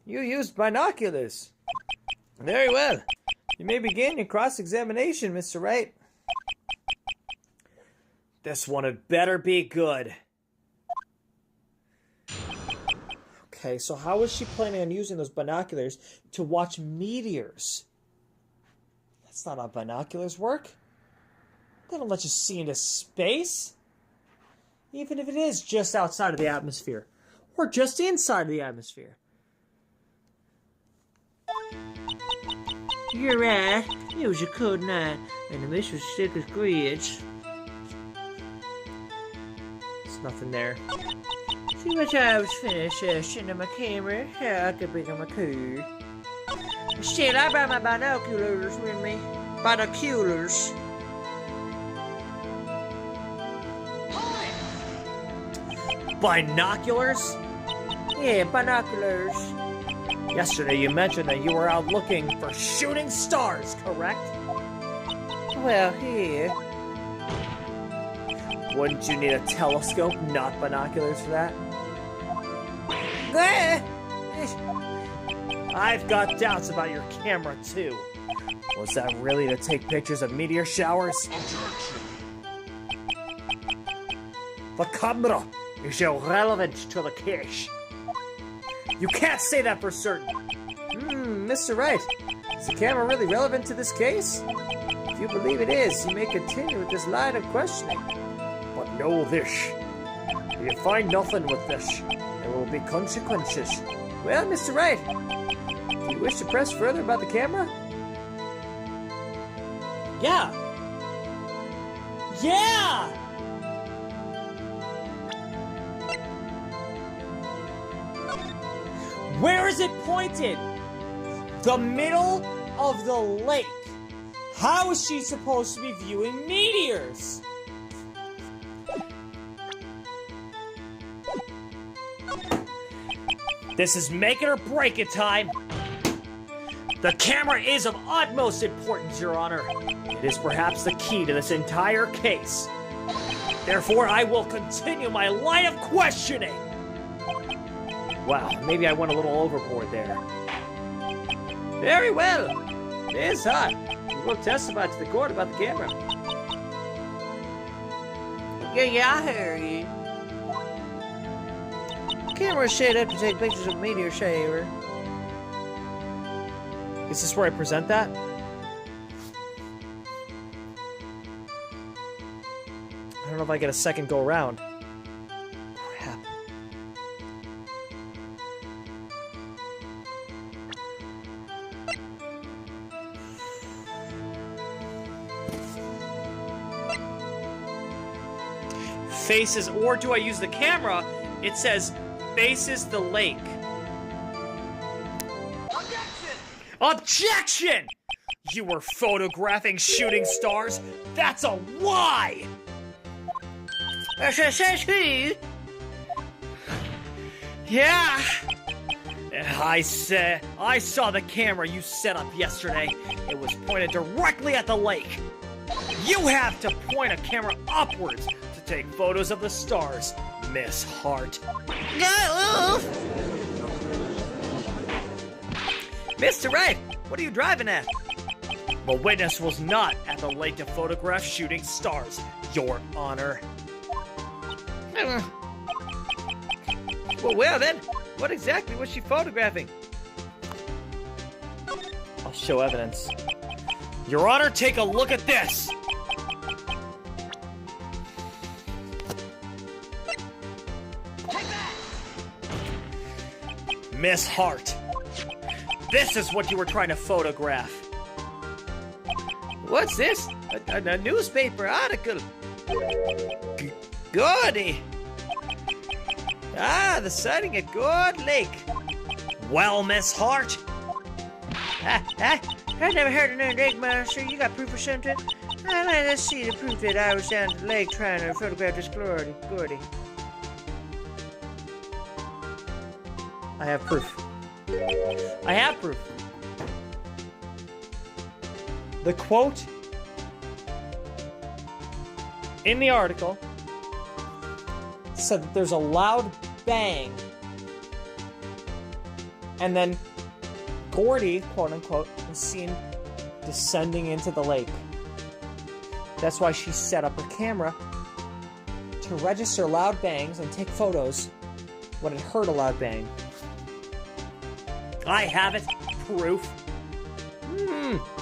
You used binoculars. Very well. You may begin your cross-examination, Mr. Wright. This one had better be good. Okay, so how is she planning on using those binoculars to watch meteors? That's not how binoculars work. They don't let you see into space. Even if it is just outside of the atmosphere. Or just inside of the atmosphere. You're right. It was a cold night, and the mist was thick as grits. There's nothing there. See, once I was finished setting up my camera, I could pick up my car. Still, I brought my binoculars with me. Binoculars. Binoculars? Yeah, binoculars. Yesterday you mentioned that you were out looking for shooting stars, correct? Well, yeah. Wouldn't you need a telescope, not binoculars for that? I've got doubts about your camera, too. Was that really to take pictures of meteor showers? The camera is irrelevant to the case. You can't say that for certain. Mr. Wright, is the camera really relevant to this case? If you believe it is, you may continue with this line of questioning. But know this. If you find nothing with this, there will be consequences. Well, Mr. Wright, do you wish to press further about the camera? Yeah! Yeah! Where is it pointed? The middle of the lake. How is she supposed to be viewing meteors? This is make it or break it time. The camera is of utmost importance, Your Honor. It is perhaps the key to this entire case. Therefore, I will continue my line of questioning. Wow, maybe I went a little overboard there. Very well. Ms. Hart, you will testify to the court about the camera. Yeah, I hear you. Camera's set up to take pictures of a meteor shower. Is this where I present that? I don't know if I get a second go around. Crap. Faces, or do I use the camera? It says faces the lake. Objection! You were photographing shooting stars? That's a lie! Says who? Yeah. I saw the camera you set up yesterday. It was pointed directly at the lake. You have to point a camera upwards to take photos of the stars, Miss Hart. No. Mr. Wright, what are you driving at? The witness was not at the lake to photograph shooting stars, Your Honor. Well then, what exactly was she photographing? I'll show evidence. Your Honor, take a look at this. Miss Hart, this is what you were trying to photograph. What's this? A newspaper article. Gordy. Ah, the sighting at Gourd Lake. Well, Miss Hart, I never heard of no lake monster. You got proof or something? Let's see the proof that I was down at the lake trying to photograph this Gordy. I have proof. I have proof. The quote in the article said that there's a loud bang, and then Gordy, quote unquote, was seen descending into the lake. That's why she set up her camera to register loud bangs and take photos when it heard a loud bang. I have it. Proof.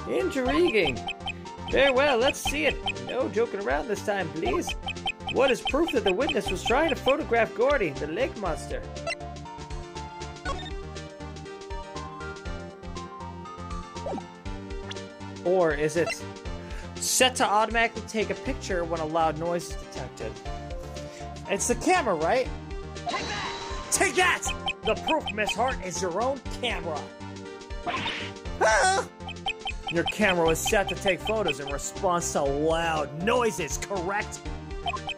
Intriguing. Very well, let's see it. No joking around this time, please. What is proof that the witness was trying to photograph Gordy, the lake monster? Or is it set to automatically take a picture when a loud noise is detected? It's the camera, right? Take that! The proof, Miss Hart, is your own camera. Ah! Your camera was set to take photos in response to loud noises, correct?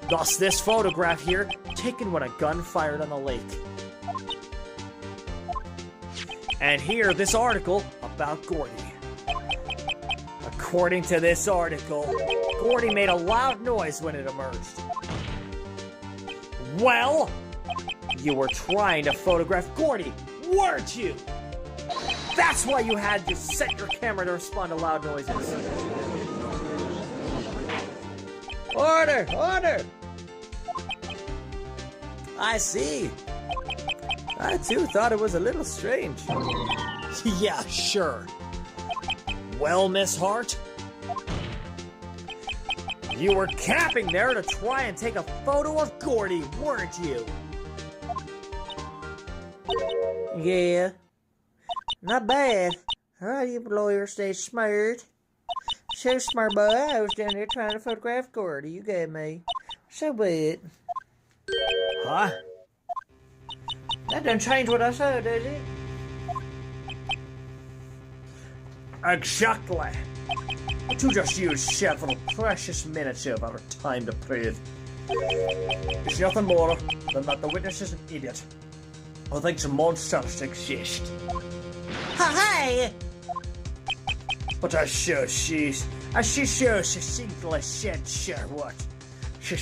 Thus, this photograph here, taken when a gun fired on the lake. And here, this article about Gordy. According to this article, Gordy made a loud noise when it emerged. Well, you were trying to photograph Gordy, weren't you? That's why you had to set your camera to respond to loud noises. Order! Order! I see. I too thought it was a little strange. Yeah, sure. Well, Miss Hart, you were camping there to try and take a photo of Gordy, weren't you? Yeah. Not bad. Alright, you lawyers stay smart. So smart, boy. I was down there trying to photograph Gordy. You got me. So what? Huh? That doesn't change what I said, does it? Exactly. But you just used several precious minutes of our time to prove. It's nothing more than that the witness is an idiot who thinks monsters exist. Hey! But as she so succinctly said, sure what? As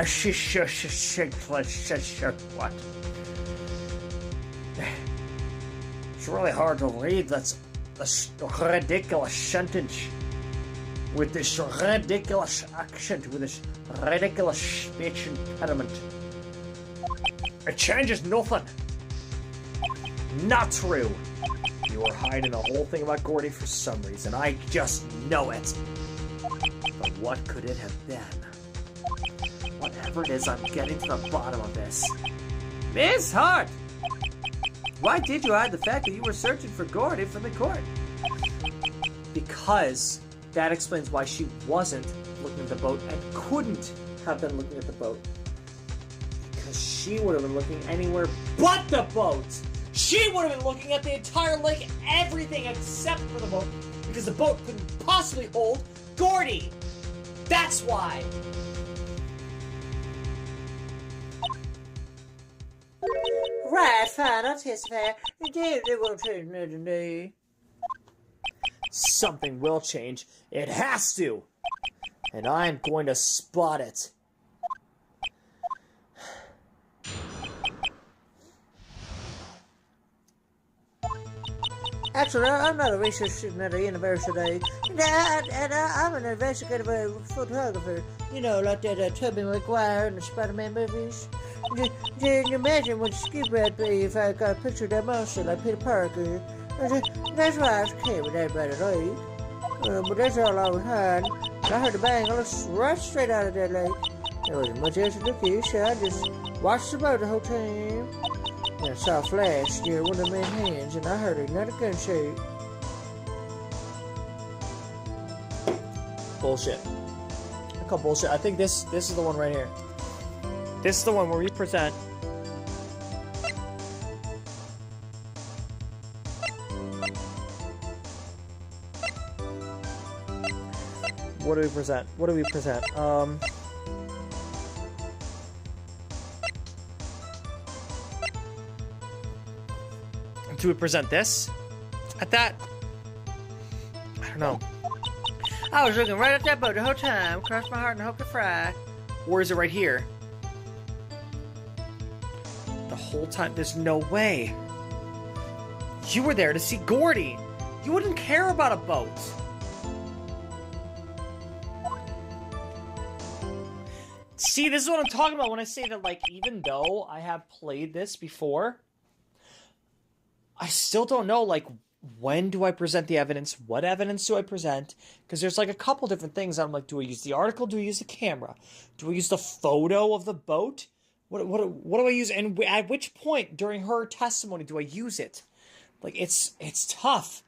she so succinctly said, sure what? It's really hard to read. That's a ridiculous sentence with this ridiculous accent, with this ridiculous speech impediment. It changes nothing. Not true. You were hiding the whole thing about Gordy for some reason. I just know it. But what could it have been? Whatever it is, I'm getting to the bottom of this. Miss Hart! Why did you hide the fact that you were searching for Gordy from the court? Because that explains why she wasn't looking at the boat and couldn't have been looking at the boat. Because she would have been looking anywhere but the boat. She would have been looking at the entire lake, everything except for the boat, because the boat couldn't possibly hold Gordy. That's why. Right, fine, I'll testify. Indeed, it won't change nothing today. Something will change. It has to. And I'm going to spot it. Actually, I'm not a research student at a university. I'm an investigative photographer. You know, like that Tobey Maguire in the Spider-Man movies. Can you imagine what scuba I'd be if I got a picture of that monster like Peter Parker? That's why I was carried out by the lake. But that's all I had. I heard the bang. I looked right straight out of that lake. There wasn't much else to look at, so I just watched the boat the whole time. And I saw a flash near one of the men's hands, and I heard another gunshot. Bullshit. I call bullshit. I think this is the one right here. This is the one where we present. What do we present? What do we present? Do we present this? At that? I don't know. I was looking right at that boat the whole time. Crossed my heart and hoped to fry. Or is it right here? The whole time? There's no way. You were there to see Gordy. You wouldn't care about a boat. See, this is what I'm talking about when I say that, like, even though I have played this before, I still don't know, like, when do I present the evidence? What evidence do I present? Because there's, like, a couple different things. I'm like, do I use the article? Do I use the camera? Do I use the photo of the boat? What do I use? And at which point during her testimony do I use it? Like, it's tough.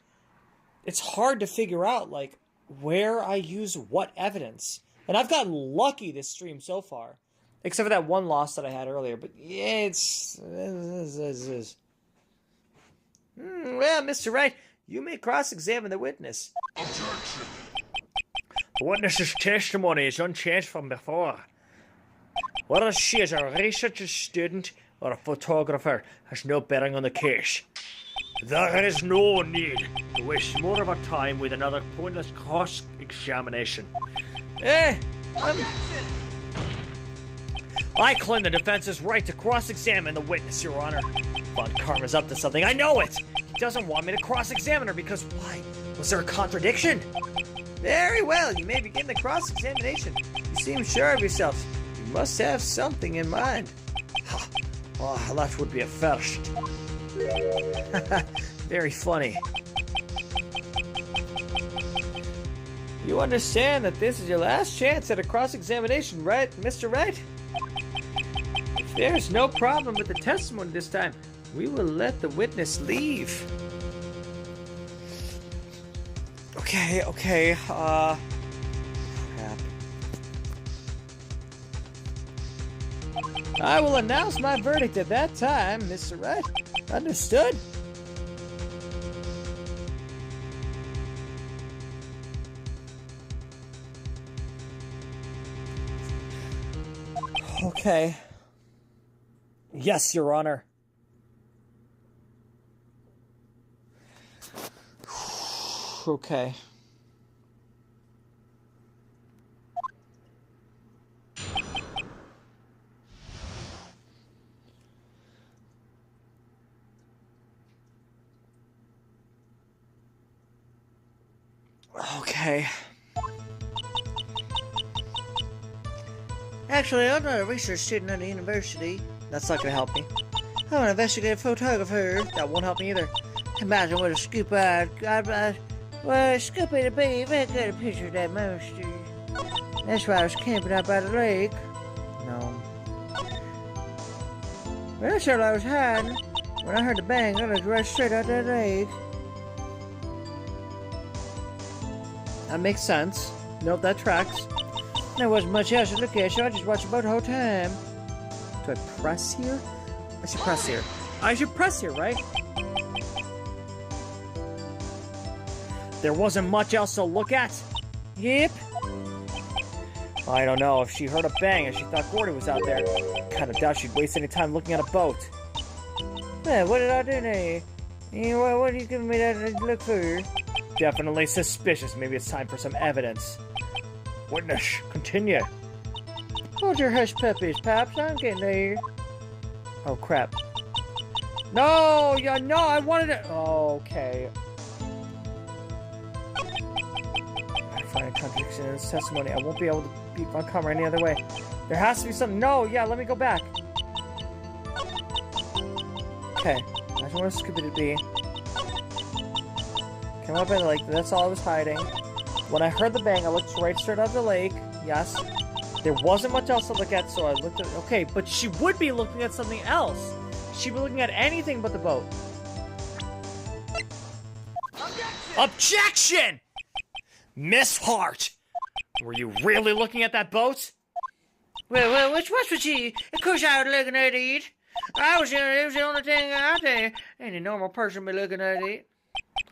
It's hard to figure out, like, where I use what evidence. And I've gotten lucky this stream so far. Except for that one loss that I had earlier. But, yeah, it's... well, Mr. Wright, you may cross-examine the witness. Objection. The witness's testimony is unchanged from before. Whether she is a research student or a photographer has no bearing on the case. There is no need to waste more of our time with another pointless cross-examination. I claim the defense's right to cross-examine the witness, Your Honor. Von Karma's up to something. I know it! He doesn't want me to cross-examine her because why? Was there a contradiction? Very well, you may begin the cross-examination. You seem sure of yourself. You must have something in mind. Oh, that would be a first. Very funny. You understand that this is your last chance at a cross-examination, right, Mr. Wright? If there's no problem with the testimony this time, we will let the witness leave. Okay, crap. I will announce my verdict at that time, Mr. Wright. Understood? Okay. Yes, Your Honor. Okay. Okay. Actually, I'm not a research student at a university. That's not gonna help me. I'm an investigative photographer. That won't help me either. Imagine what a scoop I'd well, scoop it'd be if I got a picture of that monster. That's why I was camping out by the lake. No. Well, that's all I was hiding. When I heard the bang, I looked right straight out that lake. That makes sense. Nope, that tracks. There wasn't much else to look at, so I just watched the boat the whole time. Do I press here? I should press here. I should press here, right? There wasn't much else to look at? Yep. I don't know. If she heard a bang and she thought Gordy was out there, kind of doubt she'd waste any time looking at a boat. Hey, what did I do now? What are you giving me that to look for? Definitely suspicious. Maybe it's time for some evidence. Witness, continue. Hold your hush puppies, Pops. I'm getting there. Oh, crap. No, yeah, no, I wanted it. Oh, okay. I find a contradiction in his testimony. I won't be able to beat Von Karma any other way. There has to be some. No, yeah, let me go back. Okay, imagine what a Scooby to be. Came up by the lake. That's all I was hiding. When I heard the bang, I looked right straight out of the lake. Yes. There wasn't much else to look at, so I looked at. Okay, but she would be looking at something else. She'd be looking at anything but the boat. Objection! Miss Hart! Were you really looking at that boat? Well, which was she? Of course I was looking at it. It was the only thing out there. Any normal person be looking at it.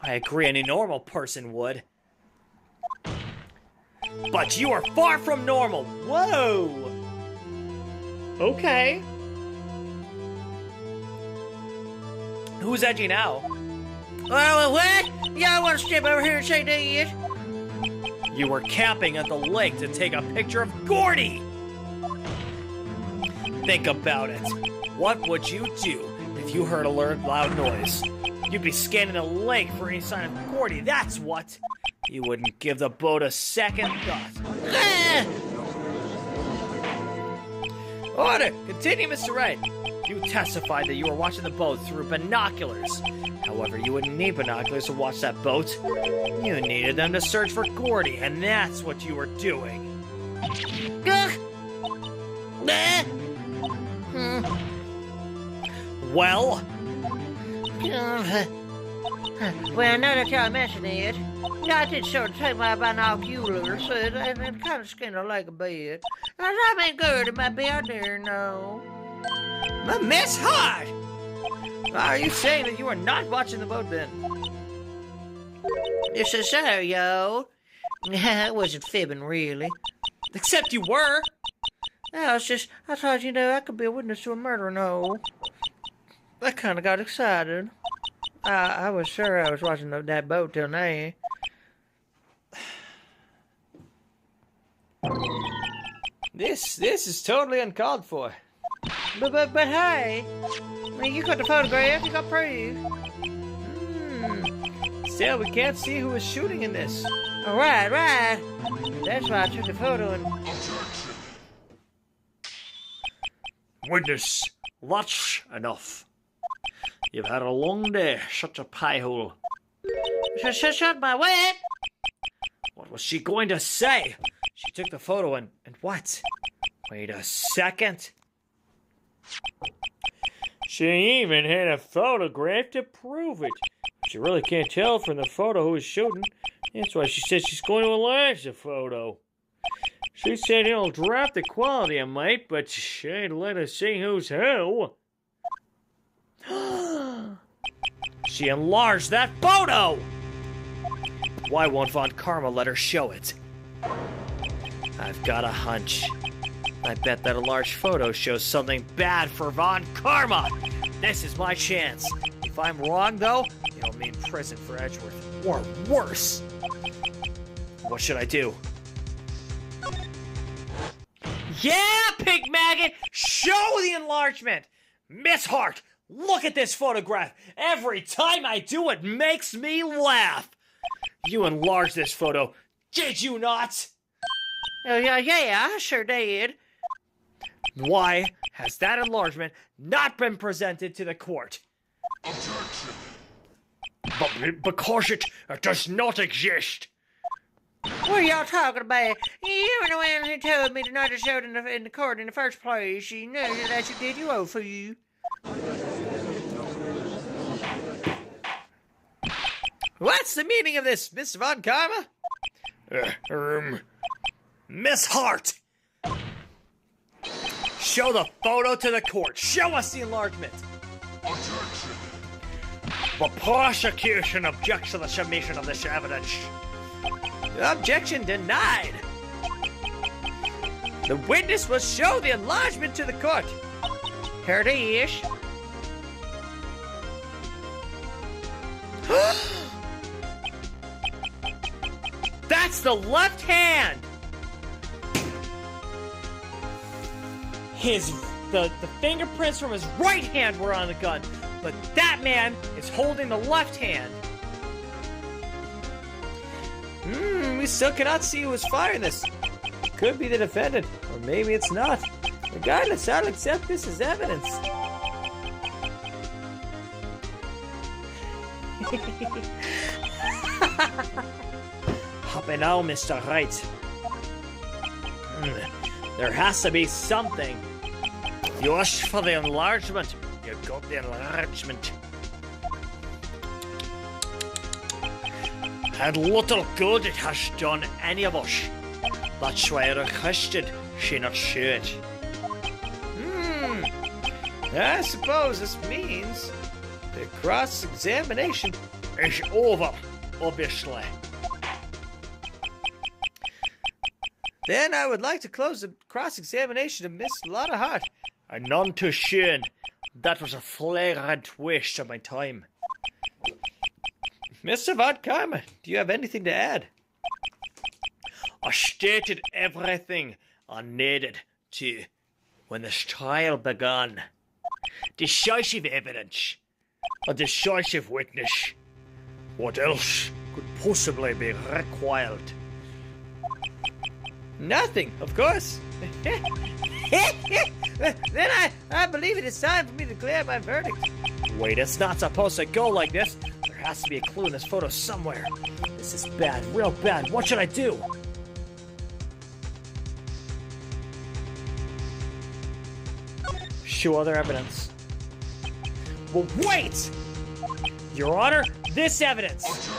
I agree, any normal person would. But you are far from normal. Whoa! Okay. Who's edgy now? Well, what? Y'all want to step over here and say that? You were camping at the lake to take a picture of Gordy! Think about it. What would you do if you heard a loud noise? You'd be scanning the lake for any sign of Gordy, that's what! You wouldn't give the boat a second thought. Order! Continue, Mr. Wright. You testified that you were watching the boat through binoculars. However, you wouldn't need binoculars to watch that boat. You needed them to search for Gordy, and that's what you were doing. Well? Well, now that y'all mention it, I did sort of take my binoculars and kind of skinned the lake a bit. I mean, Gordy might be out there, no. But Miss Hart! Are you saying that you are not watching the boat then? Yes, sir, yo. I wasn't fibbing, really. Except you were. I thought, I could be a witness to a murder, no. I kind of got excited. I was sure I was watching that boat till now. This is totally uncalled for. But hey, you got the photograph, you got proof. Still, we can't see who was shooting in this. All right. That's why I took the photo and... Witness, that's enough. You've had a long day, such a pie hole. Shut my what? What was she going to say? She took the photo and what? Wait a second. She even had a photograph to prove it. She really can't tell from the photo who was shooting. That's why she said she's going to enlarge the photo. She said it'll drop the quality a mite, but she ain't let us see who's who. She enlarged that photo! Why won't Von Karma let her show it? I've got a hunch. I bet that enlarged photo shows something bad for Von Karma! This is my chance. If I'm wrong, though, it'll mean prison for Edgeworth. Or worse! What should I do? Yeah, pig maggot! Show the enlargement! Miss Hart, look at this photograph! Every time I do, it makes me laugh! You enlarged this photo, did you not? Oh, yeah, I sure did. Why has that enlargement not been presented to the court? Objection! But because it does not exist. What are y'all talking about? You were the one who told me to not to show it in the court in the first place. You know that you did, you old fool. What's the meaning of this, Miss Von Karma? Miss Hart! Show the photo to the court. Show us the enlargement. Objection! The prosecution objects to the submission of this evidence. Objection denied. The witness will show the enlargement to the court. Here it is. That's the left hand! The fingerprints from his right hand were on the gun, but that man is holding the left hand. We still cannot see who was firing this. It could be the defendant, or maybe it's not. Regardless, I'll accept this as evidence. Hopping now, Mr. Wright. There has to be something. You asked for the enlargement. You got the enlargement. And little good it has done any of us. That's why I requested she not show it. I suppose this means the cross-examination It's over, obviously. Then I would like to close the cross-examination of Miss Lotta Hart. And none too soon. That was a flagrant waste of my time. Mr. Von Karma, do you have anything to add? I stated everything I needed to when this trial began. Decisive evidence. A decisive witness. What else could possibly be required? Nothing, of course. Then I believe it is time for me to declare my verdict. Wait, it's not supposed to go like this. There has to be a clue in this photo somewhere. This is bad, real bad. What should I do? Show other evidence. Well, wait! Your Honor, this evidence!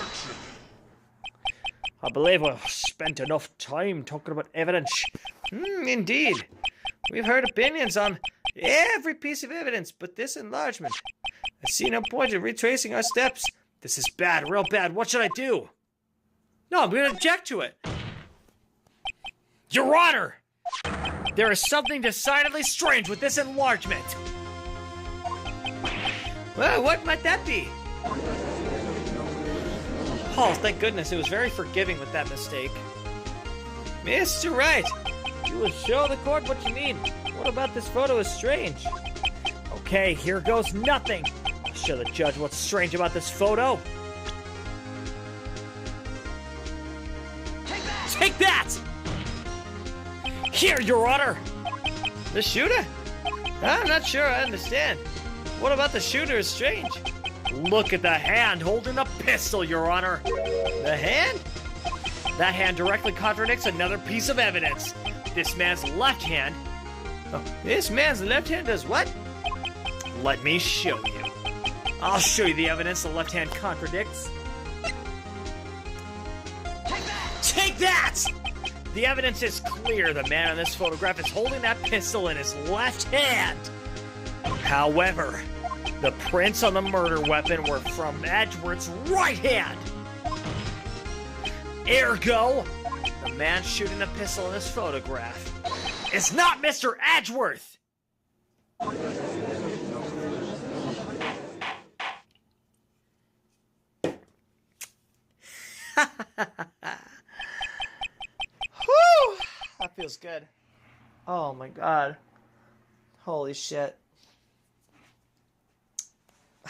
I believe we've spent enough time talking about evidence. Indeed. We've heard opinions on every piece of evidence, but this enlargement. I see no point in retracing our steps. This is bad, real bad. What should I do? No, I'm going to object to it. Your Honor! There is something decidedly strange with this enlargement. Well, what might that be? Oh, thank goodness. It was very forgiving with that mistake. Mr. Wright, you will show the court what you mean. What about this photo is strange? Okay, here goes nothing. I'll show the judge what's strange about this photo. Take that! Here, Your Honor! The shooter? I'm not sure I understand. What about the shooter is strange? Look at the hand holding the pistol, Your Honor. The hand? That hand directly contradicts another piece of evidence. This man's left hand. This man's left hand does what? Let me show you. I'll show you the evidence the left hand contradicts. Take that! The evidence is clear. The man in this photograph is holding that pistol in his left hand. However, the prints on the murder weapon were from Edgeworth's right hand. Ergo, the man shooting a pistol in this photograph is not Mr. Edgeworth. Whew! That feels good. Oh my god. Holy shit.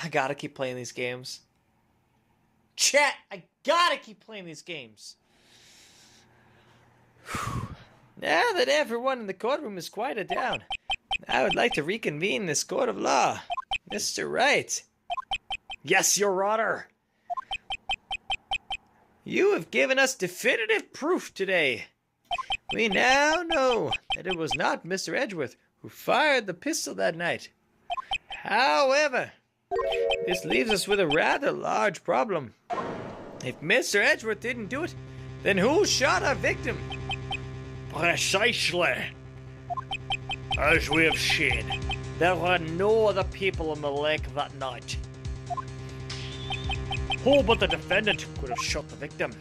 I gotta keep playing these games. Chat, I gotta keep playing these games. Now that everyone in the courtroom is quieted down, I would like to reconvene this court of law. Mr. Wright. Yes, Your Honor. You have given us definitive proof today. We now know that it was not Mr. Edgeworth who fired the pistol that night. However, this leaves us with a rather large problem. If Mr. Edgeworth didn't do it, then who shot our victim? Precisely. As we have seen, there were no other people on the lake that night. Oh, but the defendant could have shot the victim.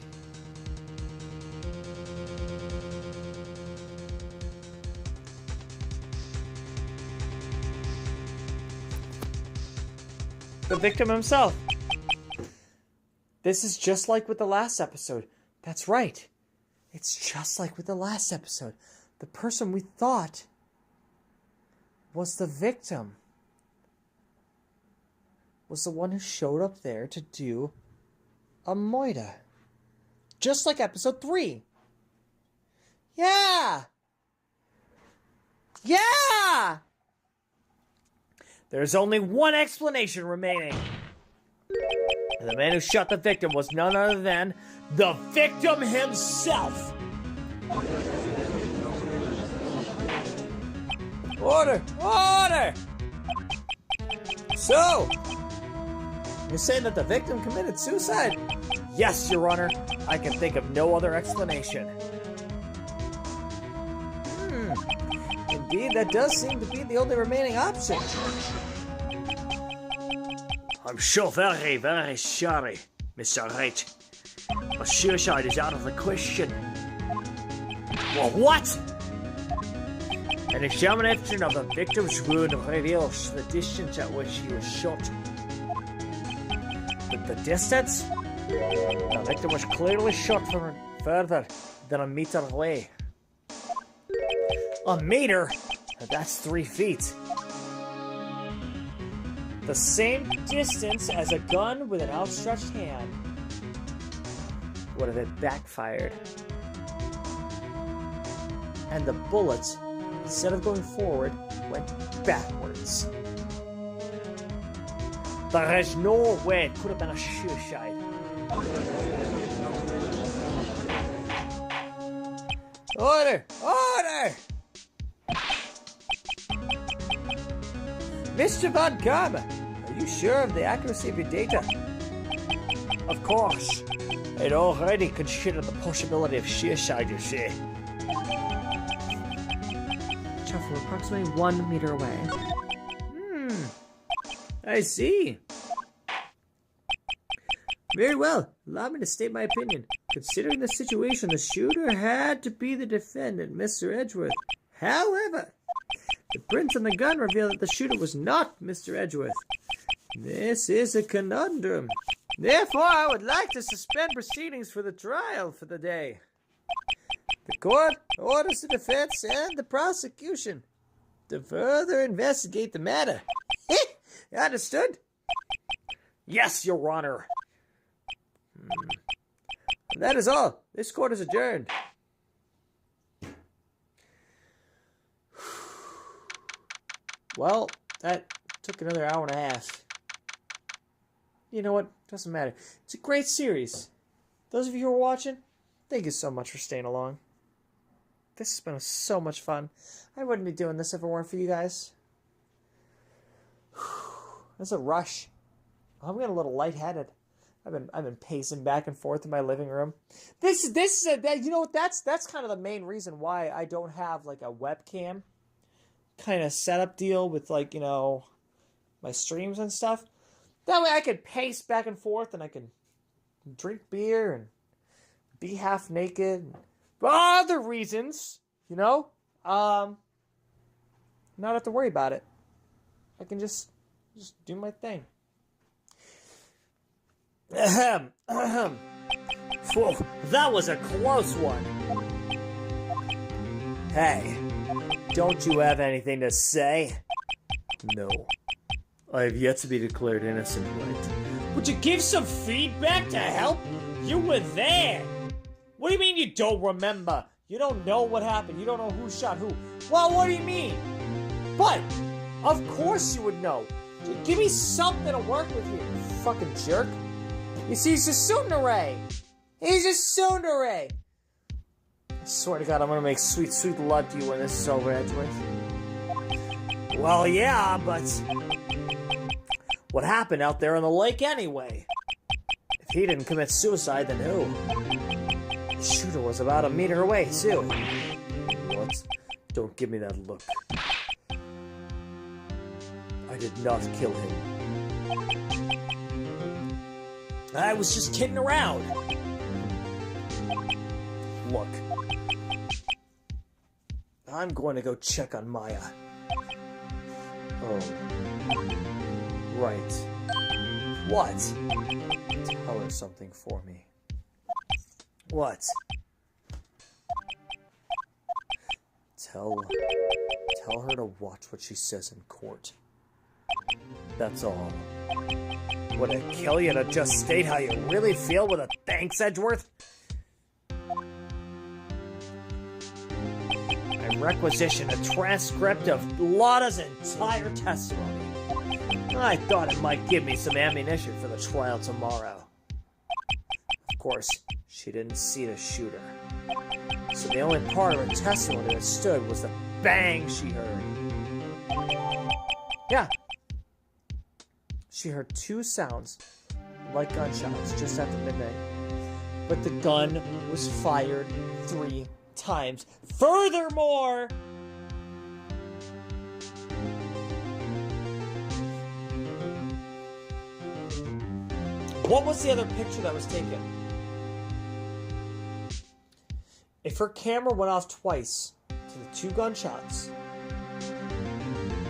The victim himself. This is just like with the last episode. That's right. It's just like with the last episode. The person we thought was the victim was the one who showed up there to do a moida. Just like episode 3. Yeah! Yeah! There's only one explanation remaining. And the man who shot the victim was none other than the victim himself. Order! Order! So, you're saying that the victim committed suicide? Yes, Your Honor. I can think of no other explanation. Indeed, that does seem to be the only remaining option. I'm sure very, very sorry, Mr. Wright. But suicide is out of the question. Well, what? An examination of the victim's wound reveals the distance at which he was shot. The distance? The victim was clearly shot from further than a meter away. A meter? That's 3 feet. The same distance as a gun with an outstretched hand. What if it backfired? And the bullet, instead of going forward, went backwards. There is no way it could have been a suicide. Order! Order! Mr. Von Karma, are you sure of the accuracy of your data? Of course. I'd already considered the possibility of suicide, you see. Shot from approximately 1 meter away. I see. Very well. Allow me to state my opinion. Considering the situation, the shooter had to be the defendant, Mr. Edgeworth. However, the prints on the gun reveal that the shooter was not Mr. Edgeworth. This is a conundrum. Therefore, I would like to suspend proceedings for the trial for the day. The court orders the defense and the prosecution to further investigate the matter. Understood? Yes, Your Honor. That is all. This court is adjourned. Well, that took another hour and a half. You know what? Doesn't matter. It's a great series. Those of you who are watching, thank you so much for staying along. This has been so much fun. I wouldn't be doing this if it weren't for you guys. That's a rush. I'm getting a little lightheaded. I've been pacing back and forth in my living room. This is you know what? That's kind of the main reason why I don't have like a webcam kind of setup deal with, like, you know, my streams and stuff. That way I could pace back and forth and I can drink beer and be half naked. For other reasons, you know, not have to worry about it. I can just do my thing. Whoa, that was a close one. Hey, don't you have anything to say? No. I have yet to be declared innocent, Wright. Would you give some feedback to help? You were there. What do you mean you don't remember? You don't know what happened. You don't know who shot who. Well, what do you mean? But, of course you would know. Give me something to work with here, you fucking jerk. You see, he's a tsundere. He's a tsundere. I swear to God, I'm gonna make sweet, sweet love to you when this is over, Edgeworth. Well, yeah, but what happened out there on the lake anyway? If he didn't commit suicide, then who? The shooter was about a meter away, too. What? Don't give me that look. I did not kill him. I was just kidding around. Look, I'm going to go check on Maya. Oh, right. What? Tell her something for me. What? Tell her to watch what she says in court. That's all. Would it kill you to just state how you really feel with a thanks, Edgeworth? I requisition a transcript of Lotta's entire testimony. I thought it might give me some ammunition for the trial tomorrow. Of course, she didn't see the shooter. So the only part of her testimony that stood was the bang she heard. Yeah. She heard 2 sounds, like gunshots, just after midnight. But the gun was fired 3 times. Furthermore, what was the other picture that was taken? If her camera went off twice to the 2 gunshots,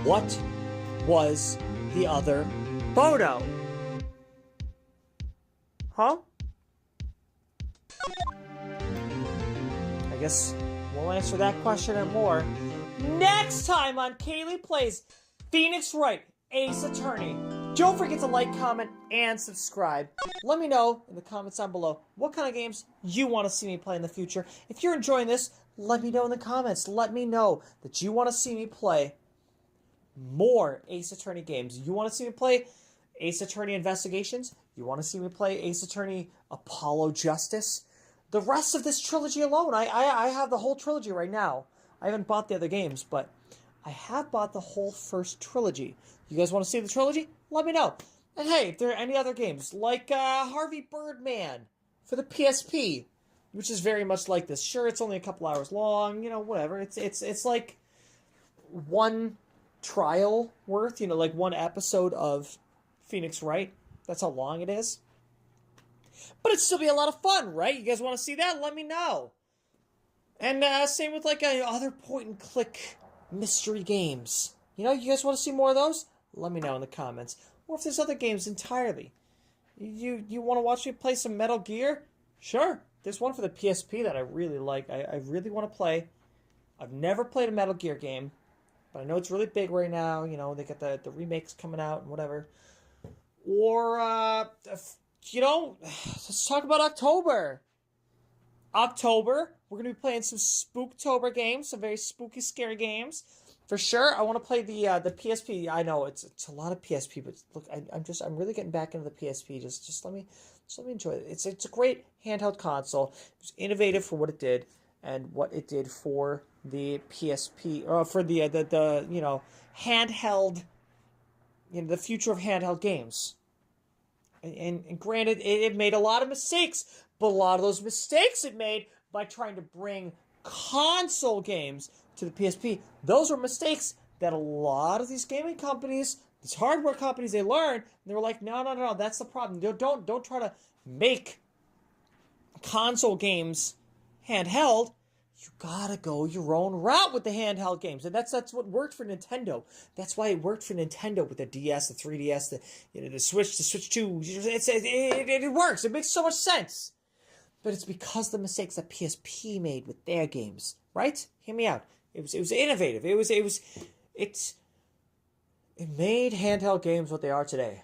what was the other photo? Huh? I guess we'll answer that question and more next time on Kayleigh Plays Phoenix Wright, Ace Attorney. Don't forget to like, comment, and subscribe. Let me know in the comments down below what kind of games you want to see me play in the future. If you're enjoying this, let me know in the comments. Let me know that you want to see me play more Ace Attorney games. You want to see me play Ace Attorney Investigations? You want to see me play Ace Attorney Apollo Justice? The rest of this trilogy alone, I have the whole trilogy right now. I haven't bought the other games, but I have bought the whole first trilogy. You guys want to see the trilogy? Let me know. And hey, if there are any other games, like Harvey Birdman for the PSP, which is very much like this. Sure, it's only a couple hours long, you know, whatever. It's like one trial worth, you know, like one episode of Phoenix Wright. That's how long it is. But it'd still be a lot of fun, right? You guys want to see that? Let me know. And same with like other point-and-click mystery games. You know, you guys want to see more of those? Let me know in the comments. Or if there's other games entirely. You want to watch me play some Metal Gear? Sure. There's one for the PSP that I really like. I really want to play. I've never played a Metal Gear game. But I know it's really big right now. You know, they got the remakes coming out and whatever. Or, you know, let's talk about October. October, we're going to be playing some Spooktober games. Some very spooky, scary games. For sure, I want to play the PSP. I know it's a lot of PSP, but look, I'm really getting back into the PSP. Just let me enjoy it. It's a great handheld console. It was innovative for what it did and what it did for the PSP or for the you know, handheld, you know, the future of handheld games. And granted, it made a lot of mistakes, but a lot of those mistakes it made by trying to bring console games to the PSP. Those were mistakes that a lot of these gaming companies, these hardware companies, they learned. And they were like, no, that's the problem. Don't try to make console games handheld. You gotta go your own route with the handheld games, and that's what worked for Nintendo. That's why it worked for Nintendo with the DS, the 3DS, the Switch, the Switch 2. It works. It makes so much sense. But it's because of the mistakes that PSP made with their games, right? Hear me out. It was innovative. It made handheld games what they are today.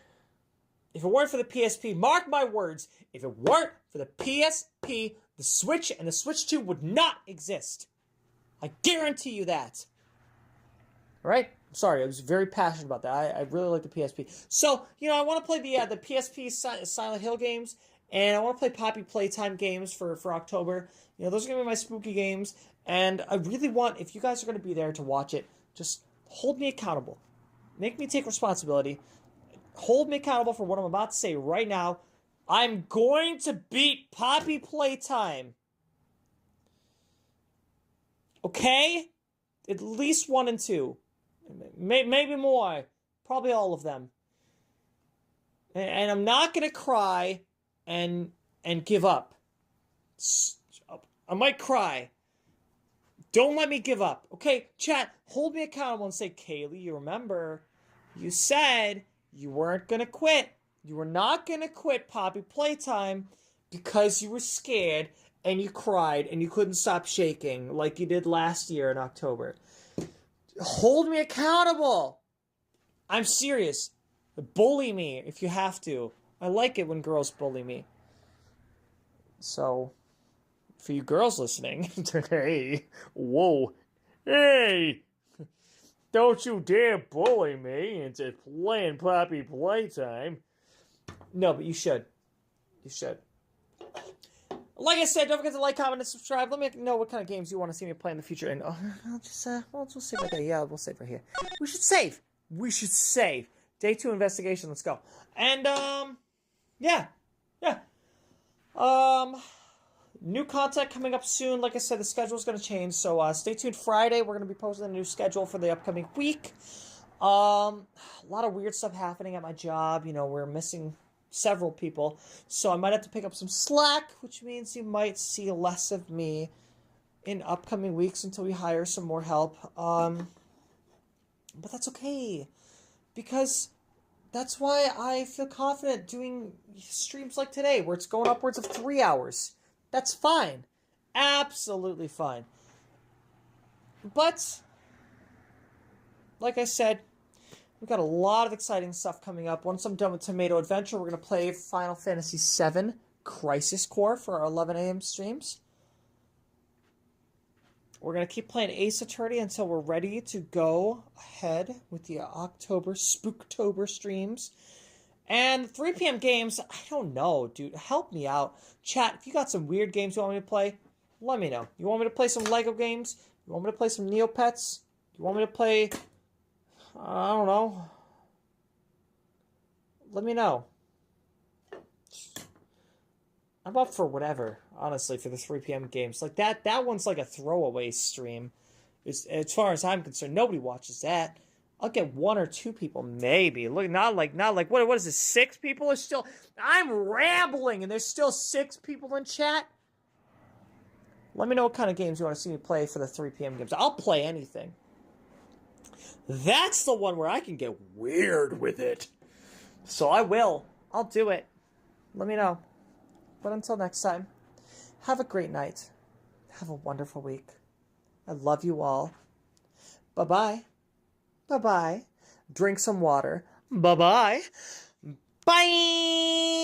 If it weren't for the PSP, mark my words, if it weren't for the PSP, the Switch and the Switch 2 would not exist. I guarantee you that. All right? I'm sorry, I was very passionate about that. I really like the PSP. So, you know, I want to play the PSP Silent Hill games, and I want to play Poppy Playtime games for October. You know, those are going to be my spooky games, and I really want, if you guys are going to be there to watch it, just hold me accountable. Make me take responsibility. Hold me accountable for what I'm about to say right now. I'm going to beat Poppy Playtime. Okay? At least 1 and 2. Maybe more. Probably all of them. And I'm not going to cry and give up. I might cry. Don't let me give up. Okay, chat, hold me accountable and say, Kayleigh, you remember, you said you weren't going to quit. You were not going to quit Poppy Playtime because you were scared and you cried and you couldn't stop shaking like you did last year in October. Hold me accountable. I'm serious. Bully me if you have to. I like it when girls bully me. So, for you girls listening, hey, whoa, hey, don't you dare bully me into playing Poppy Playtime. No, but you should. You should. Like I said, don't forget to like, comment, and subscribe. Let me know what kind of games you want to see me play in the future. And I'll just, we'll save right there. Yeah, we'll save right here. We should save. We should save. Day 2 investigation. Let's go. And, yeah. New content coming up soon. Like I said, the schedule's going to change. So, stay tuned. Friday, we're going to be posting a new schedule for the upcoming week. A lot of weird stuff happening at my job. You know, we're missing several people, so I might have to pick up some slack, which means you might see less of me in upcoming weeks until we hire some more help. But that's okay, because that's why I feel confident doing streams like today, where it's going upwards of 3 hours. That's fine. Absolutely fine. But, like I said, we've got a lot of exciting stuff coming up. Once I'm done with Tomato Adventure, we're going to play Final Fantasy VII Crisis Core for our 11 a.m. streams. We're going to keep playing Ace Attorney until we're ready to go ahead with the October Spooktober streams. And 3 p.m. games, I don't know, dude. Help me out. Chat, if you got some weird games you want me to play, let me know. You want me to play some Lego games? You want me to play some Neopets? You want me to play... I don't know. Let me know. I'm up for whatever, honestly, for the 3 p.m. games. Like, that one's like a throwaway stream. As far as I'm concerned, nobody watches that. I'll get 1 or 2 people, maybe. Look, not like, what is this, 6 people are still... I'm rambling, and there's still 6 people in chat? Let me know what kind of games you want to see me play for the 3 p.m. games. I'll play anything. That's the one where I can get weird with it. So I will. I'll do it. Let me know. But until next time, have a great night. Have a wonderful week. I love you all. Bye-bye. Bye-bye. Drink some water. Bye-bye. Bye!